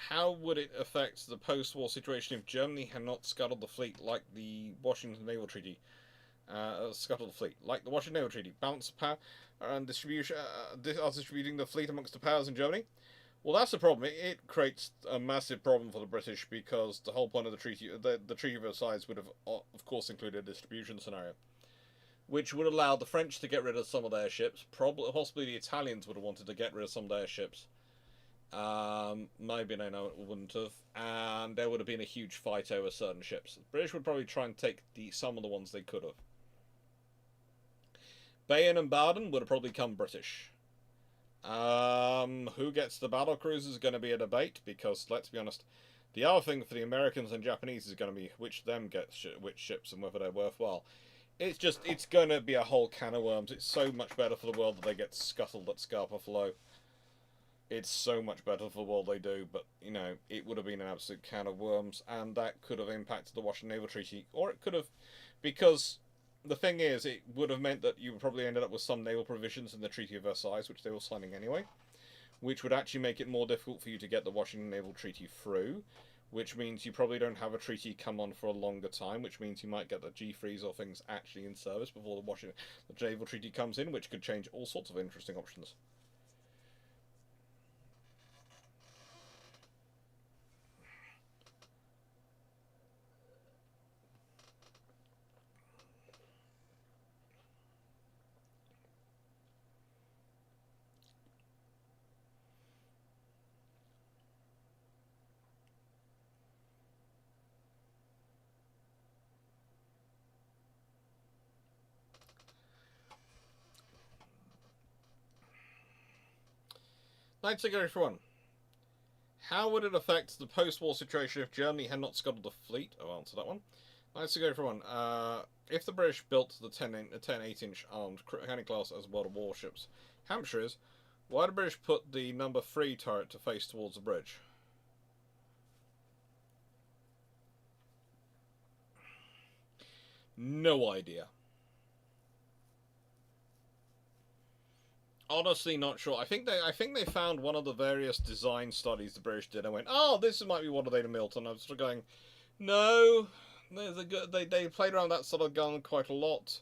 How would it affect the post-war situation if Germany had not scuttled the fleet like the Washington Naval Treaty? Scuttled the fleet like the Washington Naval Treaty. Balance of power and distributing the fleet amongst the powers in Germany. Well, that's the problem. It creates a massive problem for the British, because the whole point of the treaty, the Treaty of Versailles, would have, of course, included a distribution scenario, which would allow the French to get rid of some of their ships. Possibly the Italians would have wanted to get rid of some of their ships. Maybe they know it wouldn't have, and there would have been a huge fight over certain ships. The British would probably try and take some of the ones they could have. Bayern and Baden would have probably come British. Who gets the battle cruisers is going to be a debate, because let's be honest, the other thing for the Americans and Japanese is going to be which them gets which ships and whether they're worthwhile. It's going to be a whole can of worms. It's so much better for the world that they get scuttled at Scapa Flow. It's so much better for the world they do, but, you know, it would have been an absolute can of worms, and that could have impacted the Washington Naval Treaty, or it could have, because the thing is, it would have meant that you probably ended up with some naval provisions in the Treaty of Versailles, which they were signing anyway, which would actually make it more difficult for you to get the Washington Naval Treaty through, which means you probably don't have a treaty come on for a longer time, which means you might get the G3s or things actually in service before the Naval Treaty comes in, which could change all sorts of interesting options. Night Secretary for one. How would it affect the post-war situation if Germany had not scuttled the fleet? I'll answer that one. Night Secretary for one. If the British built the 8-inch armed Canning class as world warships, Hampshire is, why did the British put the number 3 turret to face towards the bridge? No idea. Honestly, not sure. I think they found one of the various design studies the British did and went, oh, this might be what they built. And I was sort of going, no, there's a good. They played around that sort of gun quite a lot.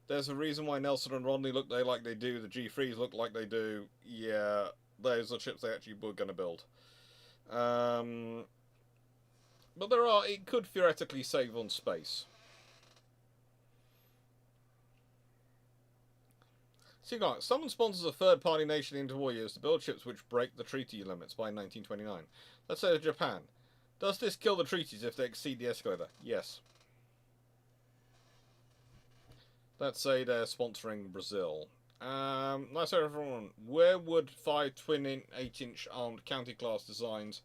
There's a reason why Nelson and Rodney look like they do. The G3s look like they do. Yeah, those are ships they actually were going to build. But it could theoretically save on space. So you got someone sponsors a third-party nation into war years to build ships which break the treaty limits by 1929. Let's say Japan. Does this kill the treaties if they exceed the escalator? Yes. Let's say they're sponsoring Brazil. Let's say everyone. Where would 5 twin 8-inch armed county-class designs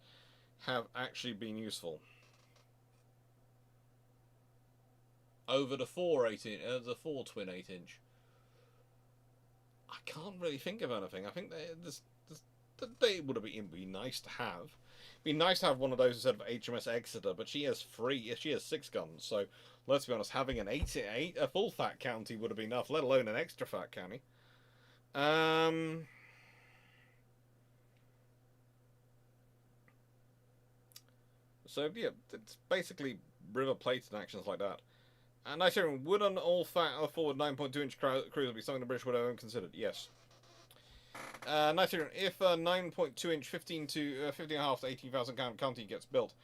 have actually been useful? Over the 4 twin 8-inch. I can't really think of anything. I think they would have been nice to have. It'd be nice to have one of those instead of HMS Exeter, but she has 6 guns. So let's be honest, having a full fat county would have been enough, let alone an extra fat county. So yeah, it's basically river plates and actions like that. And I say, would an all-fat forward 9.2-inch cruiser be something the British would have considered? Yes. Nice hearing. If a 9.2-inch 15 to 15.5 to 18,000 pound county gets built,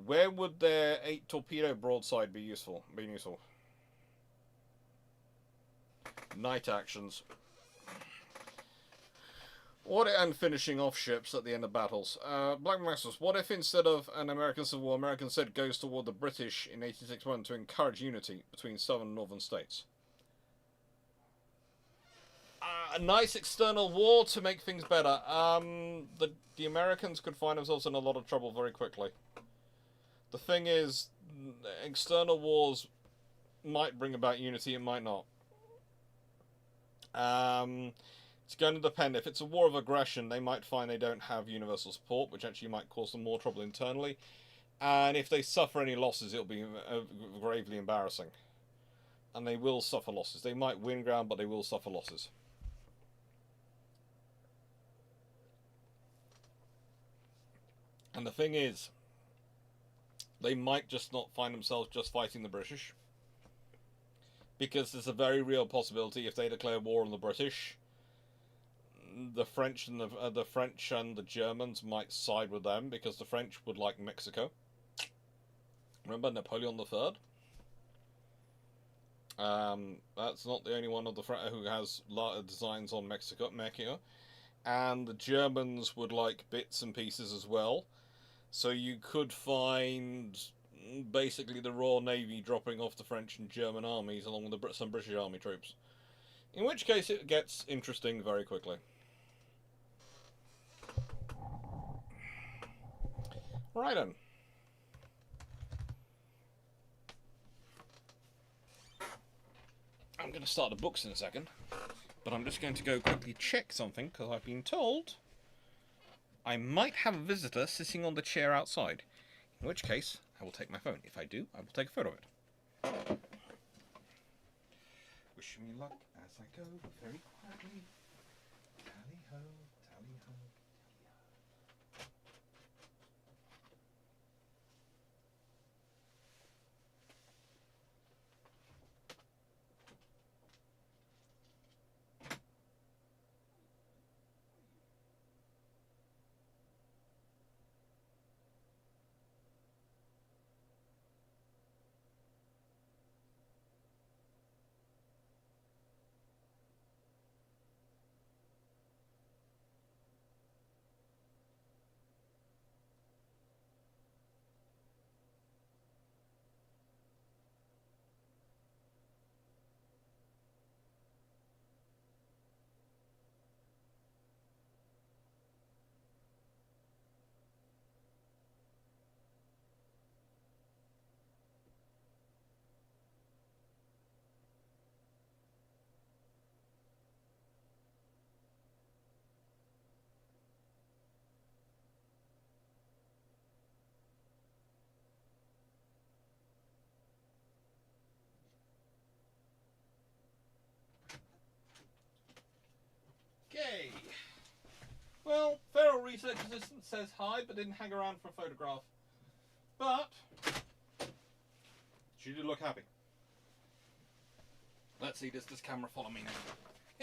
where would their 8 torpedo broadside be useful? Night actions. And finishing off ships at the end of battles. Black Masters, what if instead of an American Civil War, American said goes toward the British in 1861 to encourage unity between southern and northern states? A nice external war to make things better. The Americans could find themselves in a lot of trouble very quickly. The thing is, external wars might bring about unity, it might not. It's going to depend. If it's a war of aggression, they might find they don't have universal support, which actually might cause them more trouble internally. And if they suffer any losses, it'll be gravely embarrassing. And they will suffer losses. They might win ground, but they will suffer losses. And the thing is, they might just not find themselves just fighting the British. Because there's a very real possibility if they declare war on the British, the French and the Germans might side with them because the French would like Mexico. Remember Napoleon III? That's not the only one of the who has designs on Mexico, and the Germans would like bits and pieces as well. So you could find basically the Royal Navy dropping off the French and German armies along with some British army troops. In which case it gets interesting very quickly. Right then. I'm going to start the books in a second, but I'm just going to go quickly check something because I've been told I might have a visitor sitting on the chair outside. In which case, I will take my phone. If I do, I will take a photo of it. Wish me luck as I go very quietly. Tally ho, tally ho. Well, Feral Research Assistant says hi, but didn't hang around for a photograph. But she did look happy. Let's see, does this camera follow me now?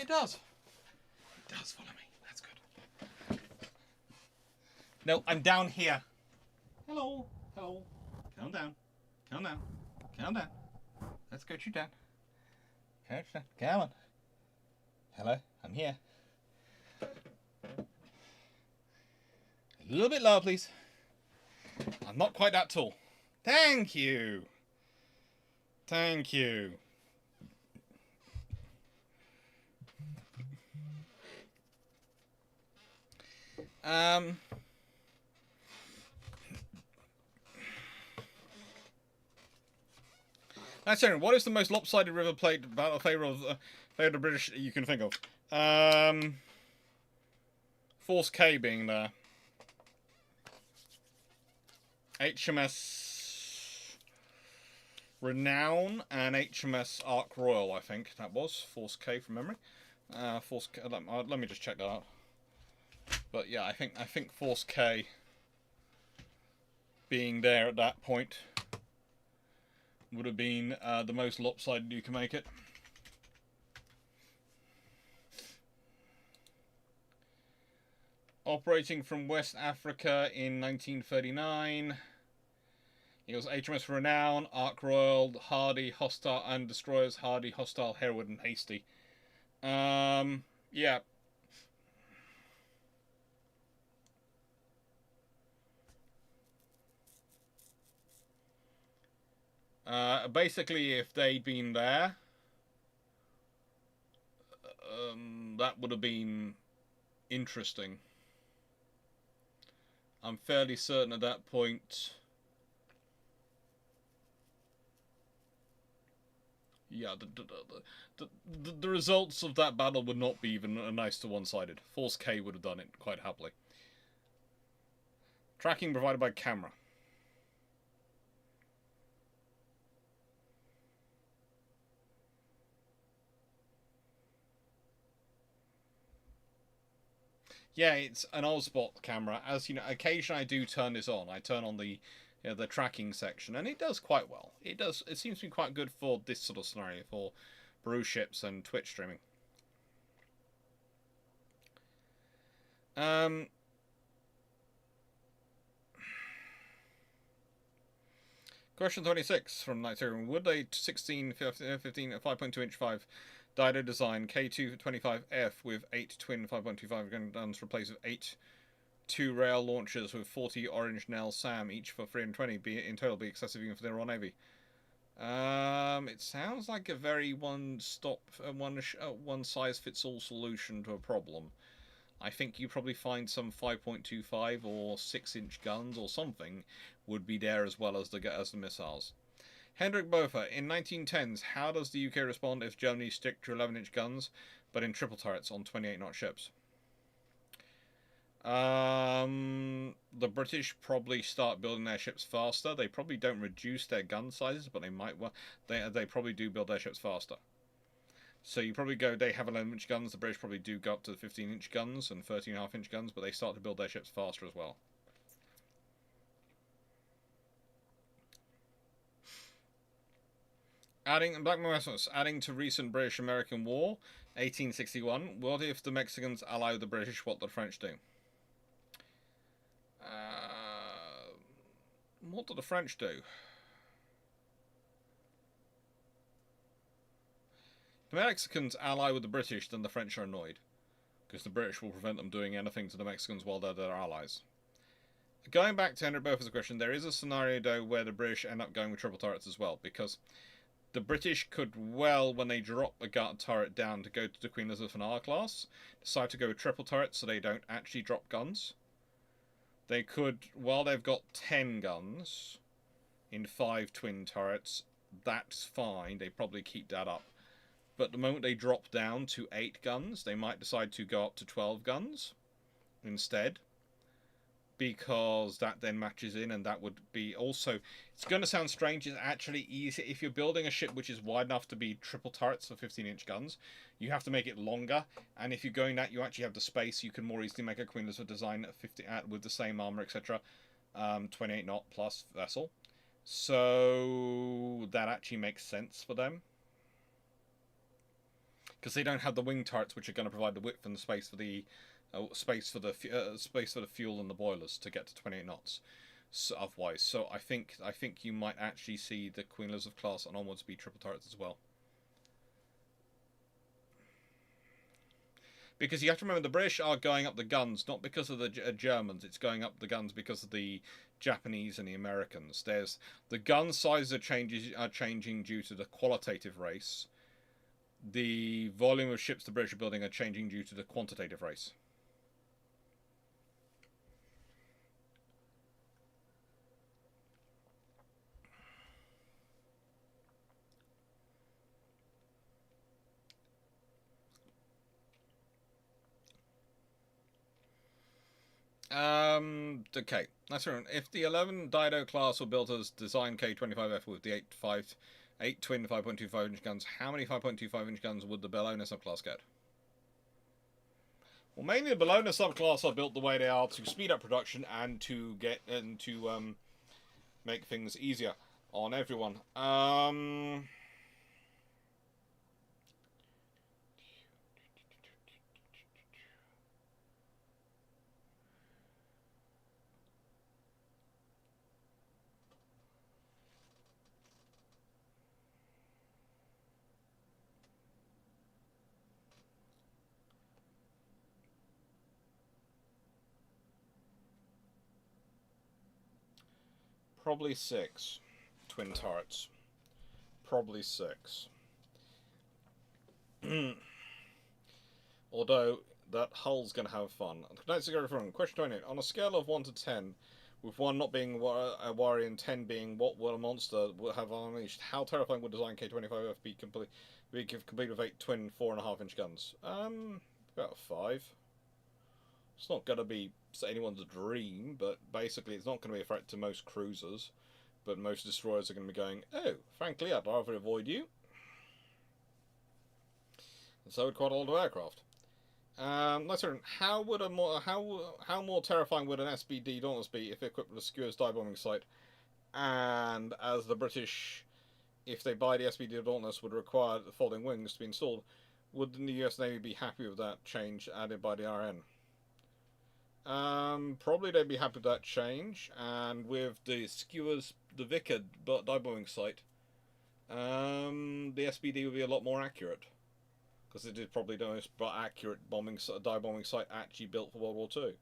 It does. It does follow me. That's good. No, I'm down here. Hello. Hello. Calm down. Calm down. Calm down. Let's go you down. Come on. Hello, I'm here. A little bit lower, please. I'm not quite that tall. Thank you. Thank you. That's it. What is the most lopsided River Plate battle favor of the British you can think of? Force K being there. HMS Renown and HMS Ark Royal, I think that was. Force K from memory. Force K, let me just check that out. But yeah, I think Force K being there at that point would have been the most lopsided you can make it. Operating from West Africa in 1939. It was HMS Renown, Ark Royal, Hardy, Hostile, and destroyers Hardy, Hostile, Hereward, and Hasty. Yeah. Basically, if they'd been there, that would have been interesting. I'm fairly certain at that point. Yeah, the results of that battle would not be even nice to one-sided. Force K would have done it quite happily. Tracking provided by camera. Yeah, it's an Osbot camera. As you know, occasionally I do turn this on. I turn on the tracking section, and it does quite well. It does. It seems to be quite good for this sort of scenario, for brew ships and Twitch streaming. Question 26 from Niterian. Would a 16, 15, 5.2 inch 5 Dido design K225F with 8 twin 5.25 guns replace with 8 2-rail launchers with 40 Orange Nell SAM each for 320 in total be excessive even for the Royal Navy? It sounds like a very one size fits all solution to a problem. I think you probably find some 5.25 or 6-inch guns or something would be there as well as the missiles. Hendrik Bofa, in 1910s, how does the UK respond if Germany stick to 11-inch guns, but in triple turrets on 28-knot ships? The British probably start building their ships faster. They probably don't reduce their gun sizes, but they might. Well, they probably do build their ships faster. So you probably go. They have 11-inch guns. The British probably do go up to the 15-inch guns and 13.5-inch guns, but they start to build their ships faster as well. Adding to recent British-American War, 1861. What if the Mexicans ally the British? What the French do? What do the French do? If the Mexicans ally with the British, then the French are annoyed, because the British will prevent them doing anything to the Mexicans while they're their allies. Going back to Henry Beaufort's question, there is a scenario though where the British end up going with triple turrets as well, because the British could well, when they drop a turret down to go to the Queen Elizabeth and R class, decide to go with triple turrets so they don't actually drop guns. They could, while they've got 10 guns in 5 twin turrets, that's fine. They probably keep that up. But the moment they drop down to 8 guns, they might decide to go up to 12 guns instead. because that then matches in, and that would be also. It's going to sound strange. It's actually easy if you're building a ship which is wide enough to be triple turrets for 15-inch guns. You have to make it longer, and if you're going that, you actually have the space. You can more easily make a Queen Elizabeth design at 50 with the same armor, etc. 28 knot plus vessel. So that actually makes sense for them, because they don't have the wing turrets, which are going to provide the width and the space for the space for the fuel and the boilers to get to 28 knots. So otherwise, so I think you might actually see the Queen Elizabeth class and onwards be triple turrets as well. Because you have to remember, the British are going up the guns not because of the Germans. It's going up the guns because of the Japanese and the Americans. There's the gun sizes are changing due to the qualitative race. The volume of ships the British are building are changing due to the quantitative race. Okay, that's right. If the 11 Dido class were built as design K25F with the 8 twin 5.25-inch guns, how many 5.25-inch guns would the Bellona subclass get? Well, mainly the Bellona subclass are built the way they are to speed up production and to make things easier on everyone. Probably 6 twin turrets. Probably 6. Although that hull's going to have fun. Question 28. On a scale of 1 to 10, with 1 not being a worry and 10 being what will a monster will have unleashed, how terrifying would design K25F be complete with 8 twin 4.5-inch guns? About 5. It's not going to be anyone's dream, but basically it's not going to be a threat to most cruisers. But most destroyers are going to be going, oh, frankly, I'd rather avoid you. And so would quite a lot of aircraft. Let's hear, how more terrifying would an SBD Dauntless be if equipped with a Skewers dive bombing sight? And as the British, if they buy the SBD Dauntless, would require the folding wings to be installed, would the US Navy be happy with that change added by the RN? Probably they'd be happy with that change, and with the Skewers, the Vicar dive bombing sight, the SBD would be a lot more accurate, because it is probably the most accurate dive bombing sight actually built for World War II.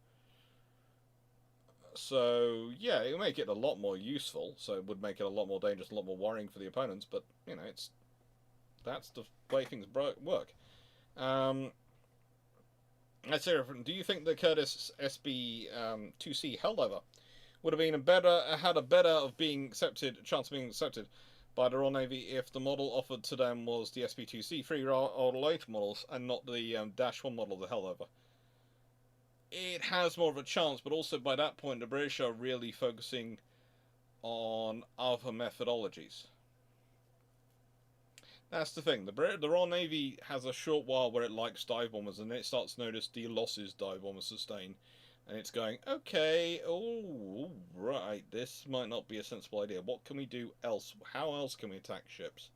So yeah, it would make it a lot more useful. So it would make it a lot more dangerous, a lot more worrying for the opponents. But you know, that's the way things work. Let's say, do you think the Curtiss SB-2C Helldiver would have been had a better chance of being accepted by the Royal Navy if the model offered to them was the SB-2C 3 or later models and not the Dash 1 model of the Helldiver? It has more of a chance, but also by that point the British are really focusing on other methodologies. That's the thing. The Royal Navy has a short while where it likes dive bombers, and then it starts to notice the losses dive bombers sustain, and it's going, okay, oh, right, this might not be a sensible idea. What can we do else? How else can we attack ships?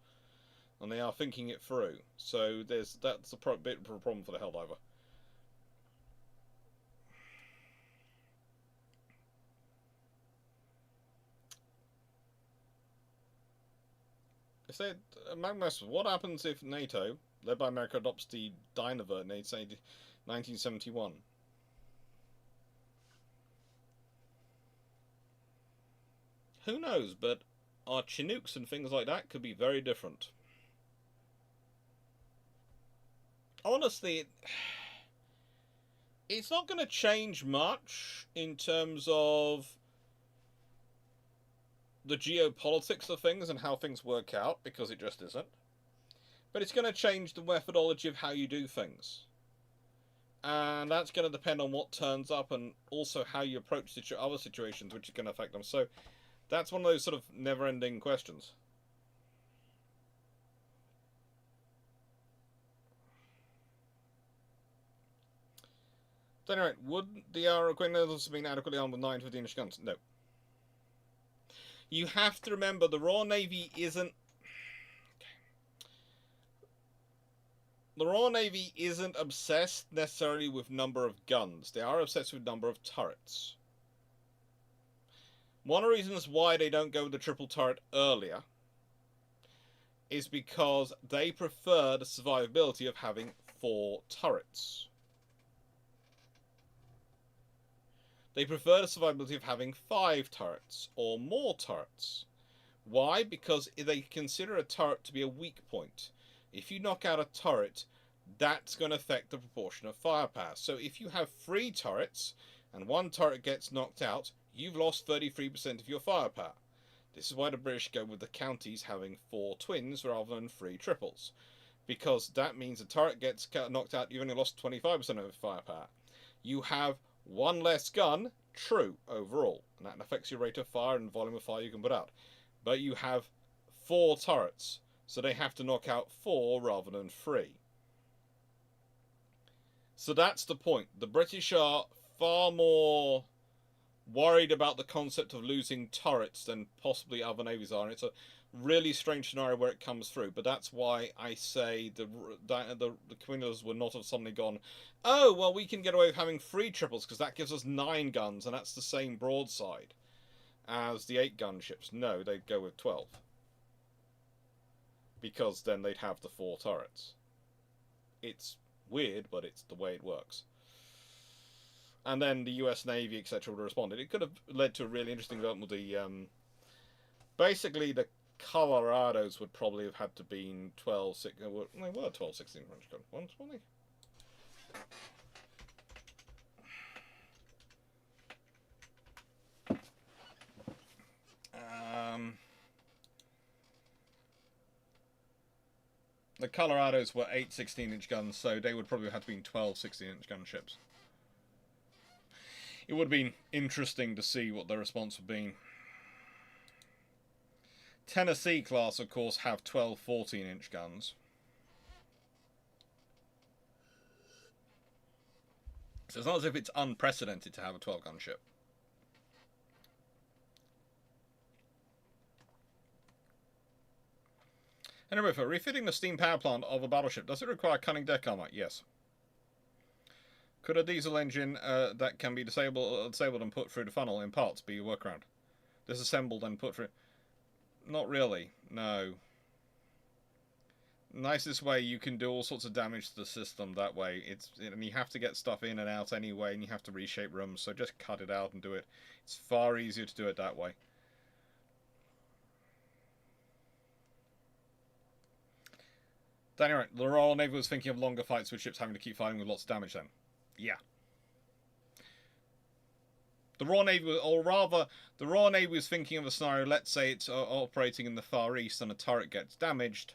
And they are thinking it through. So that's a bit of a problem for the Helldiver. Magnus, what happens if NATO, led by America, adopts the Dynavert in 1971? Who knows, but our Chinooks and things like that could be very different. Honestly, it's not going to change much in terms of the geopolitics of things and how things work out, because it just isn't. But it's going to change the methodology of how you do things. And that's going to depend on what turns up and also how you approach other situations, which is going to affect them. So that's one of those sort of never-ending questions. So anyway, would the Quinlands have been adequately armed with 9 15-inch guns? No. You have to remember the Royal Navy isn't... The Royal Navy isn't obsessed necessarily with number of guns. They are obsessed with number of turrets. One of the reasons why they don't go with the triple turret earlier is because they prefer the survivability of having 4 turrets. They prefer the survivability of having 5 turrets or more turrets. Why? Because they consider a turret to be a weak point. If you knock out a turret, that's going to affect the proportion of firepower. So if you have 3 turrets and 1 turret gets knocked out, you've lost 33% of your firepower. This is why the British go with the counties having 4 twins rather than 3 triples. Because that means a turret gets knocked out, you've only lost 25% of your firepower. You have 1 less gun, true, overall, and that affects your rate of fire and volume of fire you can put out. But you have 4 turrets, so they have to knock out 4 rather than 3. So that's the point. The British are far more worried about the concept of losing turrets than possibly other navies are, and it's a really strange scenario where it comes through. But that's why I say the Quinlands would not have suddenly gone, oh, well, we can get away with having 3 triples because that gives us 9 guns, and that's the same broadside as the 8-gun ships. No, they'd go with 12. Because then they'd have the 4 turrets. It's weird, but it's the way it works. And then the US Navy, etc., would have responded. It could have led to a really interesting development with the... basically, the Colorados would probably have had to been 12... They were 12, 16 French gun ones, weren't they? The Colorados were 8 16-inch guns, so they would probably have to been 12 16-inch gun ships. It would have been interesting to see what the response would be. Tennessee class, of course, have 12 14-inch guns. So it's not as if it's unprecedented to have a 12-gun ship. Anyway, for refitting the steam power plant of a battleship, does it require cunning deck armor? Yes. Could a diesel engine that can be disabled and put through the funnel in parts be a workaround? Disassembled and put through... Not really, no. Nicest way, you can do all sorts of damage to the system that way. And you have to get stuff in and out anyway, and you have to reshape rooms, so just cut it out and do it. It's far easier to do it that way. Anyway, the Royal Navy was thinking of longer fights with ships having to keep fighting with lots of damage then. Yeah. The Royal Navy, or rather, the Royal Navy was thinking of a scenario, let's say it's operating in the Far East and a turret gets damaged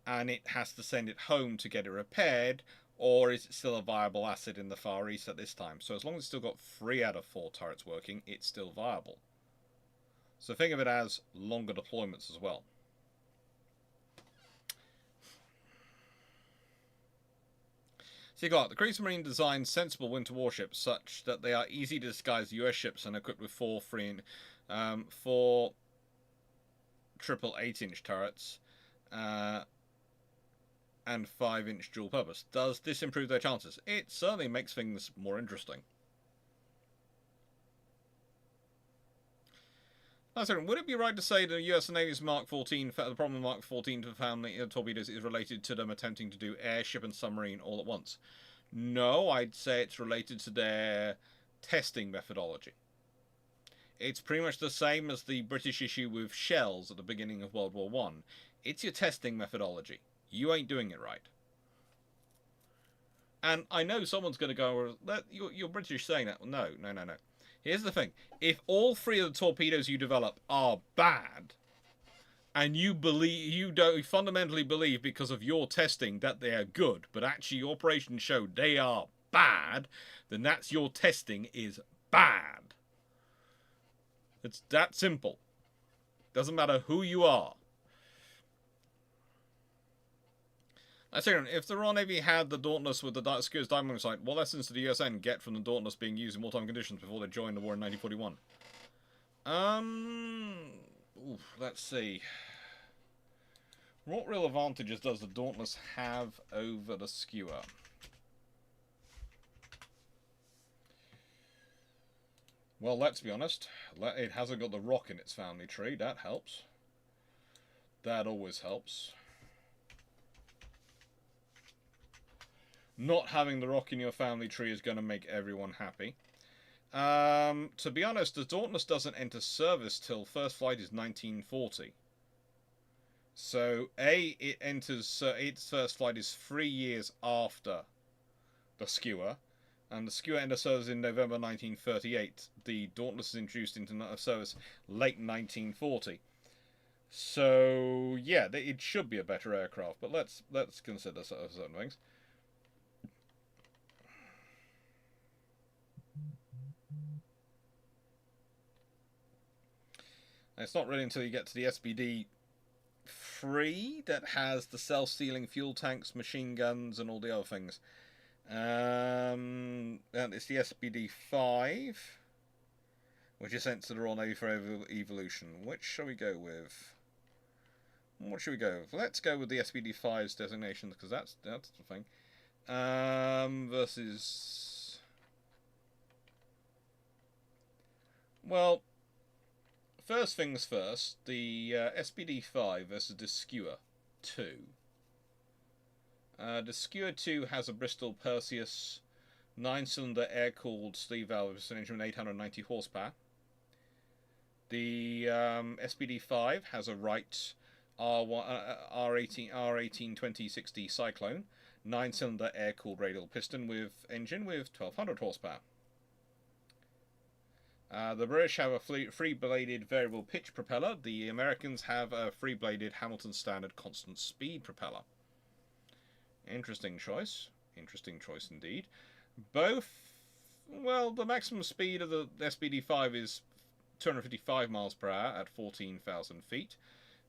and it has to send it home to get it repaired, or is it still a viable asset in the Far East at this time? So as long as it's still got 3 out of 4 turrets working, it's still viable. So think of it as longer deployments as well. So you got the Kriegsmarine designs sensible winter warships such that they are easy to disguise US ships and equipped with 4 triple 8-inch turrets and 5-inch dual purpose. Does this improve their chances? It certainly makes things more interesting. Would it be right to say the US Navy's Mark 14, the problem of Mark 14 to family torpedoes is related to them attempting to do airship and submarine all at once? No, I'd say it's related to their testing methodology. It's pretty much the same as the British issue with shells at the beginning of World War I. It's your testing methodology. You ain't doing it right. And I know someone's going to go, you're British saying that. No. Here's the thing. If all 3 of the torpedoes you develop are bad, and you fundamentally believe because of your testing that they are good, but actually your operations show they are bad, then that's your testing is bad. It's that simple. Doesn't matter who you are. I say, if the Royal Navy had the Dauntless with the Skewers Diamond Sight, what lessons did the USN get from the Dauntless being used in wartime conditions before they joined the war in 1941? Let's see. What real advantages does the Dauntless have over the Skewer? Well, let's be honest. It hasn't got the rock in its family tree. That helps. That always helps. Not having the rock in your family tree is going to make everyone happy. To be honest, the Dauntless doesn't enter service till first flight is 1940. So, it enters, its first flight is 3 years after the Skewer, and the Skewer enters service in November 1938. The Dauntless is introduced into service late 1940. So, yeah, it should be a better aircraft, but let's consider certain things. And it's not really until you get to the SBD-3 that has the self-sealing fuel tanks, machine guns, and all the other things. And it's the SBD-5, which is sent to the Royal Navy for evolution. Which shall we go with? What should we go with? Let's go with the SBD-5's designation, because that's the thing. Versus... Well... First things first, the SBD-5 versus the Skewer 2. The Skewer 2 has a Bristol Perseus 9-cylinder air-cooled sleeve valve engine with 890 horsepower. The SBD-5 has a Wright R182060 Cyclone 9-cylinder air-cooled radial piston engine with 1200 horsepower. The British have a free-bladed variable pitch propeller. The Americans have a free-bladed Hamilton Standard constant speed propeller. Interesting choice. Interesting choice indeed. Both, well, the maximum speed of the SBD-5 is 255 miles per hour at 14,000 feet,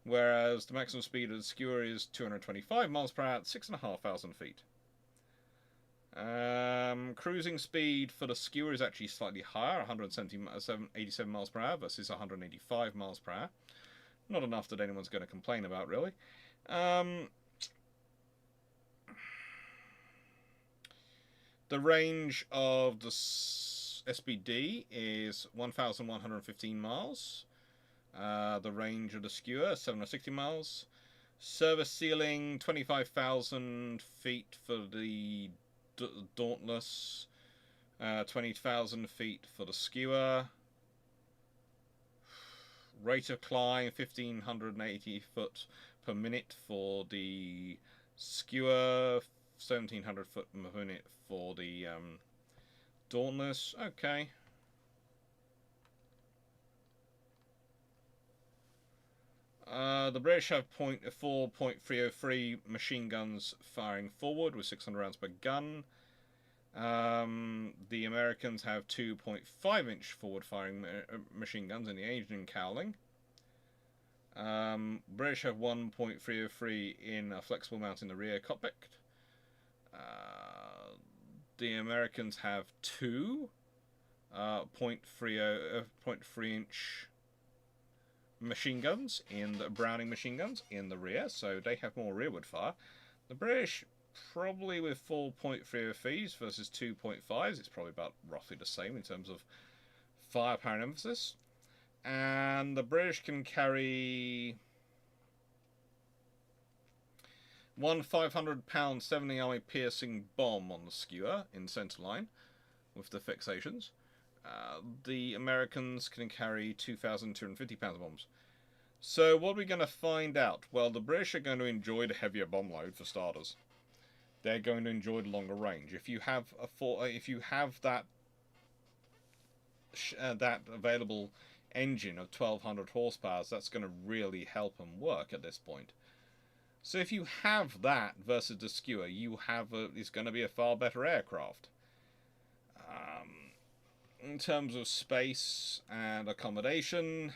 whereas the maximum speed of the Skewer is 225 miles per hour at 6,500 feet. Cruising speed for the Skewer is actually slightly higher, 187 miles per hour versus 185 miles per hour. Not enough that anyone's going to complain about, really. The range of the SBD is 1,115 miles. The range of the Skewer, 760 miles. Service ceiling, 25,000 feet for the Dauntless, 20,000 feet for the Skewer. Rate of climb 1,580 foot per minute for the Skewer, 1,700 foot per minute for the Dauntless. Okay. The British have 4.303 machine guns firing forward with 600 rounds per gun. The Americans have 2.5-inch forward-firing machine guns in the engine cowling. British have 1.303 in a flexible mount in the rear cockpit. The Americans have two 0.3-inch machine guns in the Browning machine guns in the rear, so they have more rearward fire. The British, probably with 4.303s versus 2.5s, it's probably about roughly the same in terms of firepower and emphasis. And the British can carry one 500-pound 70 army piercing bomb on the Skewer in centerline with the fixations. The Americans can carry 2,250 pounds of bombs. So what are we going to find out? Well, the British are going to enjoy the heavier bomb load for starters. They're going to enjoy the longer range. If you have that available engine of 1,200 horsepower, that's going to really help them work at this point. So if you have that versus the Skewer, it's going to be a far better aircraft. In terms of space and accommodation,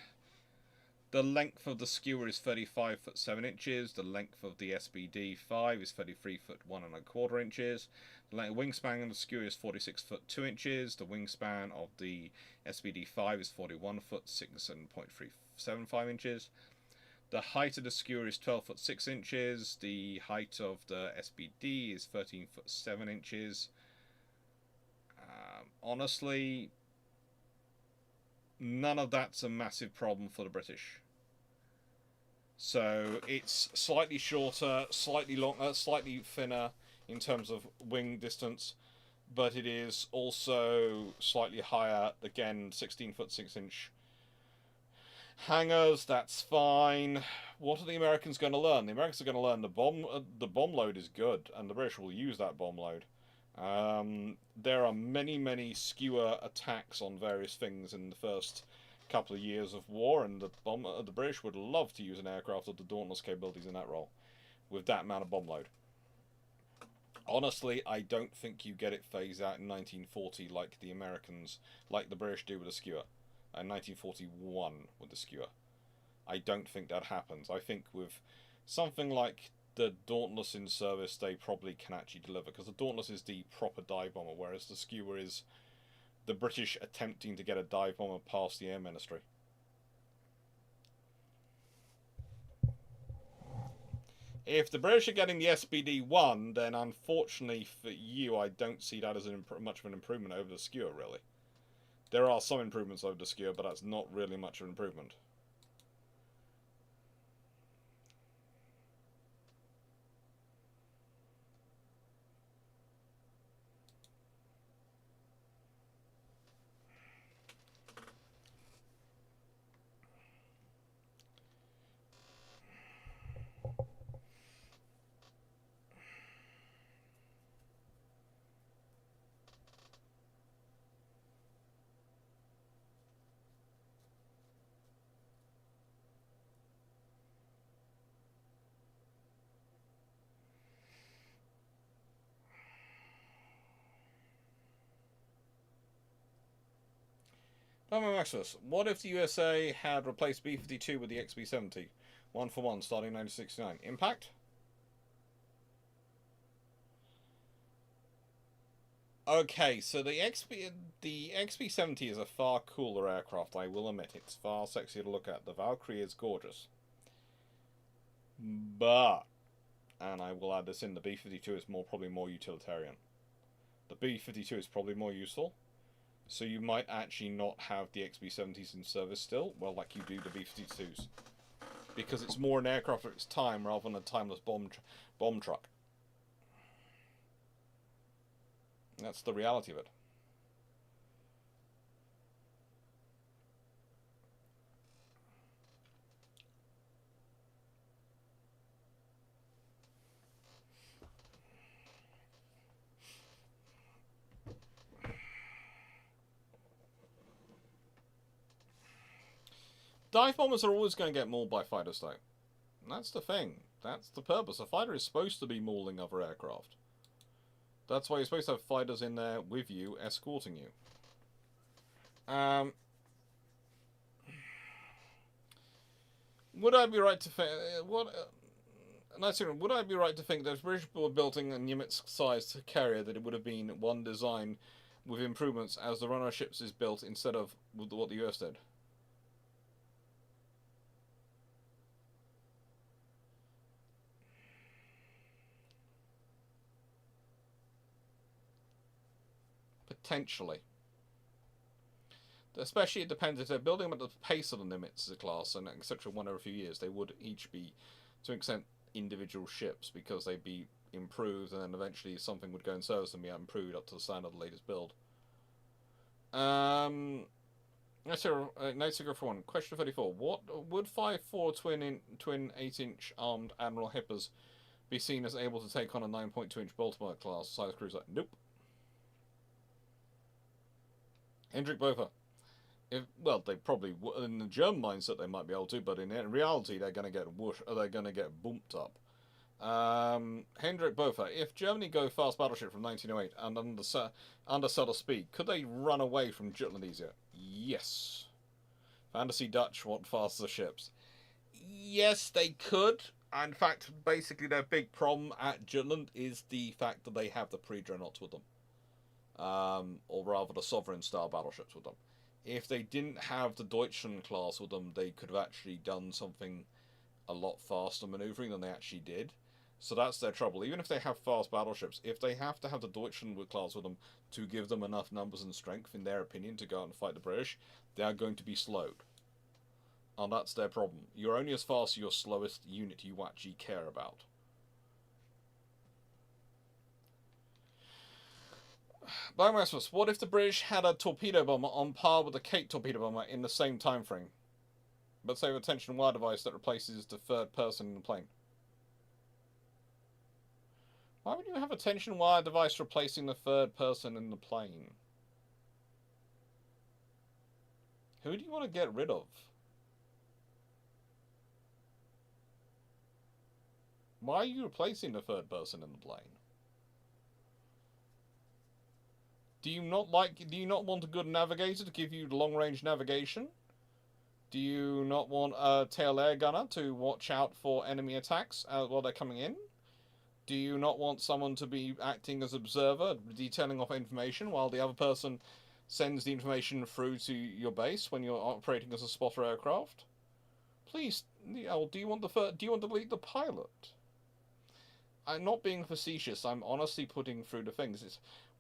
the length of the skewer is 35 foot 7 inches. The length of the SBD 5 is 33 foot 1¼ inches. The wingspan of the skewer is 46 foot 2 inches. The wingspan of the SBD 5 is 41 foot 6.375 inches. The height of the skewer is 12 foot 6 inches. The height of the SBD is 13 foot 7 inches. Honestly, none of that's a massive problem for the British. So it's slightly shorter, slightly longer, slightly thinner in terms of wing distance, but it is also slightly higher. Again, 16 foot 6 inch hangars. That's fine. What are the Americans going to learn? The Americans are going to learn the bomb load is good, and the British will use that bomb load. There are many skewer attacks on various things in the first couple of years of war, and the British would love to use an aircraft of the Dauntless capabilities in that role, with that amount of bomb load. Honestly, I don't think you get it phased out in 1940 like the British do with the skewer, and 1941 with the skewer. I don't think that happens. I think with something like the Dauntless in service, they probably can actually deliver, because the Dauntless is the proper dive bomber, whereas the skewer is the British attempting to get a dive bomber past the Air Ministry. If the British are getting the SBD-1, then unfortunately for you, I don't see that as much of an improvement over the skewer, really. There are some improvements over the skewer, but that's not really much of an improvement. Maximus, what if the USA had replaced B-52 with the XB-70? 1-for-1 starting 1969. Impact? Okay, so the XB-70 is a far cooler aircraft, I will admit. It's far sexier to look at. The Valkyrie is gorgeous. But, and I will add this in, the B-52 is probably more utilitarian. The B-52 is probably more useful. So you might actually not have the XB-70s in service still, well, like you do the B-52s. Because it's more an aircraft of its time rather than a timeless bomb truck. That's the reality of it. Dive bombers are always going to get mauled by fighters, though. And that's the thing. That's the purpose. A fighter is supposed to be mauling other aircraft. That's why you're supposed to have fighters in there with you, escorting you. Would I be right to think... would I be right to think that if British were building a Nimitz-sized carrier, that it would have been one design with improvements as the runner ships is built instead of what the US did? Potentially. Especially it depends if they're building them at the pace of the Nimitz as a class, and etc. one every few years, they would each be, to an extent, individual ships, because they'd be improved, and then eventually something would go in service and be improved up to the standard of the latest build. Night Seeker for one. Question 34. What would 5.4 twin 8-inch armed Admiral Hippers be seen as able to take on a 9.2-inch Baltimore class size cruiser? Nope. Hendrik Botha. Well, they probably in the German mindset they might be able to, but in reality they're going to get bumped up. Hendrik Bofa, if Germany go fast battleship from 1908 and undersell speed, could they run away from Jutland easier? Yes. Fantasy Dutch want faster ships. Yes, they could. In fact, basically their big problem at Jutland is the fact that they have the pre-dreadnoughts with them. Or rather the Sovereign style battleships with them. If they didn't have the Deutschland class with them, they could have actually done something a lot faster maneuvering than they actually did. So that's their trouble. Even if they have fast battleships, if they have to have the Deutschland class with them to give them enough numbers and strength, in their opinion, to go out and fight the British, they are going to be slowed. And that's their problem. You're only as fast as your slowest unit you actually care about. Biomass, what if the British had a torpedo bomber on par with the Kate torpedo bomber in the same time frame? But say with a tension wire device that replaces the third person in the plane. Why would you have a tension wire device replacing the third person in the plane? Who do you want to get rid of? Why are you replacing the third person in the plane? Do you not want a good navigator to give you long-range navigation? Do you not want a tail air gunner to watch out for enemy attacks while they're coming in? Do you not want someone to be acting as observer, detailing off information while the other person sends the information through to your base when you're operating as a spotter aircraft? Please, do you want to delete the pilot? I'm not being facetious. I'm honestly putting through the things.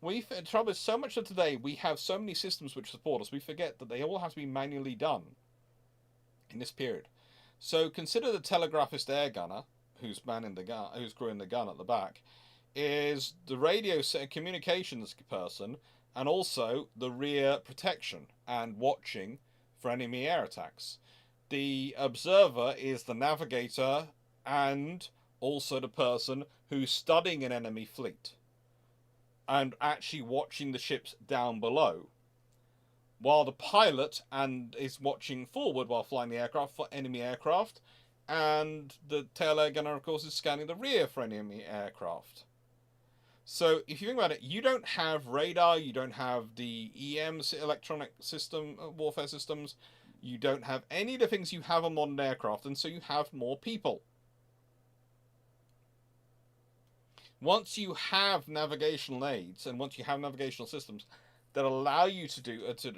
The trouble is, so much of today we have so many systems which support us. We forget that they all have to be manually done in this period. So consider the telegraphist air gunner, who's manning the gun, who's crewing the gun at the back, is the radio communications person, and also the rear protection and watching for enemy air attacks. The observer is the navigator and also the person who's studying an enemy fleet and actually watching the ships down below, while the pilot is watching forward while flying the aircraft for enemy aircraft, and the tail air gunner, of course, is scanning the rear for enemy aircraft. So if you think about it, you don't have radar, you don't have the EMs, electronic system warfare systems, you don't have any of the things you have on modern aircraft, and so you have more people. Once you have navigational aids, and once you have navigational systems that allow you to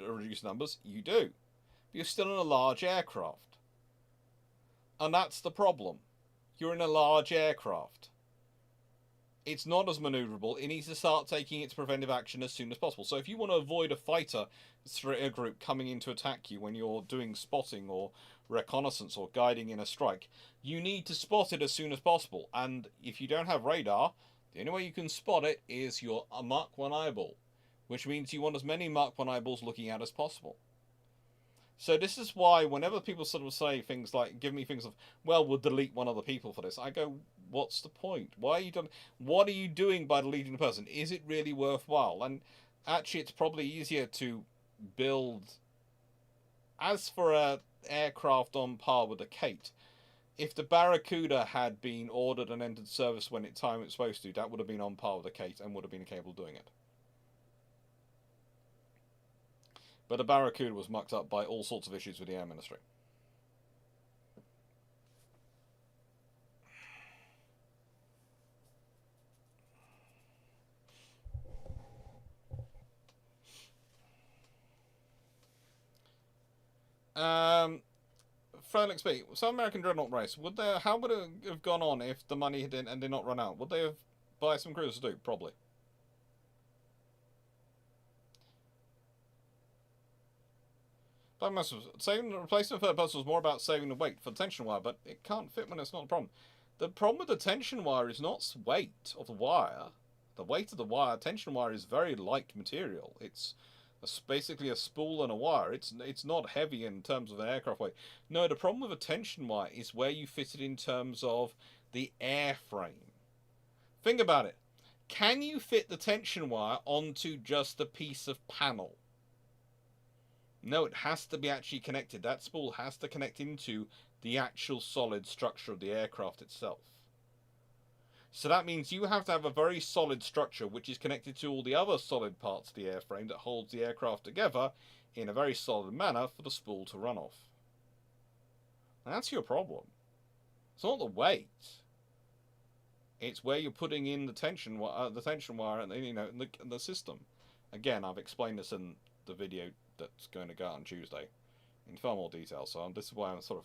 reduce numbers, you do. But you're still in a large aircraft. And that's the problem. You're in a large aircraft. It's not as maneuverable. It needs to start taking its preventive action as soon as possible. So if you want to avoid a fighter group coming in to attack you when you're doing spotting or reconnaissance or guiding in a strike, you need to spot it as soon as possible. And if you don't have radar, the only way you can spot it is your Mark 1 eyeball, which means you want as many Mark 1 eyeballs looking at as possible. So this is why whenever people sort of say things like, give me things of, well, we'll delete one of the people for this, I go, what's the point? What are you doing by deleting the person? Is it really worthwhile? And actually, it's probably easier to build. As for a aircraft on par with the Kate, if the Barracuda had been ordered and entered service when it's supposed to, that would have been on par with the Kate and would have been capable of doing it. But the Barracuda was mucked up by all sorts of issues with the Air Ministry. Felix B, South American Dreadnought race, how would it have gone on if the money did not run out? Would they have buy some cruisers too? Probably. Saving the replacement third person was more about saving the weight for the tension wire, but it can't fit when it's not a problem. The problem with the tension wire is not weight of the wire. The weight of the wire, tension wire, is very light material. It's basically a spool and a wire. It's not heavy in terms of an aircraft weight. No, the problem with a tension wire is where you fit it in terms of the airframe. Think about it. Can you fit the tension wire onto just a piece of panel? No, it has to be actually connected. That spool has to connect into the actual solid structure of the aircraft itself. So that means you have to have a very solid structure which is connected to all the other solid parts of the airframe that holds the aircraft together in a very solid manner for the spool to run off. And that's your problem. It's not the weight. It's where you're putting in the tension wire, and in the system. Again, I've explained this in the video that's going to go out on Tuesday in far more detail. So this is why I'm sort of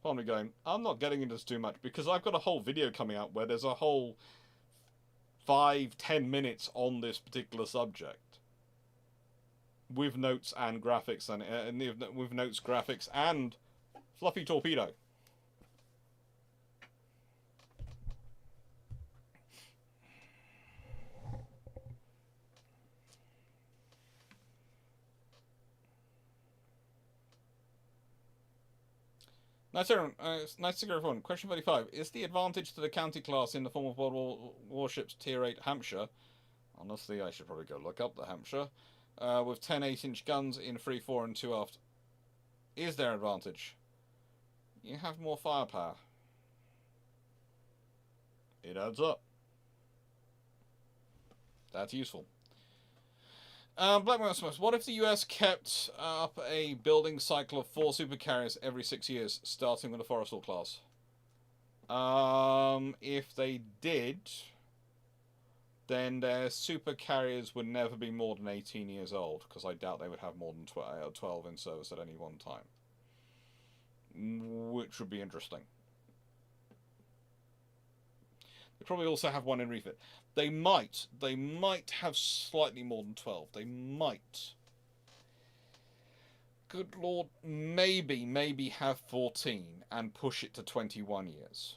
finally going, I'm not getting into this too much because I've got a whole video coming out where there's a whole 5-10 minutes on this particular subject with notes and graphics and with notes, graphics, and Fluffy Torpedo. Nice to go everyone. Question 35. Is the advantage to the county class in the form of World War warships Tier 8 Hampshire? Honestly, I should probably go look up the Hampshire. With 10 8-inch guns in 3, 4 and 2 aft. Is there advantage? You have more firepower. It adds up. That's useful. Blackmore Smith, what if the US kept up a building cycle of 4 supercarriers every 6 years, starting with the Forrestal class? If they did, then their supercarriers would never be more than 18 years old, because I doubt they would have more than 12 in service at any one time. Which would be interesting. They probably also have one in refit. They might have slightly more than 12. They might. Good Lord, maybe have 14 and push it to 21 years.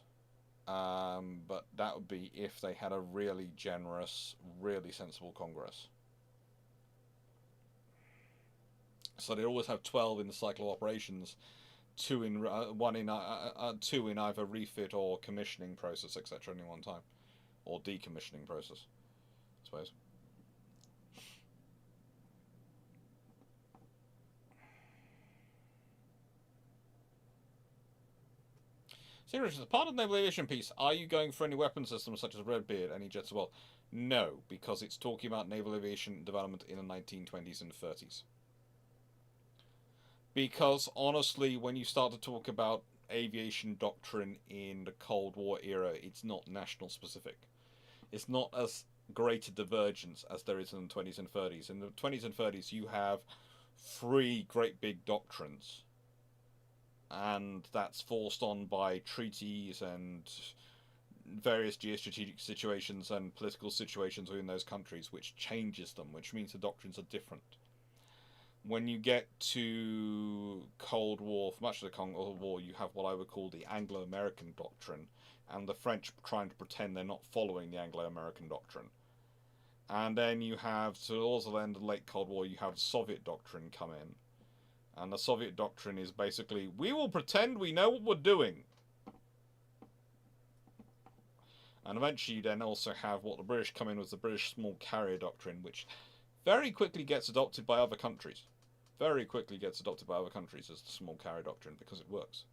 But that would be if they had a really generous, really sensible Congress. So they always have 12 in the cycle of operations, 2 in either refit or commissioning process, etc. at any one time. Or decommissioning process, I suppose. Seriously, as part of the naval aviation piece, are you going for any weapon systems such as Redbeard, any jets as well? No, because it's talking about naval aviation development in the 1920s and 30s. Because honestly, when you start to talk about aviation doctrine in the Cold War era, it's not national specific. It's not as great a divergence as there is in the 20s and 30s. In the 20s and 30s, you have 3 great big doctrines. And that's forced on by treaties and various geostrategic situations and political situations within those countries, which changes them, which means the doctrines are different. When you get to Cold War, for much of the Cold War, you have what I would call the Anglo-American doctrine, and the French trying to pretend they're not following the Anglo-American doctrine. And then you have, towards the end of the late Cold War, you have Soviet doctrine come in. And the Soviet doctrine is basically, we will pretend we know what we're doing. And eventually you then also have what the British come in with, the British small carrier doctrine, which very quickly gets adopted by other countries. Very quickly gets adopted by other countries as the small carrier doctrine, because it works.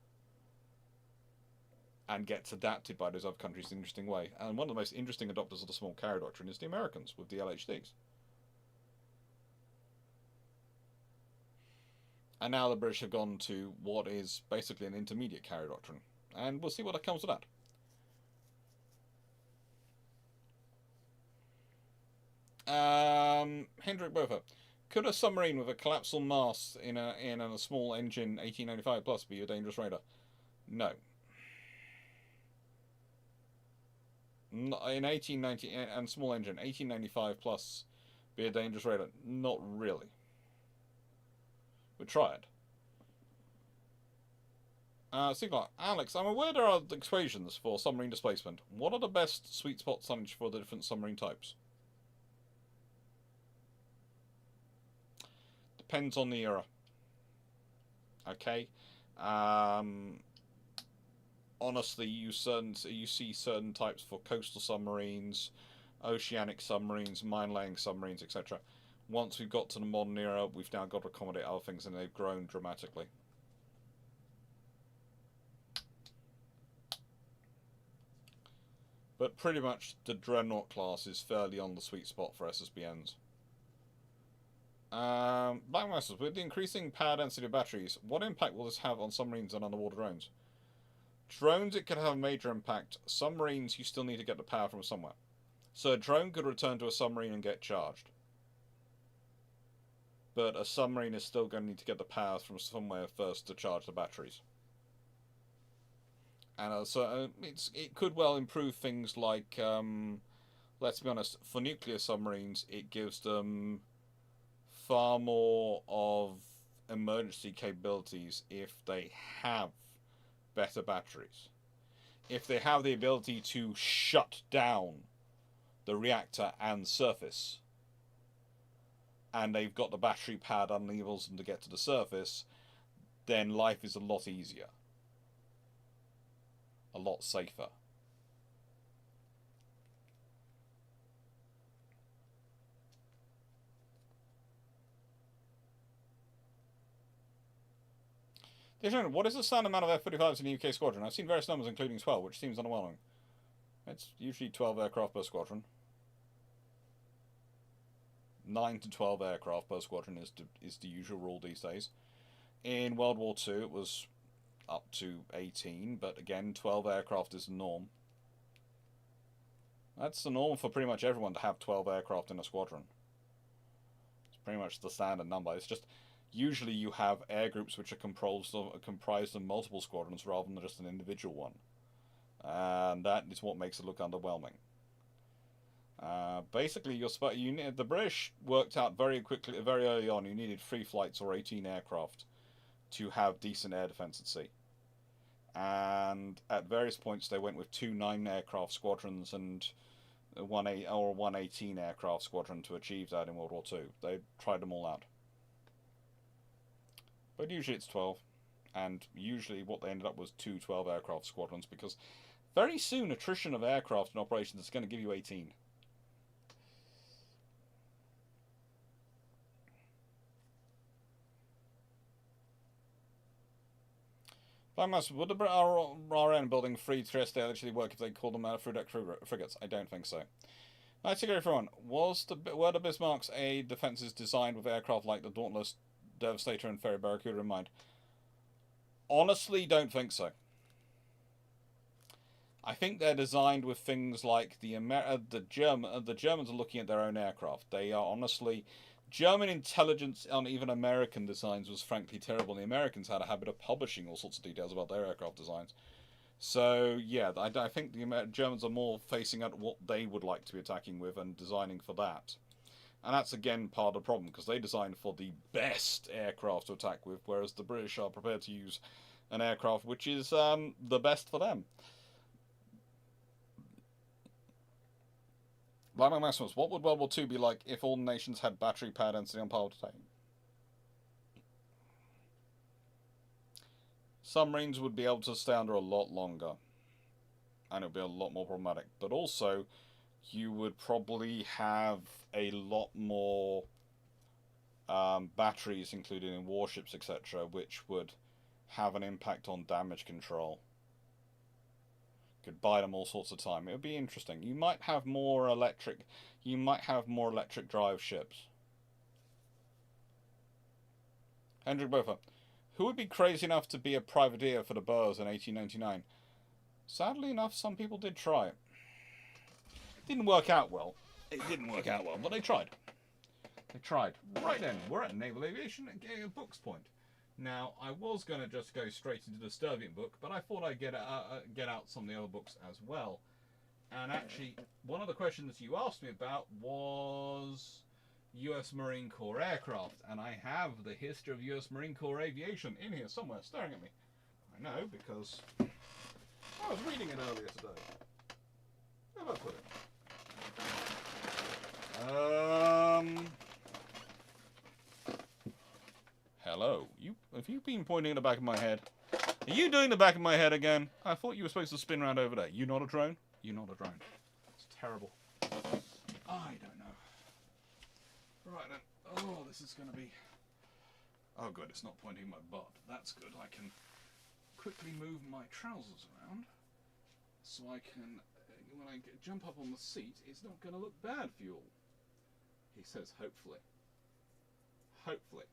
And gets adapted by those other countries in an interesting way. And one of the most interesting adopters of the small carrier doctrine is the Americans, with the LHDs. And now the British have gone to what is basically an intermediate carrier doctrine. And we'll see what comes of that. Hendrik Bofa. Could a submarine with a collapsible mast in a small engine 1895 plus be a dangerous raider? No. In 1890 and small engine 1895 plus be a dangerous raider? Not really. We'd try it. Siglar, Alex, I'm aware there are equations for submarine displacement. What are the best sweet spot tonnage for the different submarine types? Depends on the era. Okay. Honestly, you see certain types for coastal submarines, oceanic submarines, mine-laying submarines, etc. Once we've got to the modern era, we've now got to accommodate other things, and they've grown dramatically. But pretty much the Dreadnought class is fairly on the sweet spot for SSBNs. Black Masters, with the increasing power density of batteries, what impact will this have on submarines and underwater drones? Drones, it could have a major impact. Submarines, you still need to get the power from somewhere. So a drone could return to a submarine and get charged. But a submarine is still going to need to get the power from somewhere first to charge the batteries. And so it could well improve things like, let's be honest, for nuclear submarines, it gives them far more of emergency capabilities if they have better batteries. If they have the ability to shut down the reactor and surface, and they've got the battery power that enables them to get to the surface, then life is a lot easier. A lot safer. What is the standard amount of F-35s in the UK squadron? I've seen various numbers including 12, which seems underwhelming. It's usually 12 aircraft per squadron. 9 to 12 aircraft per squadron is the usual rule these days. In World War II it was up to 18, but again 12 aircraft is the norm. That's the norm for pretty much everyone to have 12 aircraft in a squadron. It's pretty much the standard number. It's just usually you have air groups which are comprised of multiple squadrons rather than just an individual one. And that is what makes it look underwhelming. Basically, the British worked out very early on, you needed 3 flights or 18 aircraft to have decent air defence at sea. And at various points they went with 2 9-aircraft squadrons and one 18 aircraft squadron to achieve that in World War II. They tried them all out. But usually it's 12. And usually what they ended up was 2 12-aircraft squadrons, because very soon attrition of aircraft in operations is going to give you 18. Would the RN building 3 Trieste actually work if they called them through deck frigates? I don't think so. Nice to go, everyone. Were the Bismarck's air defences designed with aircraft like the Dauntless, Devastator, and Ferry Barracuda in mind? Honestly, don't think so. I think they're designed with things like the Germans are looking at their own aircraft. They are honestly. German intelligence on even American designs was frankly terrible. The Americans had a habit of publishing all sorts of details about their aircraft designs. So, yeah, I think the Germans are more facing at what they would like to be attacking with and designing for that. And that's, again, part of the problem, because they design for the best aircraft to attack with, whereas the British are prepared to use an aircraft which is the best for them. Like my Maximus, what would World War II be like if all nations had battery power density on par with today? Submarines would be able to stay under a lot longer. And it would be a lot more problematic. But also, you would probably have a lot more batteries included in warships, etc., which would have an impact on damage control. Could buy them all sorts of time. It would be interesting. You might have more electric drive ships. Hendrik Bofa. Who would be crazy enough to be a privateer for the Boers in 1899? Sadly enough, some people did try it. It didn't work out well. But they tried. Right then, we're at Naval Aviation at Book's Point. Now, I was going to just go straight into the Sturviant book, but I thought I'd get out some of the other books as well. And actually, one of the questions you asked me about was US Marine Corps aircraft, and I have the history of US Marine Corps aviation in here somewhere, staring at me. I know, because I was reading it earlier today. Where have I put it? Hello. Have you been pointing at the back of my head? Are you doing the back of my head again? I thought you were supposed to spin around over there. You not a drone? You're not a drone. It's terrible. I don't know. Right then. Oh, this is going to be... Oh, good. It's not pointing my butt. That's good. I can quickly move my trousers around so I can when I jump up on the seat, it's not going to look bad for you all. He says, hopefully. Hopefully.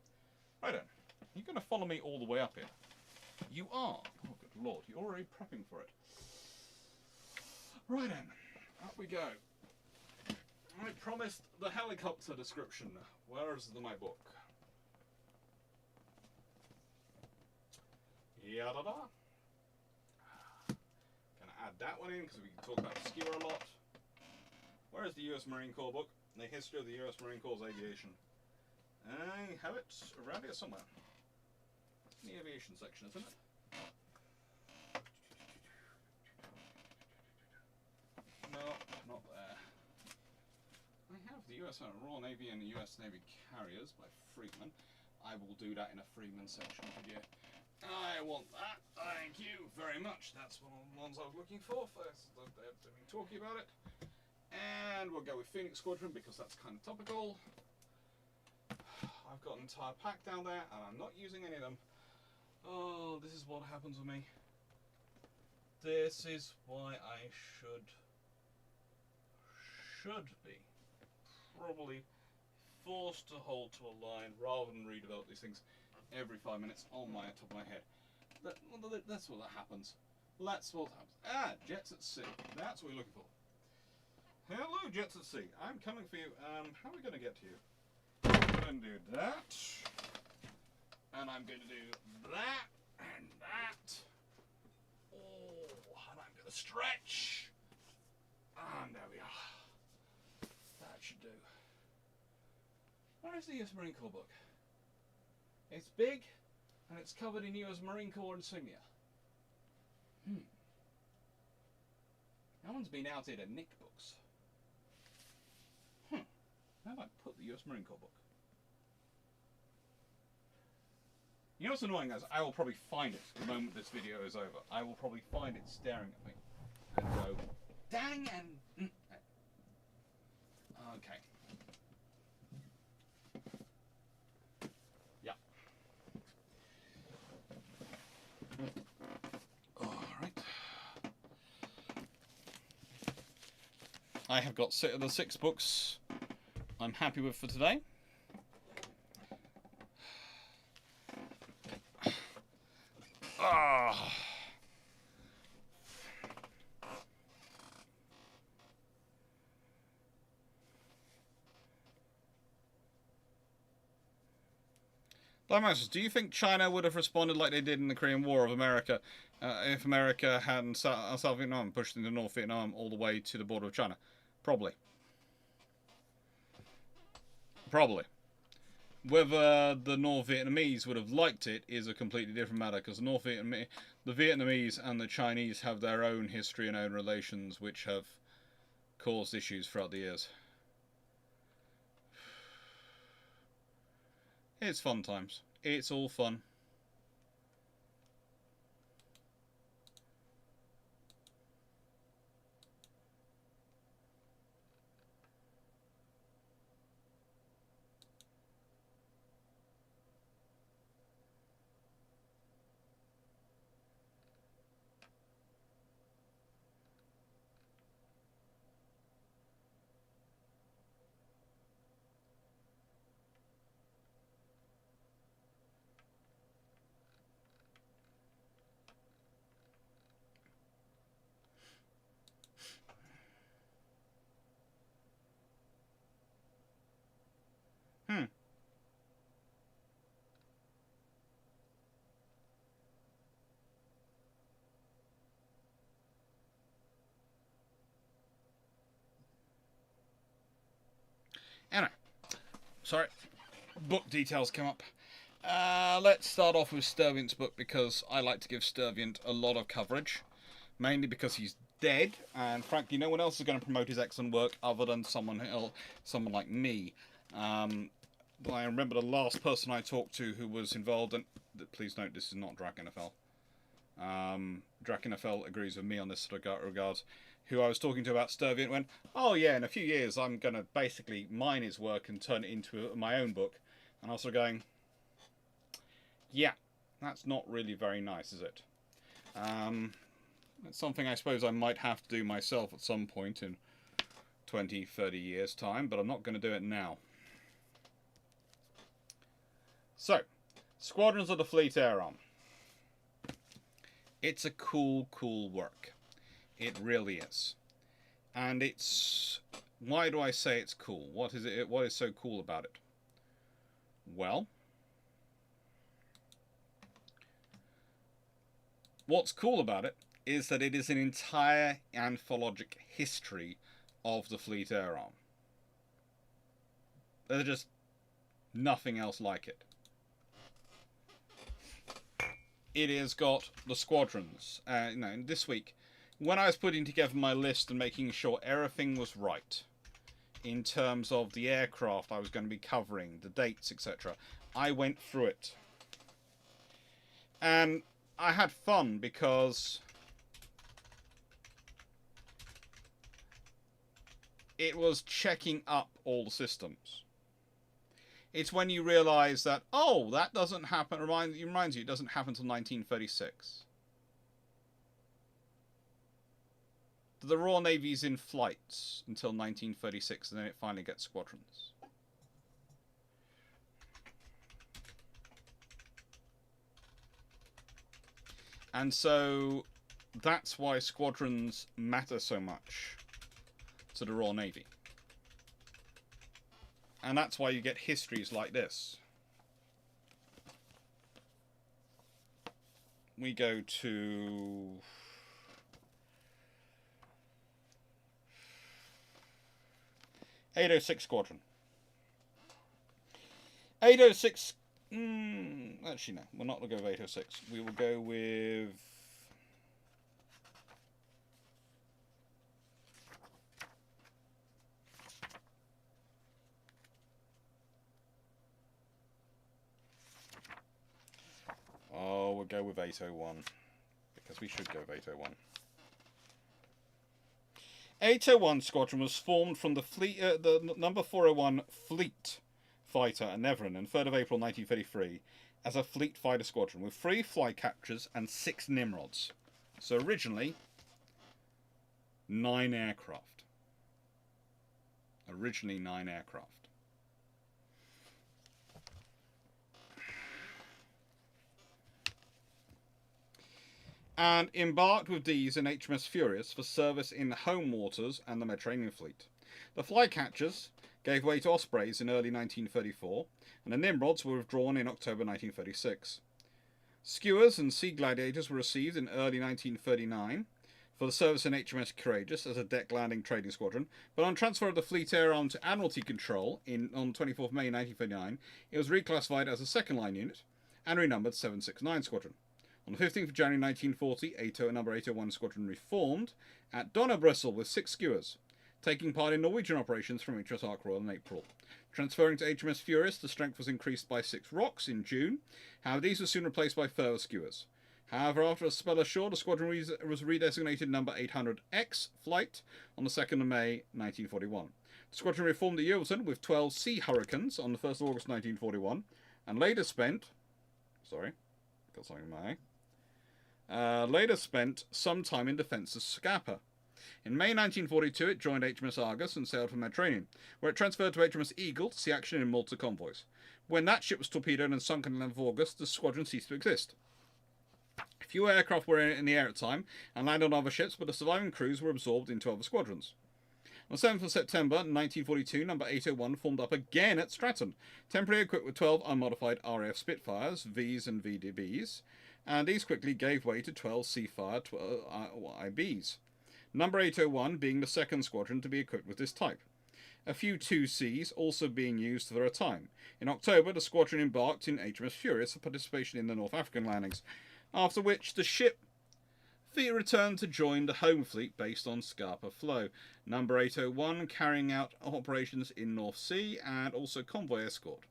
Right then, you're going to follow me all the way up here. You are. Oh, good lord, you're already prepping for it. Right then, up we go. I promised the helicopter description. Where is my book? Yada da. Gonna add that one in because we can talk about skewer a lot. Where is the US Marine Corps book? The history of the US Marine Corps aviation. I have it around here somewhere. In the aviation section, isn't it? No, not there. I have the US Royal Navy and the US Navy Carriers by Freeman. I will do that in a Freeman section video. I want that. Thank you very much. That's one of the ones I was looking for. First, they've been talking about it. And we'll go with Phoenix Squadron because that's kind of topical. I've got an entire pack down there and I'm not using any of them. Oh, this is what happens with me. This is why I should be probably forced to hold to a line rather than redevelop these things every 5 minutes on my top of my head. That's what happens. That's what happens. Ah, Jets at Sea. That's what we're looking for. Hello, Jets at Sea. I'm coming for you. How are we going to get to you? I'm going to do that. And I'm going to do that. And that. Oh, and I'm going to stretch. And there we are. That should do. Where is the US Marine Corps book? It's big, and it's covered in US Marine Corps insignia. That one's been out here at Nick Books. How do I put the US Marine Corps book? You know what's annoying, guys? I will probably find it the moment this video is over. I will probably find it staring at me and go, dang and... Okay. Yeah. Alright. I have got the 6 books I'm happy with for today. Do you think China would have responded like they did in the Korean War of America if America hadn't South Vietnam pushed into North Vietnam all the way to the border of China? Probably. Probably. Whether the North Vietnamese would have liked it is a completely different matter, because the Vietnamese and the Chinese have their own history and own relations which have caused issues throughout the years. It's fun times. It's all fun. Anyway, sorry, book details come up. Let's start off with Sturviant's book, because I like to give Sturviant a lot of coverage, mainly because he's dead, and frankly no one else is going to promote his excellent work other than someone like me. I remember the last person I talked to who was involved, and please note this is not DrakenFL. DrakenFL agrees with me on this regard. Who I was talking to about Sturviant went, oh yeah, in a few years I'm going to basically mine his work and turn it into my own book. And I was sort of going, yeah, that's not really very nice, is it? It's something I suppose I might have to do myself at some point in 20, 30 years' time, but I'm not going to do it now. So, Squadrons of the Fleet Air Arm. It's a cool, cool work. It really is. And it's... Why do I say it's cool? What is so cool about it? Well, what's cool about it is that it is an entire anthologic history of the Fleet Air Arm. There's just nothing else like it. It has got the squadrons. This week, when I was putting together my list and making sure everything was right, in terms of the aircraft I was going to be covering, the dates, etc., I went through it. And I had fun because it was checking up all the systems. It's when you realise that, oh, that doesn't happen, reminds you it doesn't happen until 1936. The Royal Navy's in flights until 1936, and then it finally gets squadrons. And so that's why squadrons matter so much to the Royal Navy. And that's why you get histories like this. We go to... (806) Squadron. 806... actually, no. We're not going to go with 806. We will go with... Oh, we'll go with 801. Because we should go with 801. 801 Squadron was formed from the number 401 Fleet Fighter at Nevern on 3rd of April 1933 as a Fleet Fighter Squadron with 3 Flycatchers and 6 Nimrods. So originally, 9 aircraft. Originally 9 aircraft. And embarked with these in HMS Furious for service in home waters and the Mediterranean Fleet. The Flycatchers gave way to Ospreys in early 1934, and the Nimrods were withdrawn in October 1936. Skuas and Sea Gladiators were received in early 1939 for the service in HMS Courageous as a deck landing trading squadron, but on transfer of the Fleet Air Arm to Admiralty Control on 24th May 1939, it was reclassified as a second line unit and renumbered 769 Squadron. On the 15th of January 1940, number 801 Squadron reformed at Donauwörth with 6 skuas, taking part in Norwegian operations from HMS Ark Royal in April. Transferring to HMS Furious, the strength was increased by 6 rocks in June. However, these were soon replaced by further skuas. However, after a spell ashore, the squadron was redesignated number 800X flight on the 2nd of May 1941. The squadron reformed at Yeovilton with 12 Sea Hurricanes on the 1st of August 1941, and later spent... Sorry, got something in my eye. Later spent some time in defence of Scapa. In May 1942, it joined HMS Argus and sailed for Mediterranean, where it transferred to HMS Eagle to see action in Malta convoys. When that ship was torpedoed and sunk on the 11th of August, the squadron ceased to exist. Few aircraft were in the air at the time and landed on other ships, but the surviving crews were absorbed into other squadrons. On the 7th of September 1942, number 801 formed up again at Stratton, temporarily equipped with 12 unmodified RAF Spitfires, Vs and VDBs, and these quickly gave way to 12 Seafire IBs. Number 801 being the second squadron to be equipped with this type. A few 2Cs also being used for a time. In October, the squadron embarked in HMS Furious for participation in the North African landings, after which the ship returned to join the home fleet based on Scapa Flow. Number 801 carrying out operations in North Sea and also convoy escort.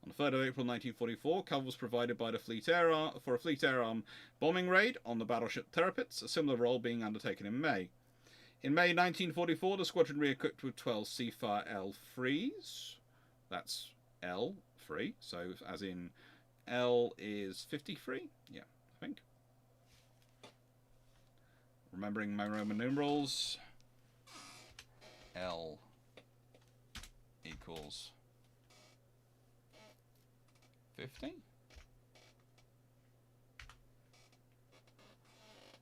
On the 3rd of April 1944, cover was provided by the Fleet Air Arm for a Fleet Air Arm bombing raid on the battleship Tirpitz, a similar role being undertaken in May. In May 1944, the squadron re-equipped with 12 Seafire L3s. That's L3, so as in L is 53? Yeah, I think. Remembering my Roman numerals. L equals 50?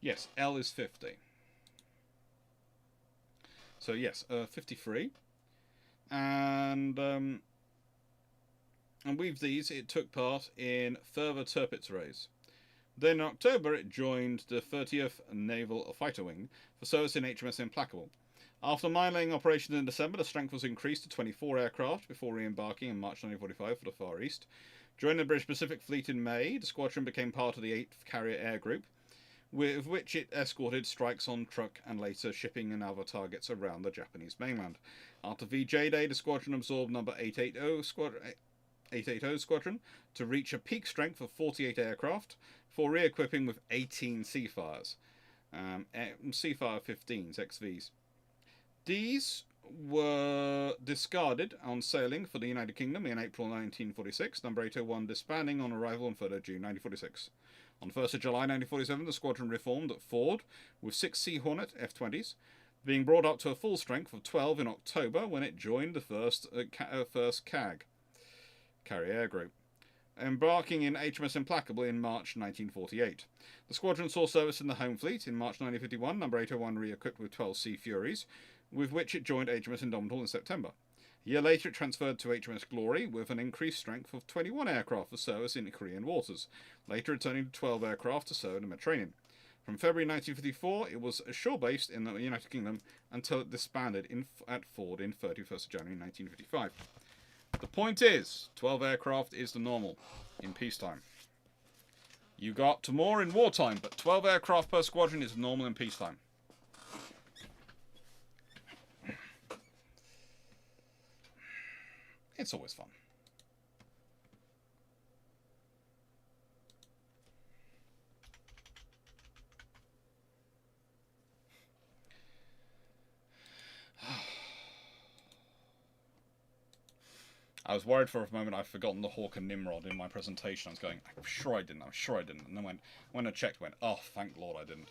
Yes, L is 50. So yes, 53. And with these, it took part in further Tirpitz raids. Then in October, it joined the 30th Naval Fighter Wing for service in HMS Implacable. After mine-laying operations in December, the strength was increased to 24 aircraft before re-embarking in March 1945 for the Far East. Joining the British Pacific Fleet in May, the squadron became part of the 8th Carrier Air Group, with which it escorted strikes on Truk and later shipping and other targets around the Japanese mainland. After VJ Day, the squadron absorbed number 880 Squadron to reach a peak strength of 48 aircraft for re-equipping with 18 Seafires, Seafire 15s XVs. These were discarded on sailing for the United Kingdom in April 1946, number 801 disbanding on arrival on 3rd June 1946. On 1st of July 1947, the squadron reformed at Ford with 6 Sea Hornet F-20s, being brought up to a full strength of 12 in October when it joined the first CAG, Carrier Air Group, embarking in HMS Implacable in March 1948. The squadron saw service in the Home Fleet in March 1951, number 801 re-equipped with 12 Sea Furies, with which it joined HMS Indomitable in September. A year later, it transferred to HMS Glory with an increased strength of 21 aircraft for service in Korean waters, later returning to 12 aircraft to serve in the Mediterranean. From February 1954, it was shore-based in the United Kingdom until it disbanded at Ford in 31st January 1955. The point is, 12 aircraft is the normal in peacetime. You go up to more in wartime, but 12 aircraft per squadron is normal in peacetime. It's always fun. I was worried for a moment I'd forgotten the Hawk and Nimrod in my presentation. I was going, I'm sure I didn't. And then when I checked, went, oh, thank Lord I didn't.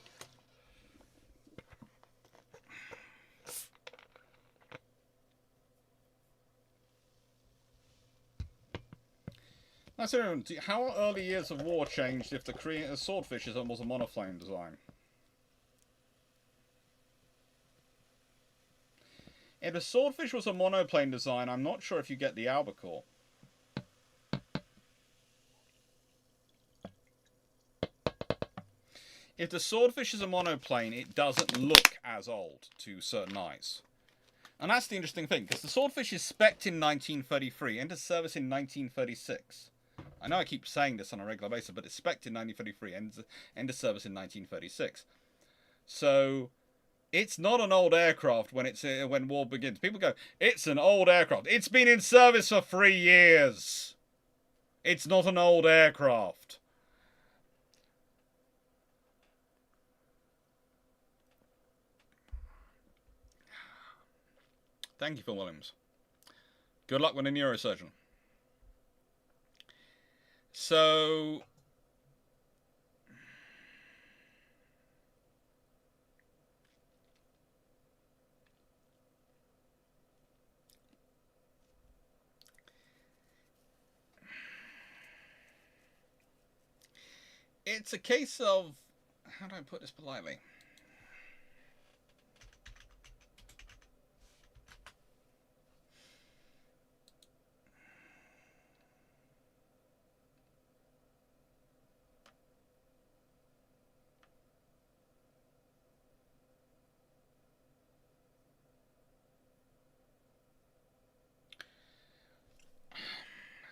That's it. How early years of war changed if the Swordfish was a monoflame design? If the Swordfish was a monoplane design, I'm not sure if you get the Albacore. If the Swordfish is a monoplane, it doesn't look as old to certain eyes. And that's the interesting thing, because the Swordfish is spec'd in 1933, entered service in 1936. I know I keep saying this on a regular basis, but it's spec'd in 1933, entered service in 1936. So it's not an old aircraft when war begins. People go, it's an old aircraft. It's been in service for 3 years. It's not an old aircraft. Thank you, Phil Williams. Good luck with a neurosurgeon. So it's a case of, how do I put this politely?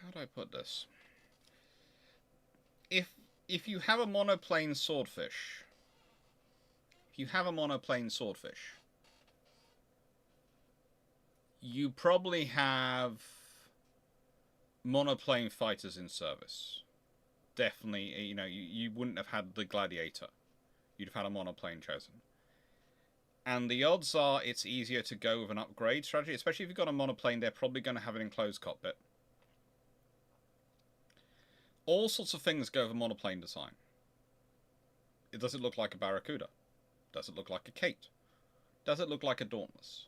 How do I put this? If you have a monoplane Swordfish, you probably have monoplane fighters in service. Definitely, you wouldn't have had the Gladiator. You'd have had a monoplane chosen. And the odds are it's easier to go with an upgrade strategy, especially if you've got a monoplane, they're probably going to have an enclosed cockpit. All sorts of things go with a monoplane design. Does it look like a Barracuda? Does it look like a Kate? Does it look like a Dauntless?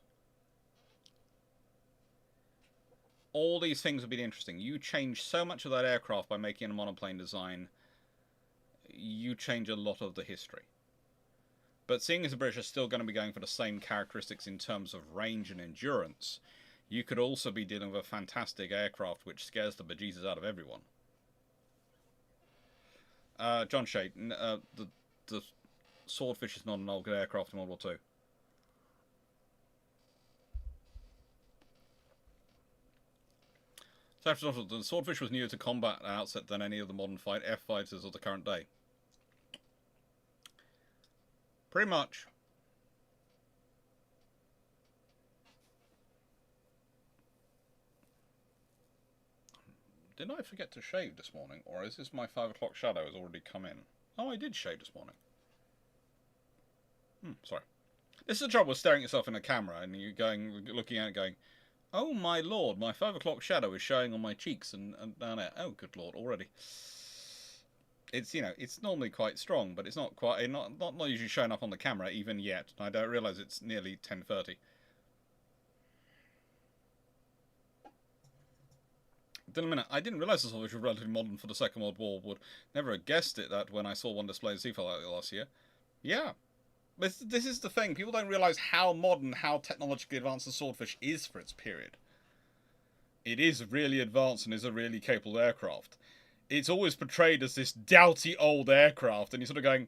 All these things would be interesting. You change so much of that aircraft by making a monoplane design. You change a lot of the history. But seeing as the British are still going to be going for the same characteristics in terms of range and endurance, you could also be dealing with a fantastic aircraft which scares the bejesus out of everyone. John Shade, the Swordfish is not an old aircraft in World War II. The Swordfish was newer to combat outset than any of the modern F-fighters of the current day. Pretty much. Did I forget to shave this morning, or is this my 5 o'clock shadow has already come in? Oh, I did shave this morning. Sorry. This is the trouble with staring at yourself in a camera and you looking at it going, oh my lord, my 5 o'clock shadow is showing on my cheeks and down there. Oh good lord, already. It's, you know, it's normally quite strong, but it's not quite, not usually showing up on the camera even yet. I don't realise it's nearly 10:30. In a minute, I didn't realise the Swordfish was relatively modern for the Second World War. Would never have guessed it that when I saw one display in Seafall last year. Yeah. This is the thing. People don't realise how modern, how technologically advanced the Swordfish is for its period. It is really advanced and is a really capable aircraft. It's always portrayed as this doughty old aircraft, and you're sort of going,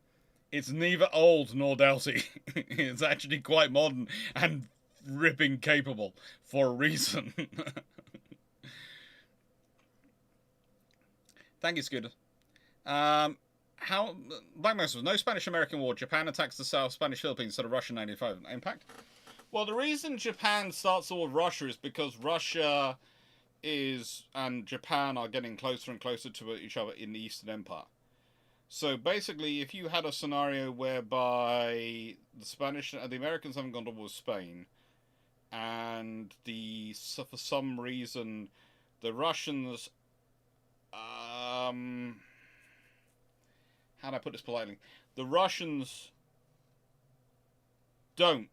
it's neither old nor doughty. It's actually quite modern and ripping capable for a reason. Thank you, Scooter. Black Mesa, no Spanish-American War. Japan attacks the South Spanish Philippines instead of Russia in 1995. Impact? Well, the reason Japan starts the war with Russia is because Russia and Japan are getting closer and closer to each other in the Eastern Empire. So basically, if you had a scenario whereby the Americans haven't gone to war with Spain, and for some reason the Russians, how do I put this politely? The Russians don't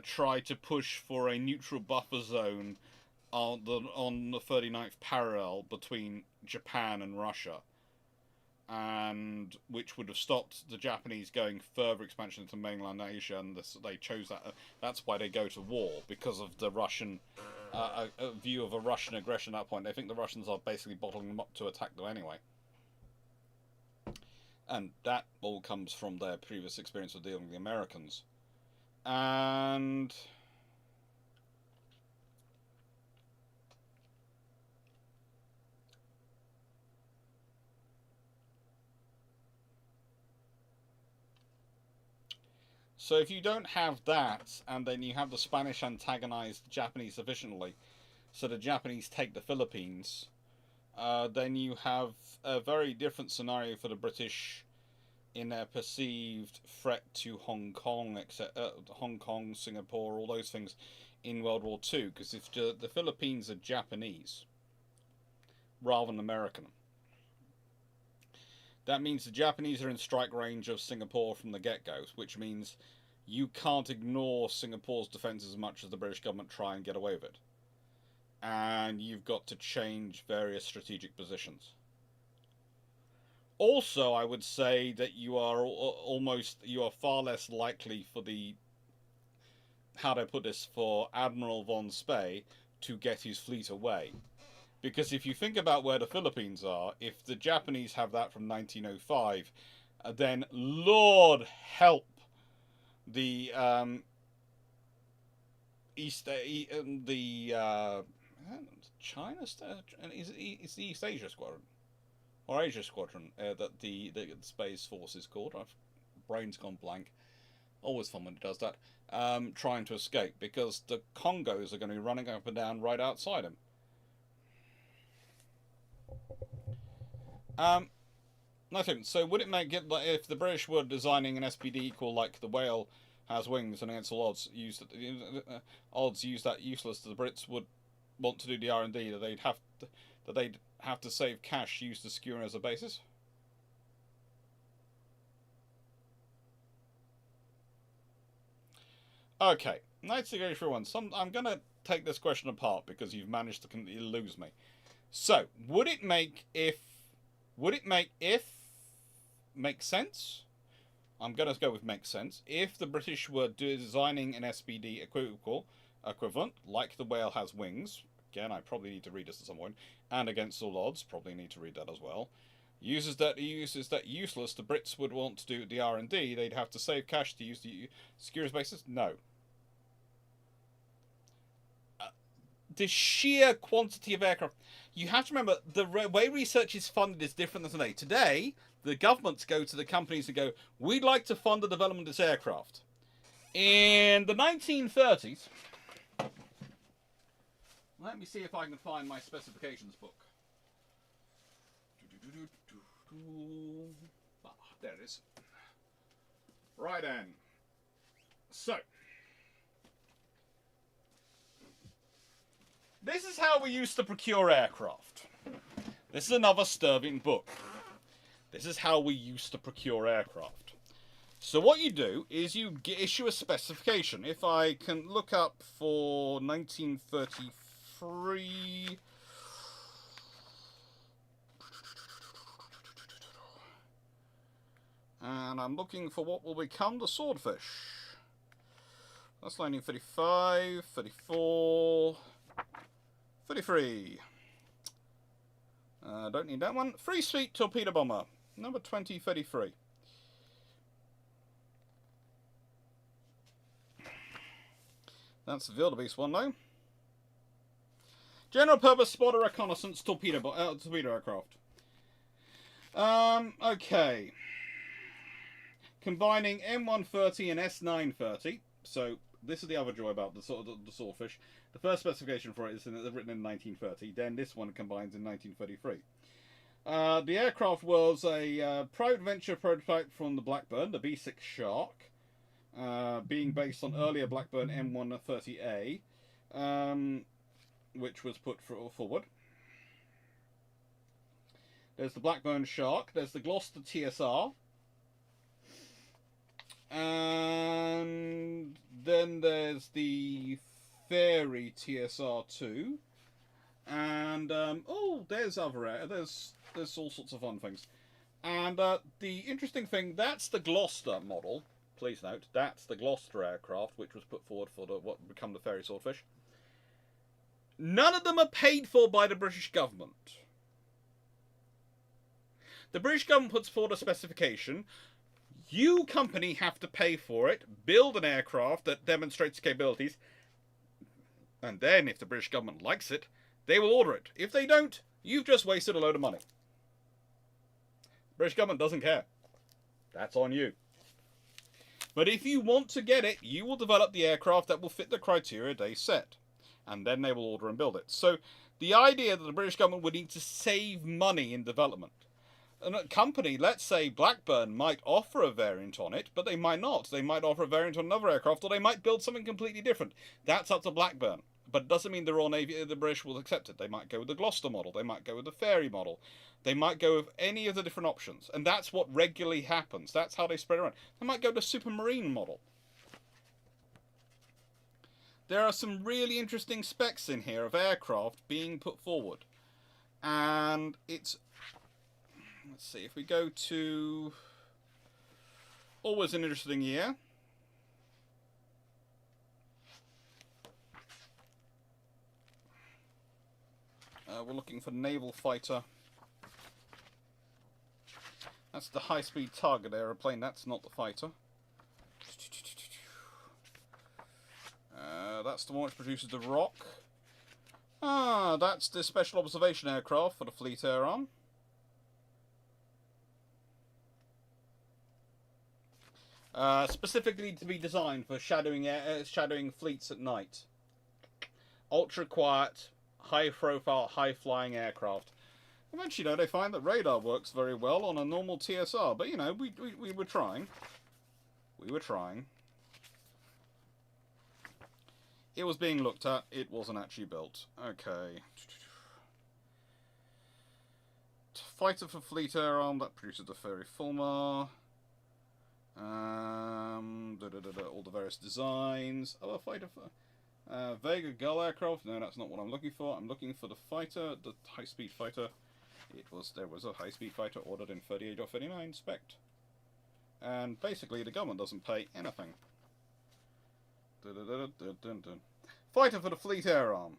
try to push for a neutral buffer zone on the 39th parallel between Japan and Russia, and which would have stopped the Japanese going further expansion into mainland Asia, and they chose that. That's why they go to war, because of the Russian a view of a Russian aggression at that point. They think the Russians are basically bottling them up to attack them anyway. And that all comes from their previous experience of dealing with the Americans. And so if you don't have that, and then you have the Spanish antagonize the Japanese sufficiently, so the Japanese take the Philippines, then you have a very different scenario for the British in their perceived threat to Hong Kong, Hong Kong, Singapore, all those things in World War II. Because if the Philippines are Japanese rather than American, that means the Japanese are in strike range of Singapore from the get-go, which means you can't ignore Singapore's defence as much as the British government try and get away with it. And you've got to change various strategic positions. Also, I would say that you are far less likely for for Admiral von Spee to get his fleet away. Because if you think about where the Philippines are, if the Japanese have that from 1905, then Lord help the China, it's the East Asia Squadron. Or Asia Squadron, that the Space Force is called. Brain's gone blank. Always fun when it does that. Trying to escape, because the Congos are going to be running up and down right outside him. Nothing. So would it make it, like, if the British were designing an SPD equal like the whale has wings and against all odds use that useless, the Brits would want to do the R&D that they'd have to save cash, use the Skua as a basis? Okay, let's go through one. I'm gonna take this question apart because you've managed to completely lose me. So, would it make sense? I'm gonna go with make sense. If the British were designing an SPD equivalent, like the whale has wings, again, I probably need to read this at some point, and against all odds, probably need to read that as well. Uses that useless, the Brits would want to do the R&D, they'd have to save cash to use the security basis? No. The sheer quantity of aircraft. You have to remember, the way research is funded is different than today. Today, the governments go to the companies and go, we'd like to fund the development of this aircraft. In the 1930s, let me see if I can find my specifications book. Ah, there it is. Right then. So, this is how we used to procure aircraft. This is another Stirving book. This is how we used to procure aircraft. So what you do is you issue a specification. If I can look up for 1933... And I'm looking for what will become the Swordfish. That's 1935, 34... 33. Don't need that one. Free Seat Torpedo Bomber, number 2033. That's the Wildebeest one, though. General Purpose Spotter Reconnaissance Torpedo Aircraft. Okay. Combining M130 and S930. So, this is the other joy about the Swordfish. The first specification for it is written in 1930. Then this one combines in 1933. The aircraft was a private venture prototype from the Blackburn, the V6 Shark, being based on earlier Blackburn M130A, which was put forward. There's the Blackburn Shark. There's the Gloucester TSR. And then there's the Fairy TSR2, and there's there's all sorts of fun things, and the interesting thing, that's the Gloucester model. Please note, that's the Gloucester aircraft, which was put forward for what would become the Fairy Swordfish. None of them are paid for by the British government. The British government puts forward a specification. You, company, have to pay for it, build an aircraft that demonstrates capabilities, and then, if the British government likes it, they will order it. If they don't, you've just wasted a load of money. The British government doesn't care. That's on you. But if you want to get it, you will develop the aircraft that will fit the criteria they set. And then they will order and build it. So, the idea that the British government would need to save money in development. And a company, let's say Blackburn, might offer a variant on it, but they might not. They might offer a variant on another aircraft, or they might build something completely different. That's up to Blackburn. But it doesn't mean the Royal Navy, the British will accept it. They might go with the Gloucester model. They might go with the Fairy model. They might go with any of the different options. And that's what regularly happens. That's how they spread around. They might go with the Supermarine model. There are some really interesting specs in here of aircraft being put forward. And it's... Let's see, if we go to... Always an interesting year. We're looking for naval fighter. That's the high-speed target aeroplane. That's not the fighter. That's the one which produces the Rock. Ah, that's the special observation aircraft for the Fleet Air Arm. Specifically to be designed for shadowing fleets at night. Ultra quiet, high profile, high flying aircraft. Eventually, they find that radar works very well on a normal TSR, but we were trying. We were trying. It was being looked at, it wasn't actually built. Okay. Fighter for Fleet Air Arm, that produces the Fairy Fulmar. All the various designs. Oh, a fighter. Vega Gull aircraft. No, that's not what I'm looking for. I'm looking for the fighter, the high-speed fighter. There was a high-speed fighter ordered in 38 or 39 spec. And basically, the government doesn't pay anything. Fighter for the Fleet Air Arm.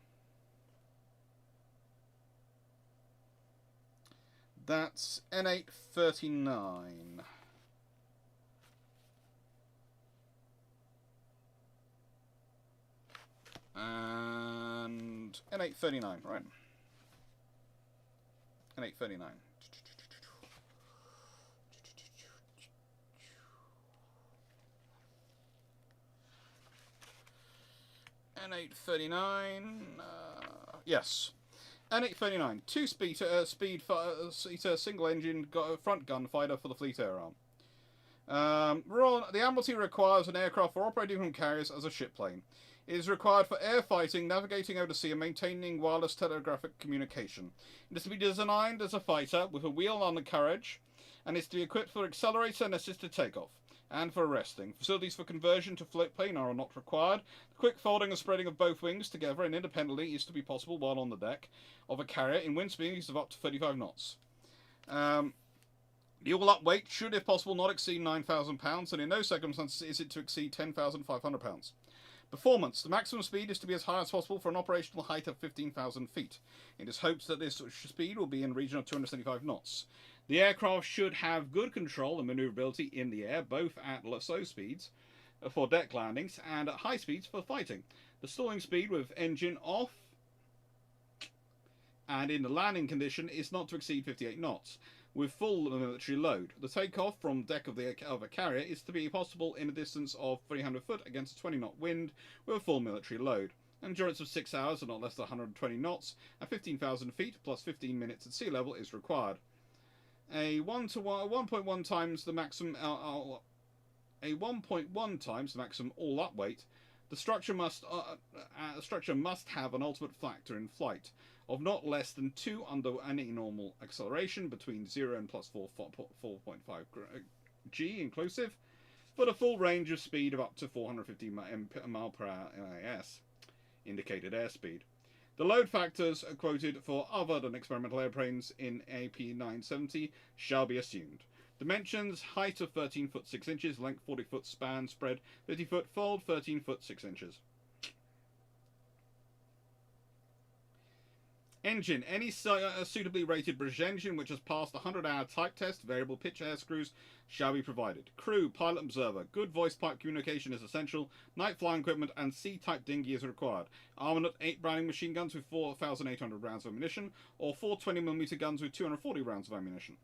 That's N839. And N839, right. N839. N839, yes. N839, two-seater single-engine front gun fighter for the Fleet Air Arm. The Admiralty requires an aircraft for operating from carriers as a ship plane. It is required for air fighting, navigating over the sea, and maintaining wireless telegraphic communication. It is to be designed as a fighter with a wheel undercarriage, and is to be equipped for accelerator and assisted takeoff, and for arresting. Facilities for conversion to float plane are not required. The quick folding and spreading of both wings together and independently is to be possible while on the deck of a carrier in wind speeds of up to 35 knots. The all-up weight should, if possible, not exceed 9,000 pounds, and in no circumstances is it to exceed 10,500 pounds. Performance. The maximum speed is to be as high as possible for an operational height of 15,000 feet. It is hoped that this speed will be in the region of 275 knots. The aircraft should have good control and maneuverability in the air, both at slow speeds for deck landings and at high speeds for fighting. The stalling speed with engine off and in the landing condition is not to exceed 58 knots. With full military load. The takeoff from deck of a carrier is to be possible in a distance of 300 foot against a 20-knot wind with a full military load. Endurance of 6 hours and not less than 120 knots at 15,000 feet plus 15 minutes at sea level is required. A 1.1 times the maximum all-up weight. The structure must have an ultimate factor in flight of not less than 2 under any normal acceleration between 0 and plus 4.5 g inclusive, but a full range of speed of up to 450 mile per hour NAS, indicated airspeed. The load factors quoted for other than experimental airplanes in AP970 shall be assumed. Dimensions: height of 13 foot 6 inches, length 40 foot, span spread 50 foot, fold 13 foot 6 inches. Engine. Any suitably rated British engine which has passed the 100-hour type test, variable pitch air screws, shall be provided. Crew, pilot, observer. Good voice pipe communication is essential. Night flying equipment and C-type dinghy is required. Armament: 8 Browning machine guns with 4,800 rounds of ammunition, or 4 20mm guns with 240 rounds of ammunition.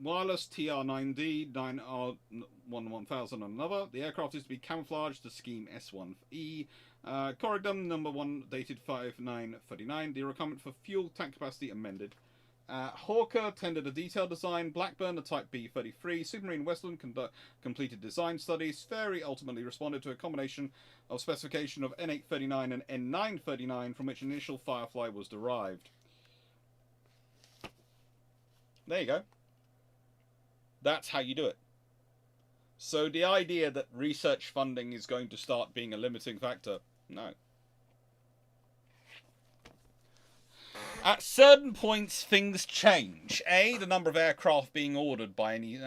Wireless TR9D, 9R1000 and another. The aircraft is to be camouflaged to scheme S1E. Corridum number 1 dated 5939. The requirement for fuel tank capacity amended. Hawker tendered a detailed design. Blackburn, the Type B33. Supermarine Westland completed design studies. Fairey ultimately responded to a combination of specification of N839 and N939 from which initial Firefly was derived. There you go. That's how you do it. So the idea that research funding is going to start being a limiting factor, no. At certain points, things change. A, the number of aircraft being ordered by any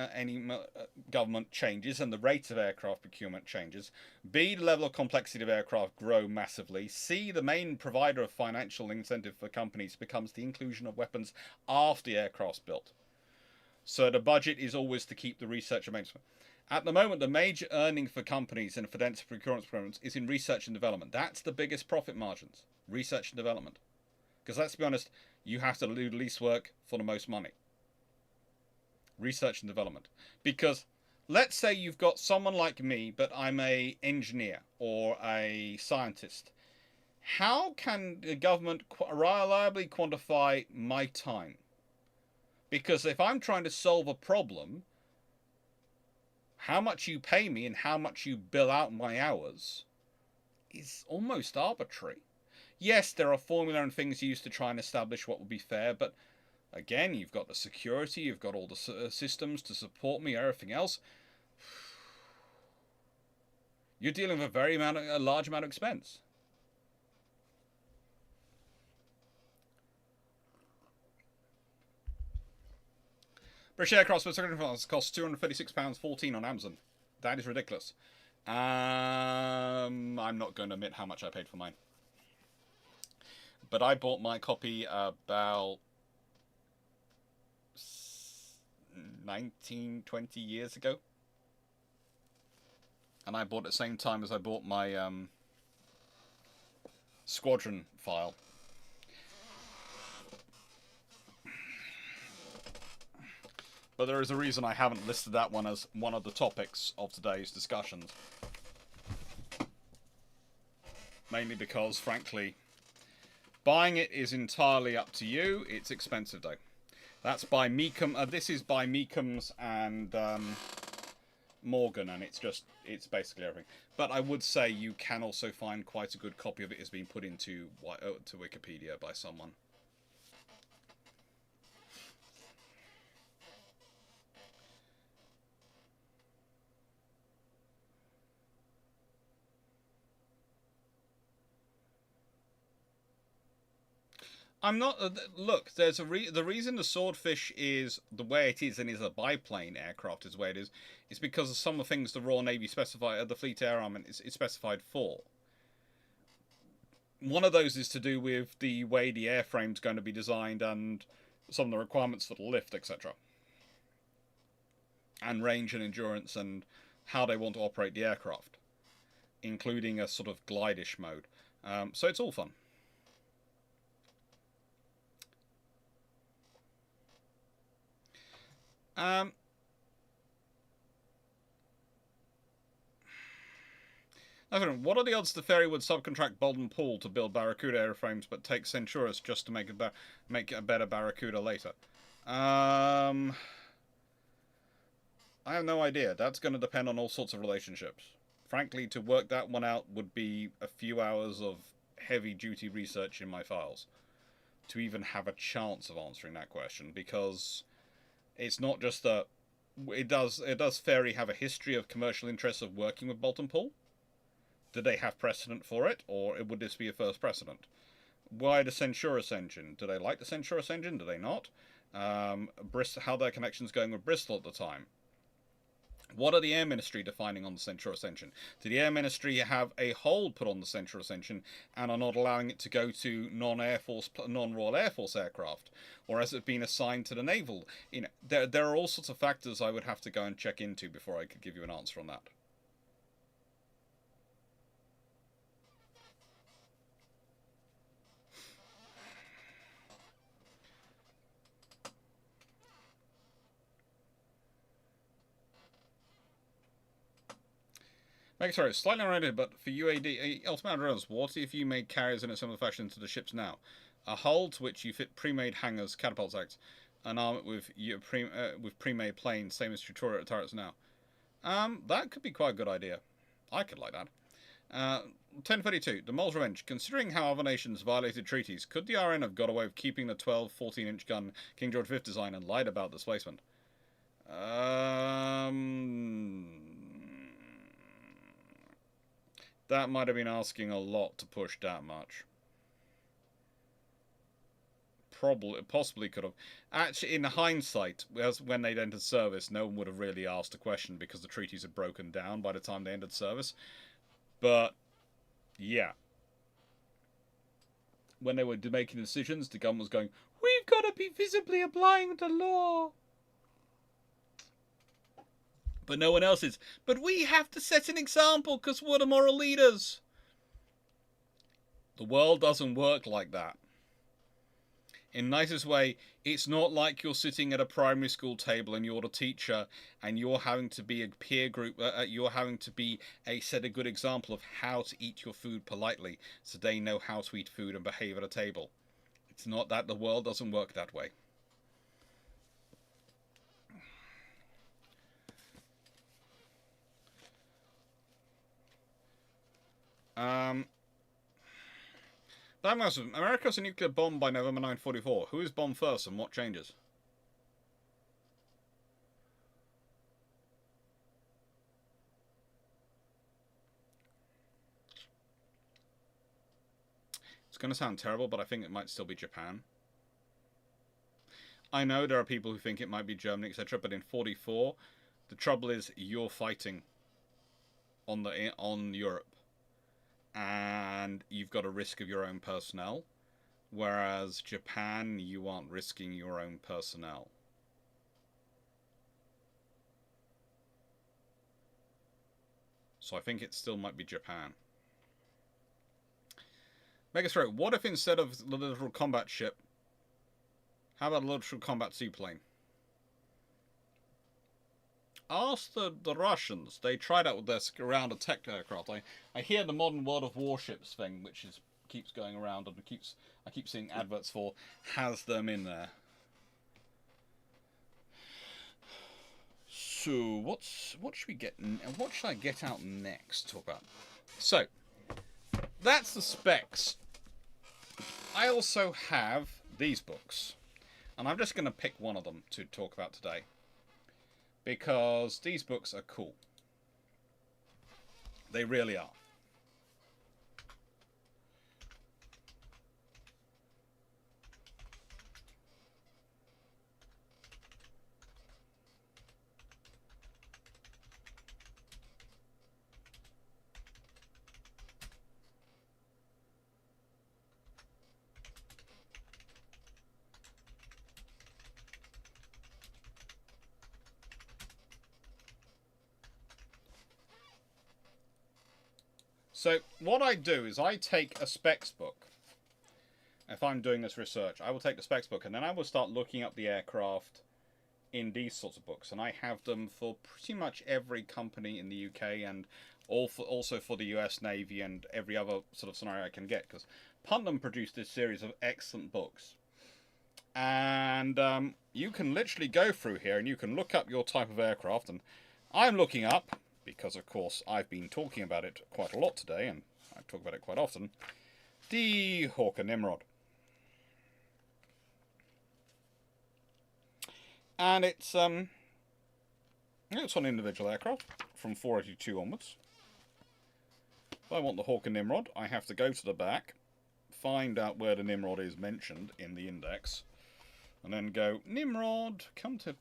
government changes, and the rate of aircraft procurement changes. B, the level of complexity of aircraft grow massively. C, the main provider of financial incentive for companies becomes the inclusion of weapons after the aircraft's built. So the budget is always to keep the research and maintenance. At the moment, the major earning for companies and for dense procurement programs is in research and development. That's the biggest profit margins, research and development. Because let's be honest, you have to do the least work for the most money. Research and development. Because let's say you've got someone like me, but I'm an engineer or a scientist. How can the government reliably quantify my time? Because if I'm trying to solve a problem, how much you pay me and how much you bill out my hours is almost arbitrary. Yes, there are formula and things used to try and establish what would be fair, but Again, you've got the security, you've got all the systems to support me, everything else. You're dealing with a large amount of expense. British aircraft costs £236.14 on Amazon. That is ridiculous. I'm not going to admit how much I paid for mine. But I bought my copy about 19, 20 years ago. And I bought it at the same time as I bought my Squadron file. But there is a reason I haven't listed that one as one of the topics of today's discussions. Mainly because, frankly, buying it is entirely up to you. It's expensive, though. That's by Meekum. This is by Meekums and Morgan, and it's basically everything. But I would say you can also find quite a good copy of it has been put into to Wikipedia by someone. I'm not. Look, there's the reason the Swordfish is the way it is and is a biplane aircraft is the way it is because of some of the things the Royal Navy specified, the Fleet Air Arm is specified for. One of those is to do with the way the airframe's going to be designed and some of the requirements for the lift, etc. And range and endurance and how they want to operate the aircraft, including a sort of glide-ish mode. So it's all fun. What are the odds the Ferry would subcontract Bolton Pool to build Barracuda airframes, but take Centurus just to make a better Barracuda later? I have no idea. That's going to depend on all sorts of relationships. Frankly, to work that one out would be a few hours of heavy-duty research in my files to even have a chance of answering that question, because it's not just that does Ferry have a history of commercial interests of working with Bolton Pool? Did they have precedent for it, or would this be a first precedent? Why the Centurus engine? Do they like the Centurus engine? Do they not? How their connections going with Bristol at the time? What are the Air Ministry defining on the Centurus engine? Did the Air Ministry have a hold put on the Centurus engine and are not allowing it to go to non-Royal Air Force aircraft? Or has it been assigned to the Naval? There are all sorts of factors I would have to go and check into before I could give you an answer on that. Sorry, slightly unrelated, but for UAD, Ultimate Drones, what if you made carriers in a similar fashion to the ships now? A hull to which you fit pre-made hangars, catapult acts, and arm it with pre-made planes, same as turrets now. That could be quite a good idea. I could like that. 1032, the Mole's Revenge. Considering how other nations violated treaties, could the RN have got away with keeping the 12, 14-inch gun King George V design and lied about displacement? That might have been asking a lot to push that much. Possibly could have. Actually, in hindsight, when they'd entered service, no one would have really asked a question because the treaties had broken down by the time they entered service. But, yeah. When they were making decisions, the government was going, "We've got to be visibly applying the law." But no one else is. But we have to set an example because we're the moral leaders. The world doesn't work like that. In the nicest way, it's not like you're sitting at a primary school table and you're the teacher and you're having to be a peer group, you're having to set a good example of how to eat your food politely so they know how to eat food and behave at a table. It's not that. The world doesn't work that way. That massive. America's a nuclear bomb by November 1944. Who is bombed first and what changes? It's going to sound terrible, but I think it might still be Japan. I know there are people who think it might be Germany, etc., but in 44, the trouble is you're fighting on Europe, and you've got a risk of your own personnel, whereas Japan, you aren't risking your own personnel. So I think it still might be Japan. Megastroke, what if instead of the little combat ship, how about a little combat seaplane? Ask the Russians. They tried out with their around a tech aircraft. I hear the modern World of Warships thing, which keeps going around and I keep seeing adverts for, has them in there. So what should we get? What should I get out next to talk about? So that's the specs. I also have these books, and I'm just going to pick one of them to talk about today, because these books are cool. They really are. So what I do is I take a specs book. If I'm doing this research, I will take the specs book and then I will start looking up the aircraft in these sorts of books. And I have them for pretty much every company in the UK and also for the US Navy and every other sort of scenario I can get. Because Putnam produced this series of excellent books. And you can literally go through here and you can look up your type of aircraft. And I'm looking up, because of course I've been talking about it quite a lot today, and I talk about it quite often, the Hawker Nimrod. And it's on individual aircraft from 482 onwards. If I want the Hawker Nimrod, I have to go to the back, find out where the Nimrod is mentioned in the index, and then go, Nimrod, come to...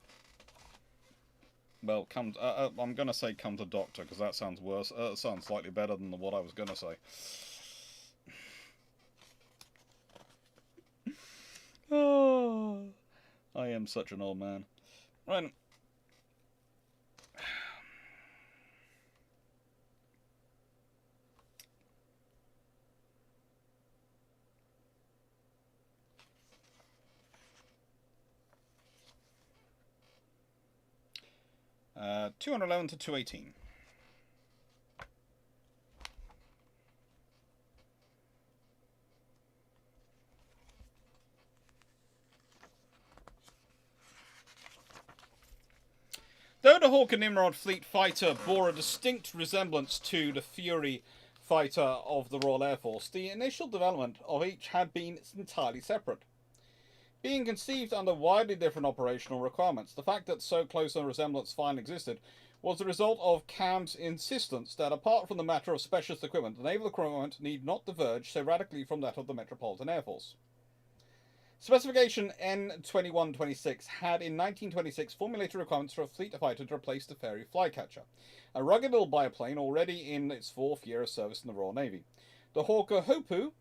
Well, I'm going to say come to doctor, because that sounds worse. It sounds slightly better than what I was going to say. Oh, I am such an old man. Right. Uh, 211 to 218. Though the Hawker Nimrod fleet fighter bore a distinct resemblance to the Fury fighter of the Royal Air Force, the initial development of each had been entirely separate. Being conceived under widely different operational requirements, the fact that so close a resemblance finally existed was the result of CAM's insistence that, apart from the matter of specialist equipment, the naval equipment need not diverge so radically from that of the Metropolitan Air Force. Specification N2126 had in 1926 formulated requirements for a fleet fighter to replace the Fairey Flycatcher, a rugged little biplane already in its 4th year of service in the Royal Navy. The Hawker Hopu,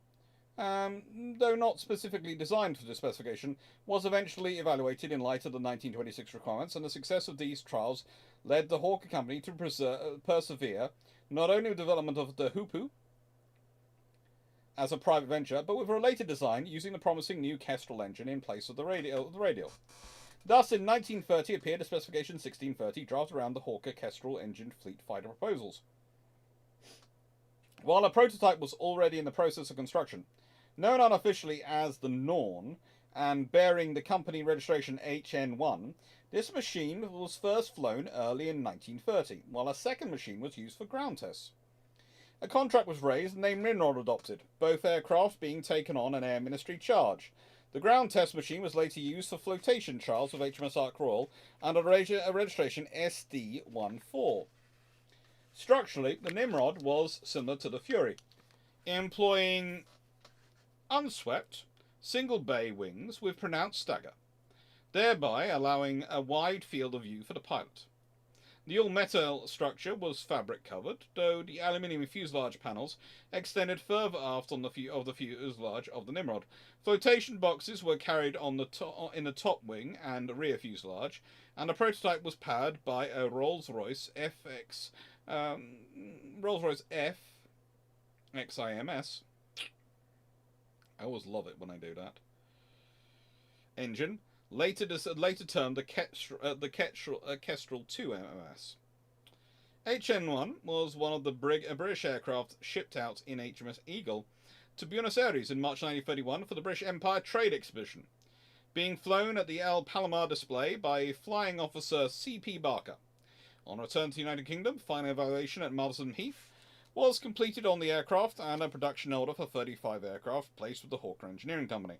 though not specifically designed for this specification, was eventually evaluated in light of the 1926 requirements, and the success of these trials led the Hawker Company to persevere not only with the development of the Hopu as a private venture, but with a related design using the promising new Kestrel engine in place of the radial. Thus, in 1930 appeared a specification 1630 drafted around the Hawker Kestrel engine fleet fighter proposals. While a prototype was already in the process of construction, known unofficially as the Norn, and bearing the company registration HN1, this machine was first flown early in 1930, while a second machine was used for ground tests. A contract was raised and named Nimrod adopted, both aircraft being taken on an Air Ministry charge. The ground test machine was later used for flotation trials with HMS Ark Royal under registration SD-14. Structurally, the Nimrod was similar to the Fury, employing unswept, single bay wings with pronounced stagger, thereby allowing a wide field of view for the pilot. The all-metal structure was fabric-covered, though the aluminium fuselage panels extended further aft on the fuselage of the Nimrod. Flotation boxes were carried on in the top wing and rear fuselage, and the prototype was powered by a Rolls-Royce Rolls-Royce FXIMS. I always love it when I do that. Engine, later termed the Kestrel 2 MMS. HN1 was one of the British aircraft shipped out in HMS Eagle to Buenos Aires in March 1931 for the British Empire Trade Exhibition, being flown at the El Palomar display by Flying Officer C.P. Barker. On return to the United Kingdom, final evaluation at Marsden Heath was completed on the aircraft and a production order for 35 aircraft placed with the Hawker Engineering Company.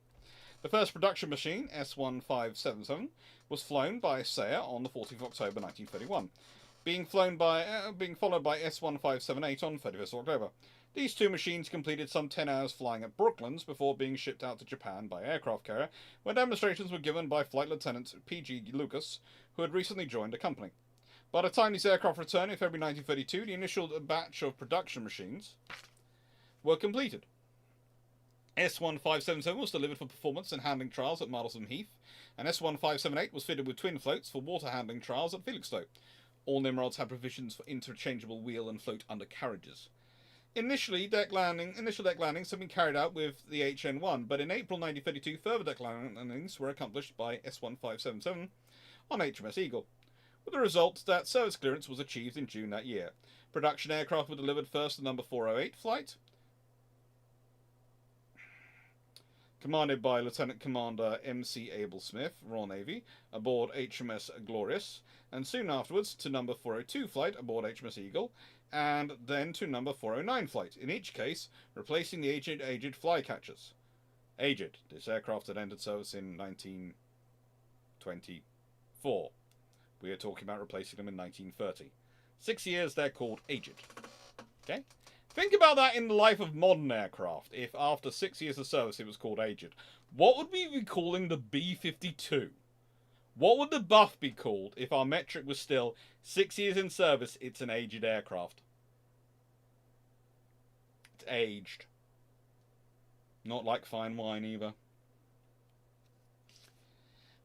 The first production machine, S1577, was flown by Sayer on the 14th of October 1931, being followed by S1578 on 31st of October. These two machines completed some 10 hours flying at Brooklands before being shipped out to Japan by aircraft carrier, where demonstrations were given by Flight Lieutenant P.G. Lucas, who had recently joined the company. By the time these aircraft returned in February 1932, the initial batch of production machines were completed. S1577 was delivered for performance and handling trials at Marsden Heath, and S1578 was fitted with twin floats for water handling trials at Felixstowe. All Nimrods had provisions for interchangeable wheel and float undercarriages. Initial deck landings had been carried out with the HN1, but in April 1932 further deck landings were accomplished by S1577 on HMS Eagle, with the result that service clearance was achieved in June that year. Production aircraft were delivered first to number 408 flight, commanded by Lieutenant Commander M.C. Abel Smith, Royal Navy, aboard HMS Glorious, and soon afterwards to number 402 flight aboard HMS Eagle, and then to number 409 flight, in each case replacing the aged flycatchers. Aged. This aircraft had entered service in 1924. We are talking about replacing them in 1930. 6 years they're called aged. Okay? Think about that in the life of modern aircraft. If after 6 years of service it was called aged, what would we be calling the B-52? What would the Buff be called if our metric was still 6 years in service, it's an aged aircraft? It's aged. Not like fine wine either.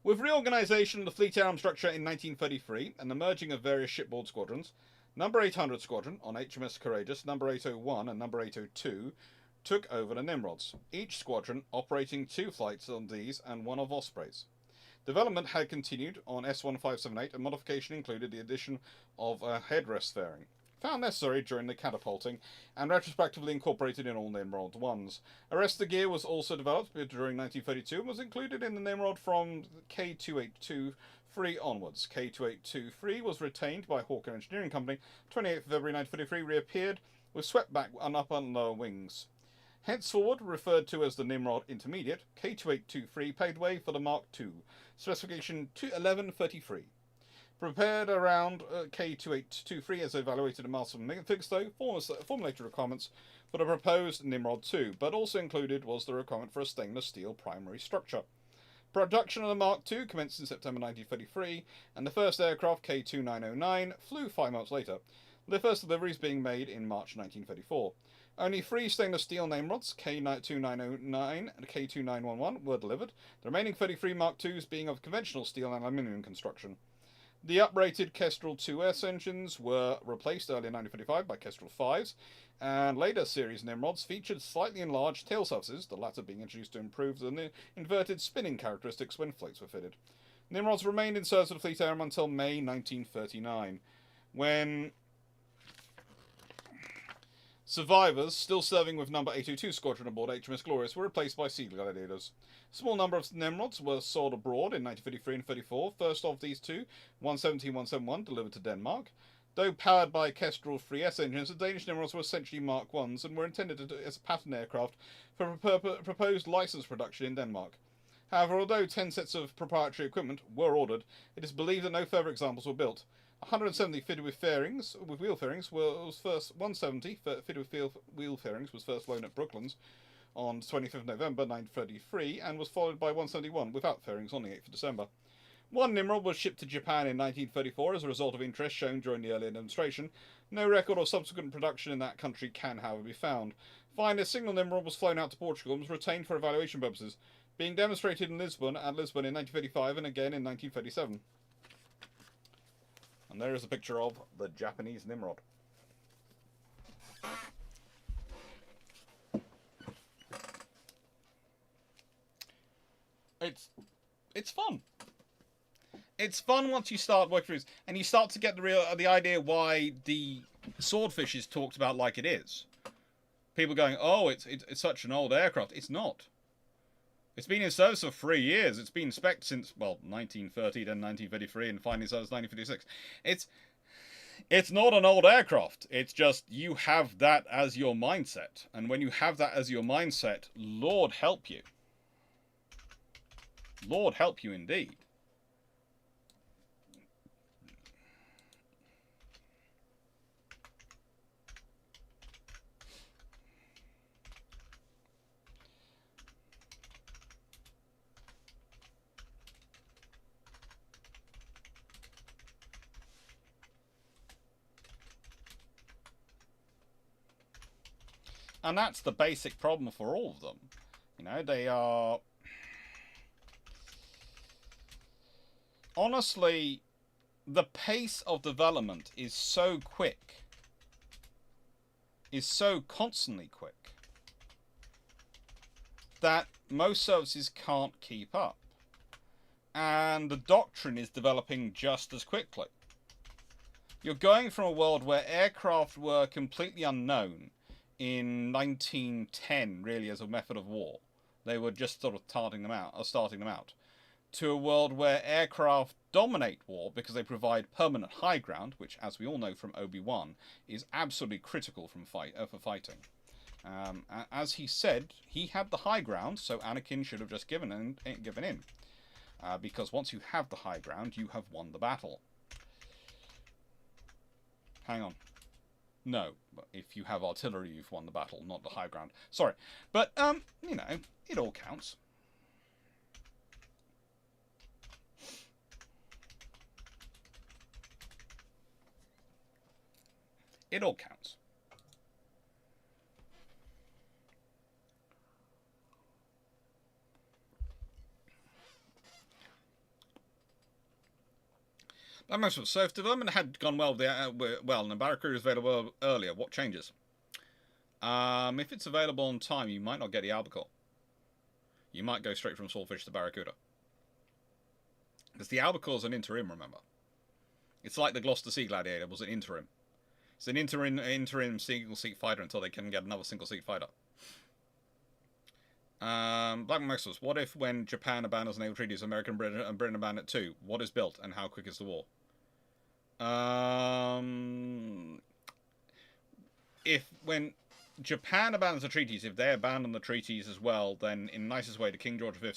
With reorganisation of the fleet arm structure in 1933 and the merging of various shipboard squadrons, Number 800 Squadron on HMS Courageous, Number 801 and Number 802 took over the Nimrods, each squadron operating 2 flights on these and 1 of Ospreys. Development had continued on S1578 and modification included the addition of a headrest fairing, found necessary during the catapulting and retrospectively incorporated in all Nimrod 1s. Arrestor gear was also developed during 1932 and was included in the Nimrod from K2823 onwards. K2823 was retained by Hawker Engineering Company. 28th February 1933 reappeared with swept back and upper and lower wings. Henceforward referred to as the Nimrod Intermediate, K2823 paved way for the Mark II, specification 1133. Prepared around K2823 as evaluated at Marsden Felixstowe, formulated requirements for the proposed Nimrod 2, but also included was the requirement for a stainless steel primary structure. Production of the Mark II commenced in September 1933, and the first aircraft, K2909, flew 5 months later, the first deliveries being made in March 1934. Only 3 stainless steel Nimrods, K2909 and K2911, were delivered, the remaining 33 Mark IIs being of conventional steel and aluminium construction. The uprated Kestrel 2S engines were replaced early in 1935 by Kestrel 5s, and later series Nimrods featured slightly enlarged tail surfaces, the latter being introduced to improve the inverted spinning characteristics when floats were fitted. Nimrods remained in service of the Fleet Air until May 1939, when survivors, still serving with number 802 Squadron aboard HMS Glorious, were replaced by Sea Gladiators. A small number of Nimrods were sold abroad in 1953 and 34. First of these two, 170 and 171, delivered to Denmark. Though powered by Kestrel 3S engines, the Danish Nimrods were essentially Mark 1s and were intended as a pattern aircraft for proposed licensed production in Denmark. However, although 10 sets of proprietary equipment were ordered, it is believed that no further examples were built. 170 fitted with wheel fairings was first 170 fitted with wheel fairings was first flown at Brooklands on 25th November 1933 and was followed by 171 without fairings on the 8th of December. One Nimrod was shipped to Japan in 1934 as a result of interest shown during the earlier demonstration. No record of subsequent production in that country can, however, be found. Finally, a single Nimrod was flown out to Portugal and was retained for evaluation purposes, being demonstrated in Lisbon in 1935 and again in 1937. And there is a picture of the Japanese Nimrod. It's fun. It's fun once you start working through this, and you start to get the idea why the Swordfish is talked about like it is. People going, oh, it's such an old aircraft. It's not. It's been in service for 3 years. It's been spec'd since, well, 1930, then 1933, and finally service 1956. It's not an old aircraft. It's just you have that as your mindset. And when you have that as your mindset, Lord help you. Lord help you indeed. And that's the basic problem for all of them. You know, they are... Honestly, the pace of development is so quick. Is so constantly quick. That most services can't keep up. And the doctrine is developing just as quickly. You're going from a world where aircraft were completely unknown in 1910, really, as a method of war. They were just sort of starting them out, to a world where aircraft dominate war because they provide permanent high ground, which, as we all know from Obi-Wan, is absolutely critical for fighting. As he said, he had the high ground, so Anakin should have just given in. Because once you have the high ground, you have won the battle. Hang on. No, but if you have artillery, you've won the battle, not the high ground. Sorry. But, you know, it all counts. It all counts. So if development had gone well, and the Barracuda is available earlier, what changes? If it's available on time, you might not get the Albacore. You might go straight from Swordfish to Barracuda. Because the Albacore is an interim, remember. It's like the Gloucester Sea Gladiator was an interim. It's an interim single-seat fighter until they can get another single-seat fighter. Black Maxwell's, what if when Japan abandons naval treaties, America and Britain abandon it too? What is built and how quick is the war? If when Japan abandons the treaties, if they abandon the treaties as well, then in the nicest way, the King George V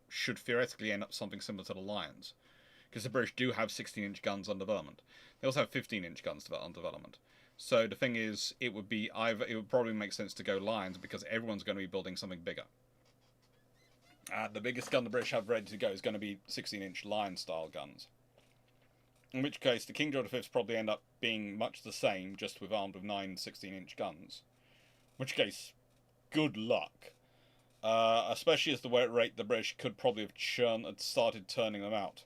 should theoretically end up something similar to the Lions. Because the British do have 16-inch guns on development. They also have 15-inch guns on development. So the thing is, it would probably make sense to go Lions because everyone's going to be building something bigger. The biggest gun the British have ready to go is going to be 16-inch Lion-style guns. In which case, the King George V's probably end up being much the same, just armed with 9 16-inch guns. In which case, good luck. Especially as the rate the British could probably have started turning them out.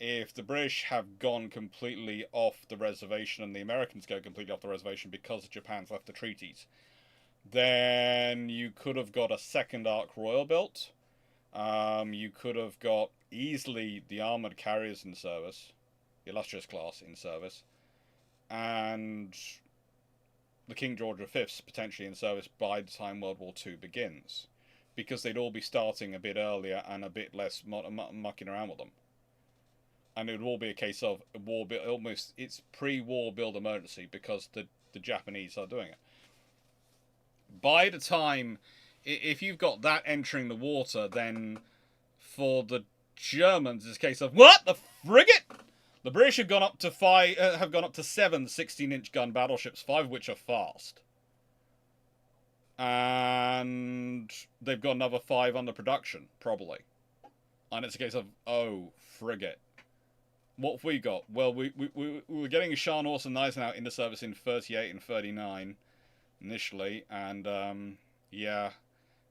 If the British have gone completely off the reservation and the Americans go completely off the reservation because Japan's left the treaties, then you could have got a second Ark Royal built. You could have got easily the armoured carriers in service, the Illustrious class in service, and the King George V's potentially in service by the time World War II begins, because they'd all be starting a bit earlier and a bit less mucking around with them. and it would all be a case of war, almost it's pre-war build emergency because the Japanese are doing it. By the time, if you've got that entering the water, then for the Germans, it's a case of what the frigate. The British have gone up to seven 16-inch gun battleships, 5 of which are fast. And they've got another 5 under production, probably. And it's a case of, oh, frigate. What have we got? Well, we were getting Scharnhorst and Gneisenau into service in 38 and 39 initially, and yeah,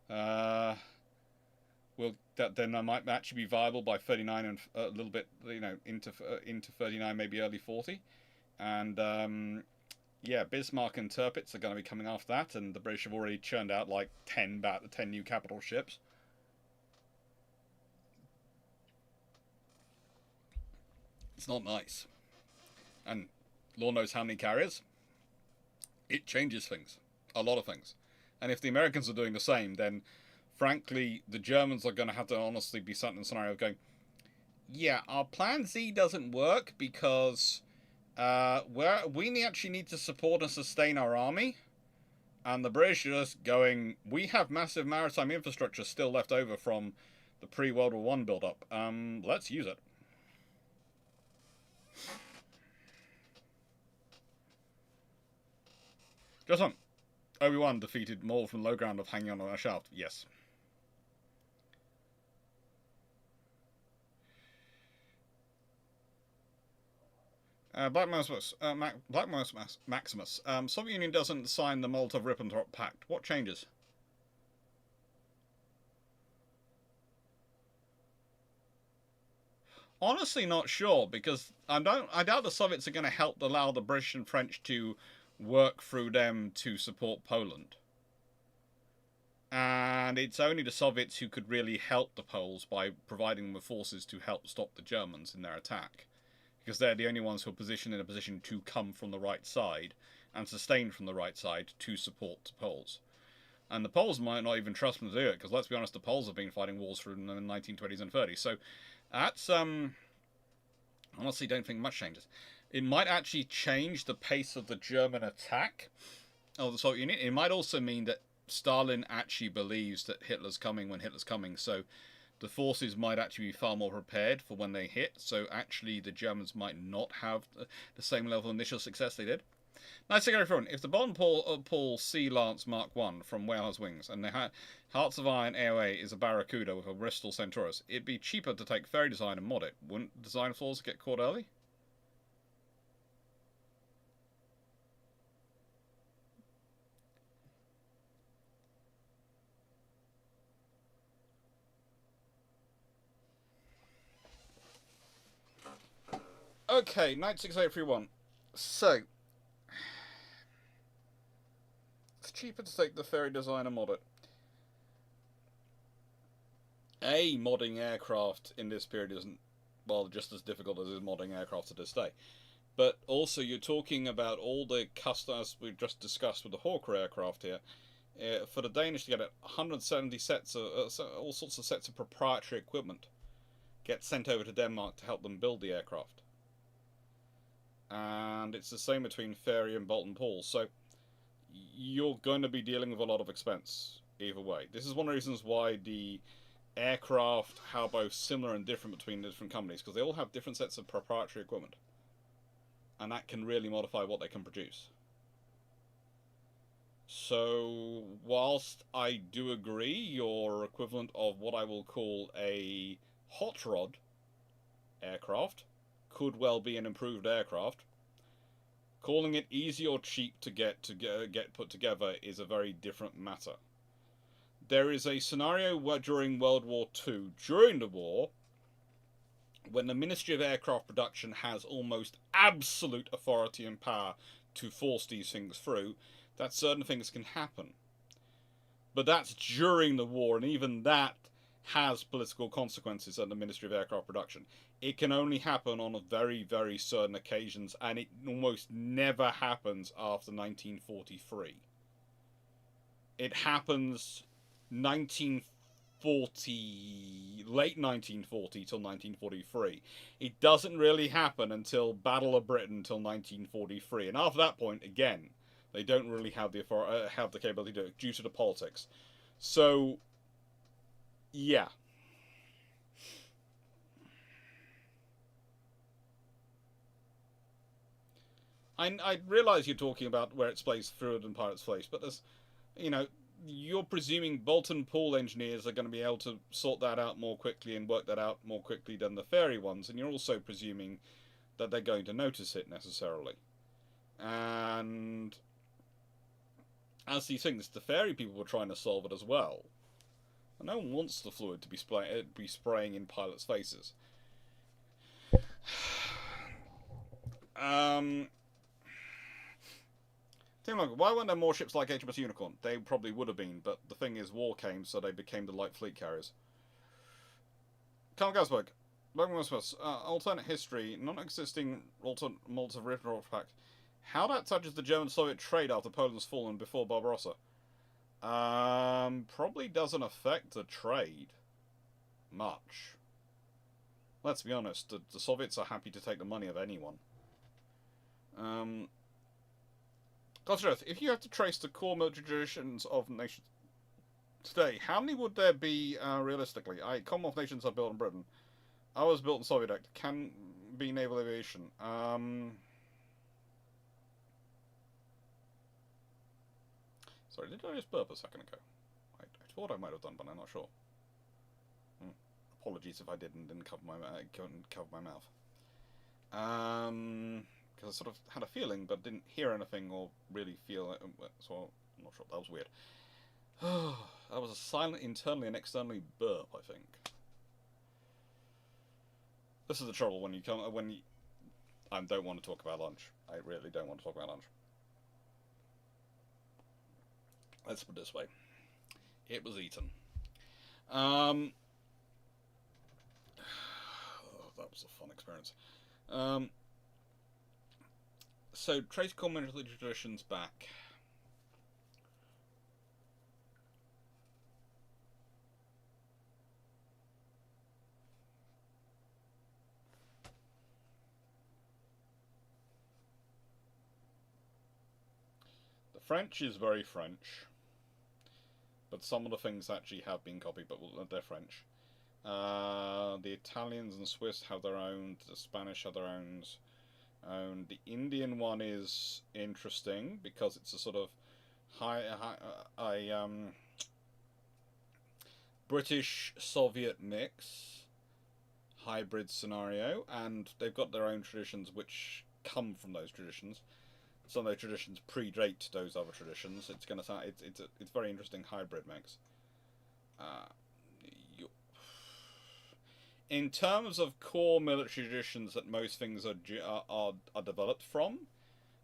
then that might actually be viable by 39 and a little bit, into 39, maybe early 40, and yeah, Bismarck and Tirpitz are going to be coming after that, and the British have already churned out like 10 new capital ships. It's not nice. And Lord knows how many carriers. It changes things. A lot of things. And if the Americans are doing the same, then frankly, the Germans are going to have to honestly be sat in a scenario of going, yeah, our plan Z doesn't work because we actually need to support and sustain our army. And the British are just going, we have massive maritime infrastructure still left over from the pre-World War I build-up. Let's use it. Just on. Obi-Wan defeated Maul from low ground of hanging on a shaft. Yes. Black Maximus. Soviet Union doesn't sign the Molotov-Ribbentrop Pact. What changes? Honestly, not sure, because I doubt the Soviets are going to help allow the British and French to work through them to support Poland. And it's only the Soviets who could really help the Poles by providing them with forces to help stop the Germans in their attack. Because they're the only ones who are positioned in a position to come from the right side and sustain from the right side to support the Poles. And the Poles might not even trust them to do it, because let's be honest, the Poles have been fighting wars through the 1920s and 30s. So that's, honestly, don't think much changes. It might actually change the pace of the German attack of the Soviet Union. It might also mean that Stalin actually believes that Hitler's coming when Hitler's coming, so the forces might actually be far more prepared for when they hit, so actually the Germans might not have the same level of initial success they did. Nice to go everyone. If the Baden-Powell Sea Lance Mark I from Whale has wings, and the Hearts of Iron AOA is a Barracuda with a Bristol Centaurus, it'd be cheaper to take Ferry Design and mod it. Wouldn't design flaws get caught early? Okay, 96831. So, it's cheaper to take the Ferry Design and mod it. Modding aircraft in this period isn't, well, just as difficult as is modding aircraft to this day. But also, you're talking about all the customers we've just discussed with the Hawker aircraft here. For the Danish to get 170 sets of all sorts of sets of proprietary equipment get sent over to Denmark to help them build the aircraft. And it's the same between Fairey and Boulton Paul, so you're going to be dealing with a lot of expense either way. This is one of the reasons why the aircraft are both similar and different between the different companies, because they all have different sets of proprietary equipment, and that can really modify what they can produce. So whilst I do agree your equivalent of what I will call a hot rod aircraft could well be an improved aircraft, calling it easy or cheap to get put together is a very different matter. There is a scenario where during World War II, during the war, when the Ministry of Aircraft Production has almost absolute authority and power to force these things through, that certain things can happen. But that's during the war, and even that has political consequences at the Ministry of Aircraft Production. It can only happen on a very, very certain occasions, and it almost never happens after 1943. It happens 19 late 1940 till 1943. It doesn't really happen until Battle of Britain until 1943, and after that point, again, they don't really have the capability to do it due to the politics. So, yeah. I realise you're talking about where it's placed further than Pirate's Place, but there's, you're presuming Bolton Pool engineers are going to be able to sort that out more quickly and work that out more quickly than the ferry ones, and you're also presuming that they're going to notice it necessarily. And as these things, the ferry people were trying to solve it as well. And no one wants the fluid to be spraying in pilots' faces. Why weren't there more ships like HMS Unicorn? They probably would have been, but the thing is, war came, so they became the light fleet carriers. Carl Gasberg, alternate history, non-existing Molotov-Ribbentrop Pact. How that touches the German-Soviet trade after Poland's fallen before Barbarossa? Probably doesn't affect the trade much. Let's be honest, the Soviets are happy to take the money of anyone. If you have to trace the core military traditions of nations today, how many would there be realistically? Commonwealth nations are built in Britain. Ours built in Soviet Act. Can be naval aviation. Sorry, did I just burp a second ago? I thought I might have done, but I'm not sure. Apologies if I didn't cover my mouth. Because I sort of had a feeling, but didn't hear anything or really feel it, so I'm not sure. That was weird. That was a silent internally and externally burp, I think. This is the trouble when you I don't want to talk about lunch. I really don't want to talk about lunch. Let's put it this way. It was eaten. That was a fun experience. So, trace core military traditions back. The French is very French, but some of the things actually have been copied, but they're French. The Italians and Swiss have their own, the Spanish have their own. The Indian one is interesting because it's a sort of British-Soviet mix, hybrid scenario, and they've got their own traditions which come from those traditions. Some of those traditions predate those other traditions. It's going to sound it's very interesting hybrid mix. In terms of core military traditions that most things are developed from,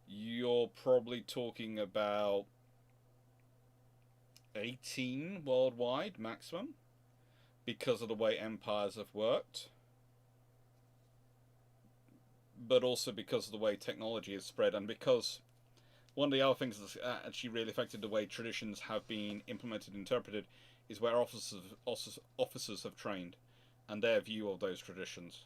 you're probably talking about 18 worldwide maximum, because of the way empires have worked, but also because of the way technology is spread, and because one of the other things that's actually really affected the way traditions have been implemented and interpreted is where officers have trained and their view of those traditions.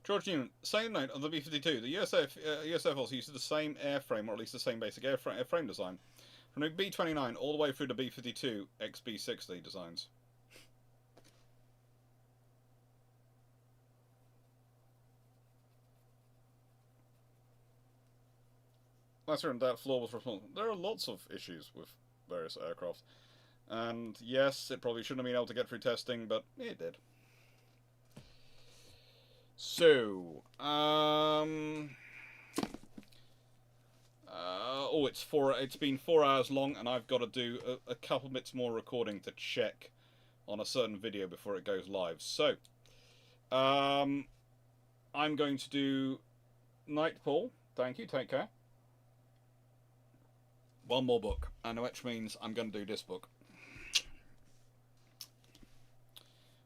George Newman, same note on the B-52. The US Air Force uses the same airframe, or at least the same basic airframe design, from the B-29 all the way through the B-52 XB-60 designs. Last year, that flaw was responsible. There are lots of issues with various aircraft, and yes, it probably shouldn't have been able to get through testing, but it did. So, it's been 4 hours long, and I've got to do a couple bits more recording to check on a certain video before it goes live. So, I'm going to do Nightfall. Thank you. Take care. One more book, and which means I'm going to do this book.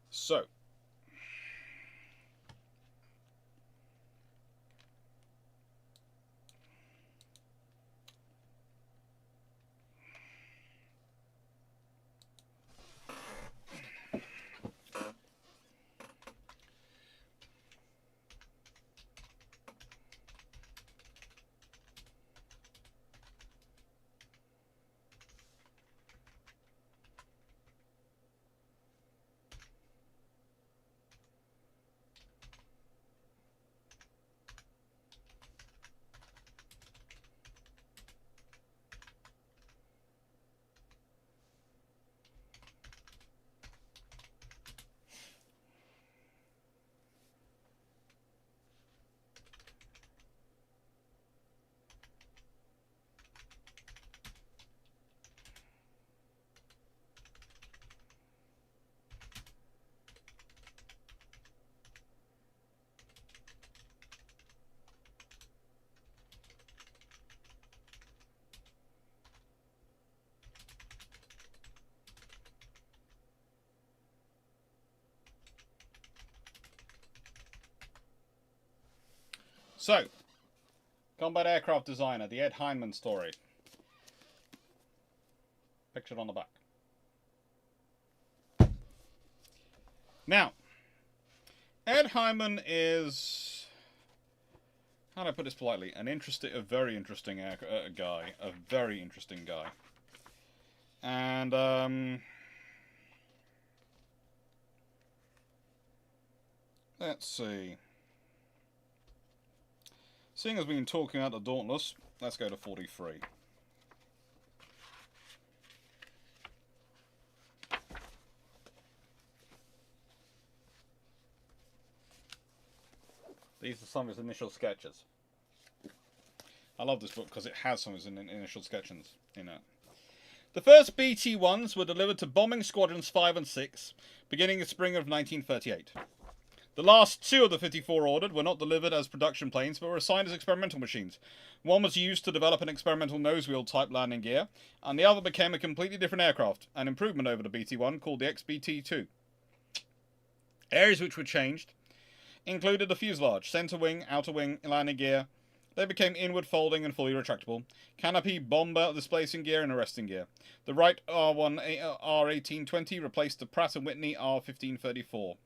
So, So, combat aircraft designer, the Ed Hindman story. Pictured on the back. Now, Ed Hindman is, how do I put this politely, a very interesting guy. A very interesting guy. And, let's see. Seeing as we've been talking about the Dauntless, let's go to 43. These are some of his initial sketches. I love this book because it has some of his initial sketches in it. The first BT-1s were delivered to bombing squadrons 5 and 6, beginning in spring of 1938. The last 2 of the 54 ordered were not delivered as production planes, but were assigned as experimental machines. One was used to develop an experimental nose-wheel type landing gear, and the other became a completely different aircraft, an improvement over the BT-1 called the XBT-2. Areas which were changed included the fuselage, centre wing, outer wing, landing gear. They became inward folding and fully retractable. Canopy, bomber, displacing gear, and arresting gear. The Wright R1820 replaced the Pratt & Whitney R1534.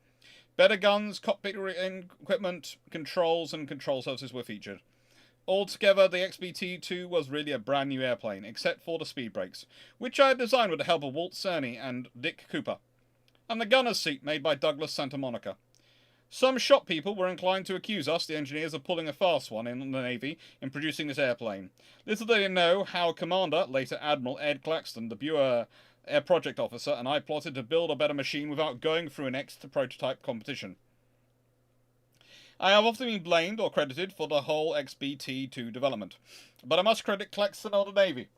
Better guns, cockpit equipment, controls, and control surfaces were featured. Altogether, the XBT-2 was really a brand new airplane, except for the speed brakes, which I had designed with the help of Walt Cerny and Dick Cooper, and the gunner's seat made by Douglas Santa Monica. Some shop people were inclined to accuse us, the engineers, of pulling a fast one in the Navy in producing this airplane. Little did they know how Commander, later Admiral Ed Claxton, the Buer Air Project Officer, and I plotted to build a better machine without going through an prototype competition. I have often been blamed or credited for the whole XBT-2 development, but I must credit Claxton of the Navy,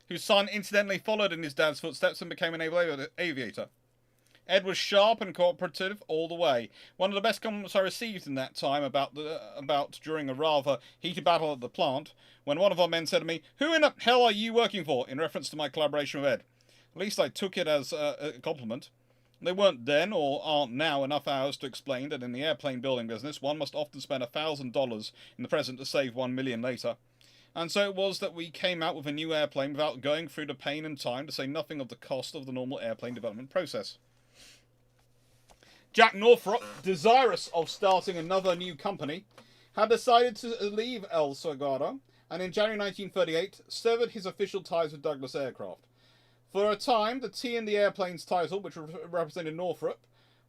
whose son incidentally followed in his dad's footsteps and became a naval aviator. Ed was sharp and cooperative all the way. One of the best compliments I received in that time about during a rather heated battle at the plant, when one of our men said to me, "Who in the hell are you working for?" in reference to my collaboration with Ed. At least I took it as a compliment. There weren't then, or aren't now, enough hours to explain that in the airplane building business, one must often spend $1,000 in the present to save $1 million later. And so it was that we came out with a new airplane without going through the pain and time, to say nothing of the cost of the normal airplane development process. Jack Northrop, desirous of starting another new company, had decided to leave El Salgado, and in January 1938 severed his official ties with Douglas Aircraft. For a time, the T in the airplane's title, which represented Northrop,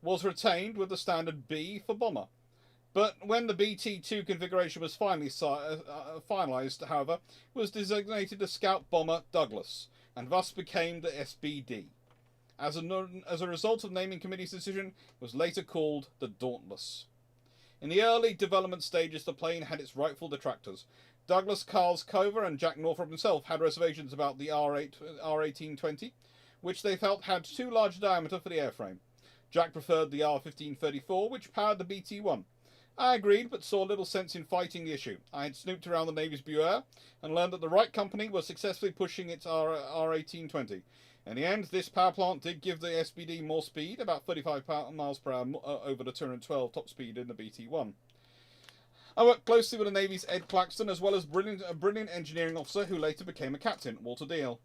was retained with the standard B for bomber. But when the BT-2 configuration was finally finalised, however, it was designated the Scout Bomber Douglas, and thus became the SBD. As a result of naming committee's decision, it was later called the Dauntless. In the early development stages, the plane had its rightful detractors. Douglas Carls-Cover and Jack Northrop himself had reservations about the R1820, which they felt had too large a diameter for the airframe. Jack preferred the R1534, which powered the BT-1. I agreed, but saw little sense in fighting the issue. I had snooped around the Navy's Buer and learned that the Wright Company was successfully pushing its R1820. In the end, this power plant did give the SBD more speed, about 35 miles per hour over the 212 top speed in the BT-1. I worked closely with the Navy's Ed Claxton, as well as a brilliant engineering officer who later became a captain, Walter Deal.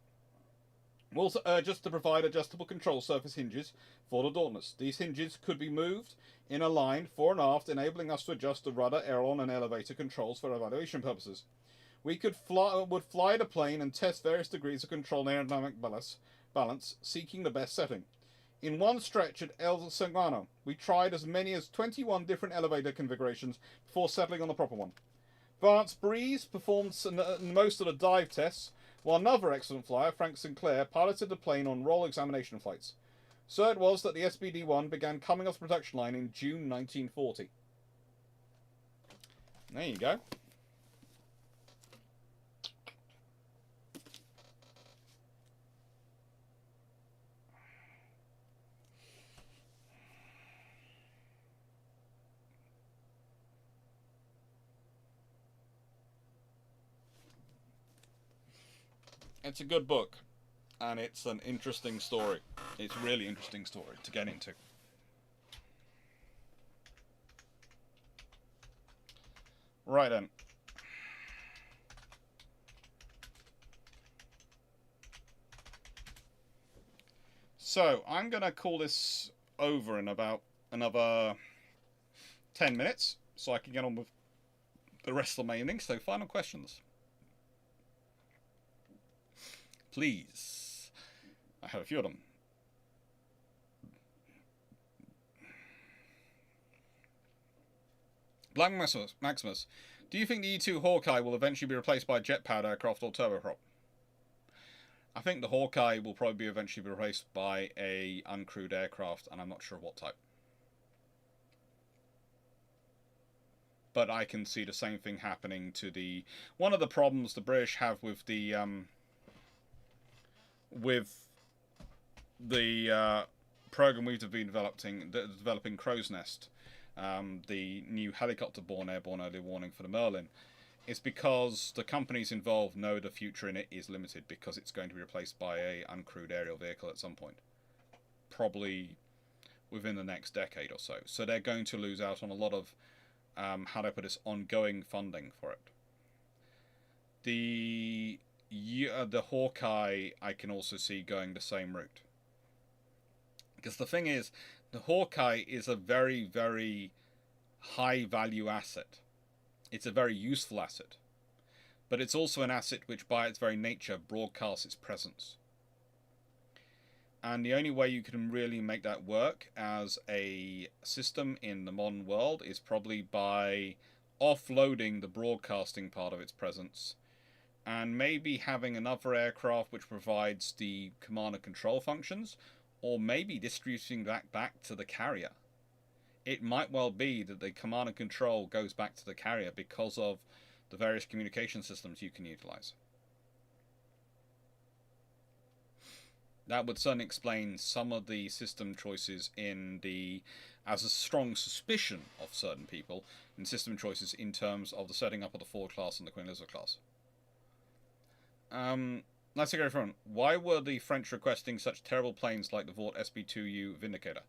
Walter urged us to provide adjustable control surface hinges for the Dauntless. These hinges could be moved in a line fore and aft, enabling us to adjust the rudder, aileron, and elevator controls for evaluation purposes. We would fly the plane and test various degrees of control and aerodynamic balance, seeking the best setting. In one stretch at El Sangano, we tried as many as 21 different elevator configurations before settling on the proper one. Vance Breeze performed most of the dive tests, while another excellent flyer, Frank Sinclair, piloted the plane on roll examination flights. So it was that the SBD-1 began coming off the production line in June 1940. There you go. It's a good book, and it's an interesting story. It's a really interesting story to get into. Right then. So I'm gonna call this over in about another 10 minutes, so I can get on with the rest of my evening. So final questions, please. I have a few of them. Black Maximus, do you think the E2 Hawkeye will eventually be replaced by a jet-powered aircraft or turboprop? I think the Hawkeye will probably eventually be replaced by a uncrewed aircraft, and I'm not sure what type. But I can see the same thing happening to the... One of the problems the British have with the program we've been developing Crow's Nest, the new helicopter-borne airborne early warning for the Merlin, is because the companies involved know the future in it is limited, because it's going to be replaced by a uncrewed aerial vehicle at some point, probably within the next decade or so. So they're going to lose out on a lot of how do I put this, ongoing funding for it. The Hawkeye I can also see going the same route, because the thing is, the Hawkeye is a very, very high value asset. It's a very useful asset, but it's also an asset which by its very nature broadcasts its presence. And the only way you can really make that work as a system in the modern world is probably by offloading the broadcasting part of its presence, and maybe having another aircraft which provides the command and control functions, or maybe distributing that back to the carrier. It might well be that the command and control goes back to the carrier because of the various communication systems you can utilize. That would certainly explain some of the system choices as a strong suspicion of certain people, in system choices in terms of the setting up of the Ford class and the Queen Elizabeth class. Let's go from, why were the French requesting such terrible planes like the Vought SB2U Vindicator?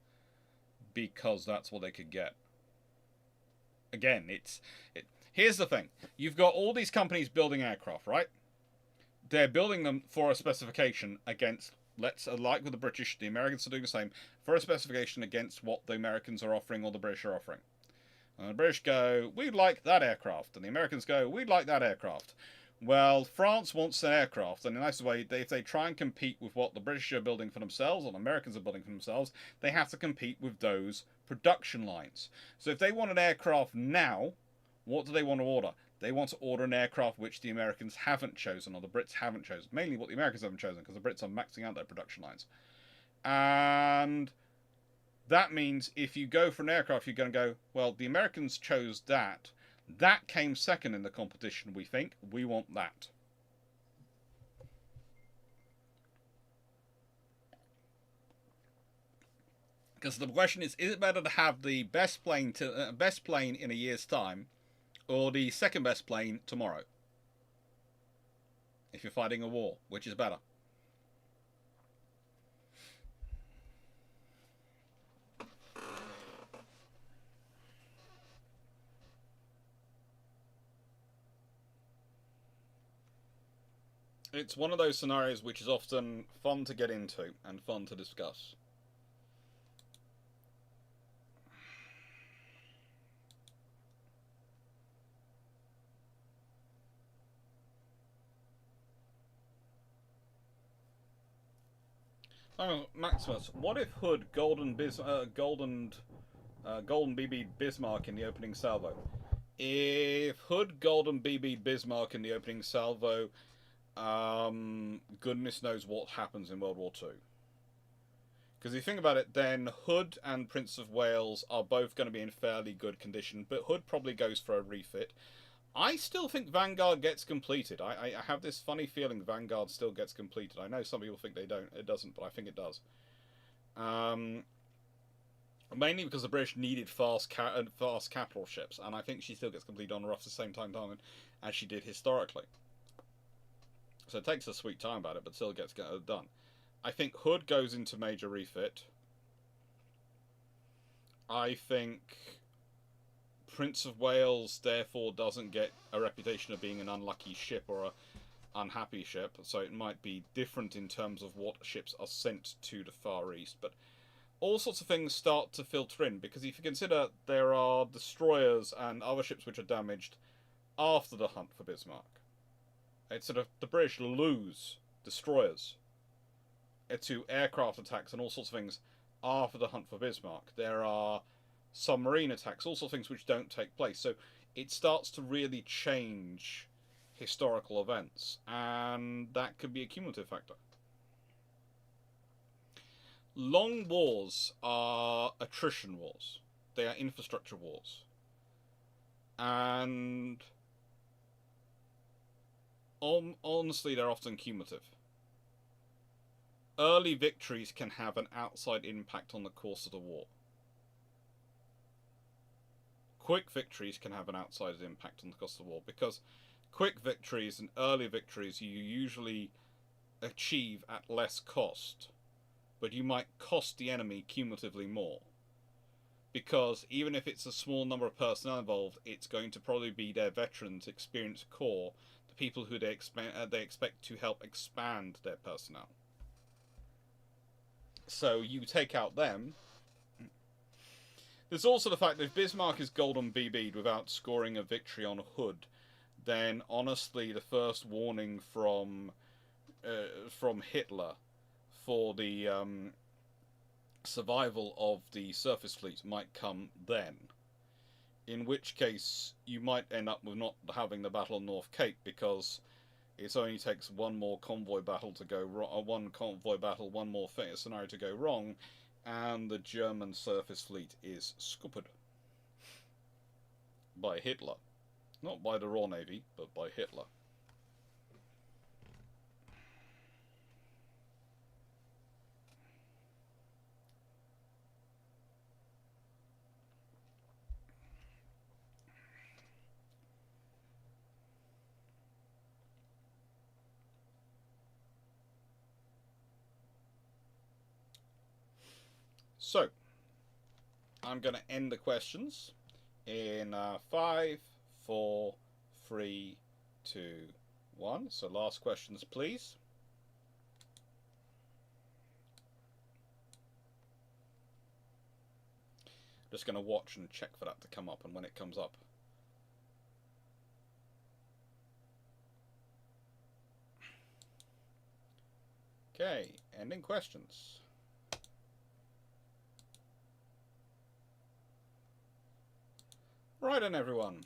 Because that's what they could get. Again, here's the thing. You've got all these companies building aircraft, right? They're building them for a specification against, like with the British, the Americans are doing the same, for a specification against what the Americans are offering or the British are offering. And the British go, we'd like that aircraft. And the Americans go, we'd like that aircraft. Well, France wants an aircraft, and in a nice way, if they try and compete with what the British are building for themselves, or the Americans are building for themselves, they have to compete with those production lines. So if they want an aircraft now, what do they want to order? They want to order an aircraft which the Americans haven't chosen, or the Brits haven't chosen. Mainly what the Americans haven't chosen, because the Brits are maxing out their production lines. And that means if you go for an aircraft, you're going to go, well, the Americans chose that. That came second in the competition, we think. We want that. Because the question is it better to have the best plane in a year's time, or the second best plane tomorrow? If you're fighting a war, which is better? It's one of those scenarios which is often fun to get into and fun to discuss. Maximus, what if Hood Golden BB Bismarck in the opening salvo? If Hood Golden BB Bismarck in the opening salvo, goodness knows what happens in World War II. Because if you think about it, then Hood and Prince of Wales are both going to be in fairly good condition, but Hood probably goes for a refit. I still think Vanguard gets completed. I have this funny feeling Vanguard still gets completed. I know some people think it doesn't, but I think it does. Mainly because the British needed fast capital ships, and I think she still gets completed on roughly the same time as she did historically. So it takes a sweet time about it, but still gets done. I think Hood goes into major refit. I think Prince of Wales, therefore, doesn't get a reputation of being an unlucky ship or unhappy ship, so it might be different in terms of what ships are sent to the Far East, but all sorts of things start to filter in, because if you consider there are destroyers and other ships which are damaged after the hunt for Bismarck. It's sort of, the British lose destroyers to aircraft attacks and all sorts of things after the hunt for Bismarck. There are submarine attacks, all sorts of things which don't take place. So it starts to really change historical events, and that could be a cumulative factor. Long wars are attrition wars. They are infrastructure wars. And honestly, they're often cumulative. Early victories can have an outside impact on the course of the war. Quick victories can have an outside impact on the course of the war, because quick victories and early victories you usually achieve at less cost, but you might cost the enemy cumulatively more. Because even if it's a small number of personnel involved, it's going to probably be their veterans, experienced corps, the people who they expect to help expand their personnel. So you take out them. There's also the fact that if Bismarck is golden BB'd without scoring a victory on Hood, then honestly the first warning from Hitler for the survival of the surface fleet might come then. In which case you might end up with not having the Battle of North Cape, because it only takes one more convoy battle to go wrong, one more scenario to go wrong, and the German surface fleet is scuppered by Hitler. Not by the Royal Navy, but by Hitler. So, I'm going to end the questions in 5, 4, 3, 2, 1. So last questions, please. Just going to watch and check for that to come up, and when it comes up. Okay, ending questions. Right then, everyone.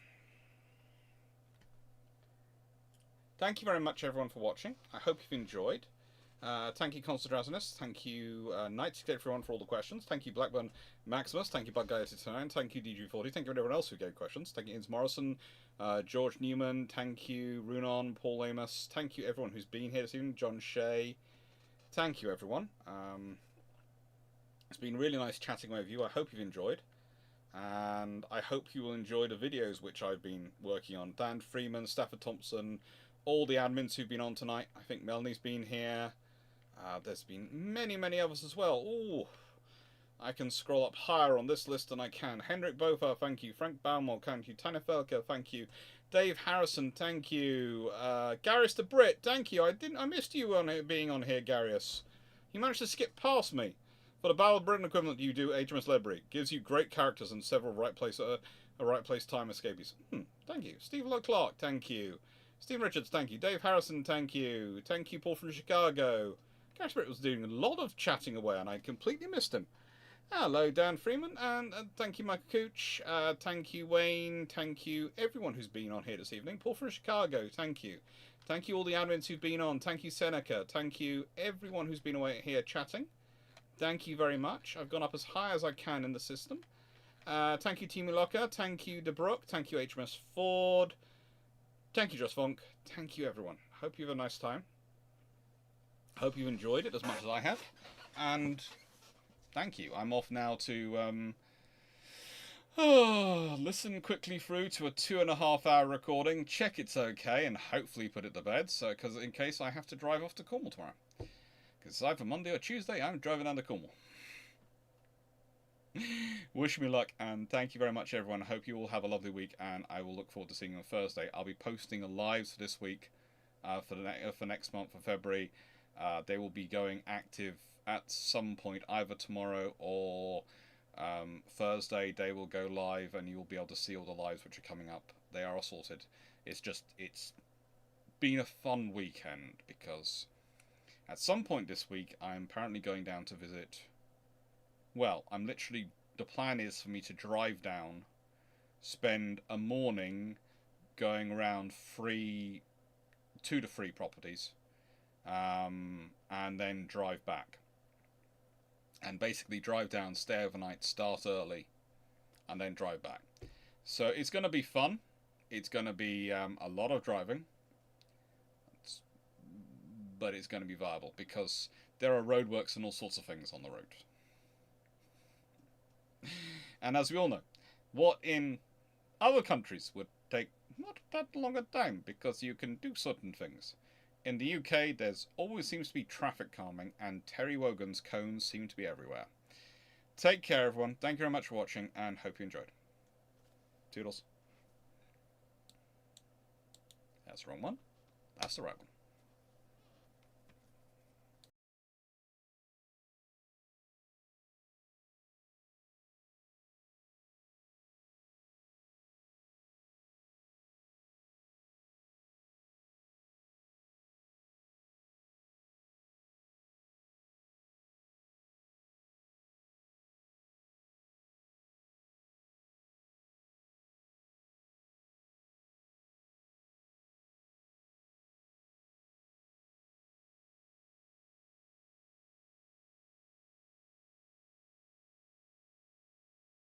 Thank you very much, everyone, for watching. I hope you've enjoyed. Thank you, Constant Drowsiness. Thank you, Knights, everyone, for all the questions. Thank you, Blackburn Maximus. Thank you, Bug89. Thank you, DG40. Thank you, everyone else who gave questions. Thank you, Inns Morrison, George Newman. Thank you, Runon, Paul Amos. Thank you, everyone who's been here this evening. John Shea. Thank you, everyone. It's been really nice chatting with you. I hope you've enjoyed. And I hope you will enjoy the videos which I've been working on. Dan Freeman, Stafford Thompson, all the admins who've been on tonight. I think Melanie's been here. There's been many, many others as well. Ooh, I can scroll up higher on this list than I can. Hendrik Bofa, thank you. Frank Baumol, thank you. Tanya Felker, thank you. Dave Harrison, thank you. Garius the Brit, thank you. I missed you being on here, Garius. You managed to skip past me. For the Battle of Britain equivalent, you do HMS Ledbury. Gives you great characters and several right place time escapees. Thank you. Stephen Clark, thank you. Stephen Richards, thank you. Dave Harrison, thank you. Thank you, Paul from Chicago. Gary Spirit was doing a lot of chatting away, and I completely missed him. Hello, Dan Freeman, and thank you, Michael Cooch. Thank you, Wayne. Thank you, everyone who's been on here this evening. Paul from Chicago, thank you. Thank you, all the admins who've been on. Thank you, Seneca. Thank you, everyone who's been away here chatting. Thank you very much. I've gone up as high as I can in the system. Thank you, Timu Locker. Thank you, DeBrook. Thank you, HMS Ford. Thank you, Just Funk. Thank you, everyone. Hope you have a nice time. Hope you enjoyed it as much as I have. And thank you. I'm off now to listen quickly through to a 2.5-hour recording, check it's okay, and hopefully put it to bed, so because in case I have to drive off to Cornwall tomorrow. Because it's either Monday or Tuesday, I'm driving down to Cornwall. Wish me luck, and thank you very much, everyone. I hope you all have a lovely week, and I will look forward to seeing you on Thursday. I'll be posting the lives for this week for next month, for February. They will be going active at some point, either tomorrow or Thursday. They will go live, and you'll be able to see all the lives which are coming up. They are all sorted. It's been a fun weekend, because at some point this week I'm apparently going down to visit. Well, the plan is for me to drive down, spend a morning going around 2 to 3 properties, and then drive back. And basically drive down, stay overnight, start early, and then drive back. So it's going to be fun. It's going to be a lot of driving. But it's going to be viable, because there are roadworks and all sorts of things on the road. And as we all know, what in other countries would take not that long a time, because you can do certain things. In the UK, there's always seems to be traffic calming, and Terry Wogan's cones seem to be everywhere. Take care, everyone. Thank you very much for watching, and hope you enjoyed. Toodles. That's the wrong one. That's the right one.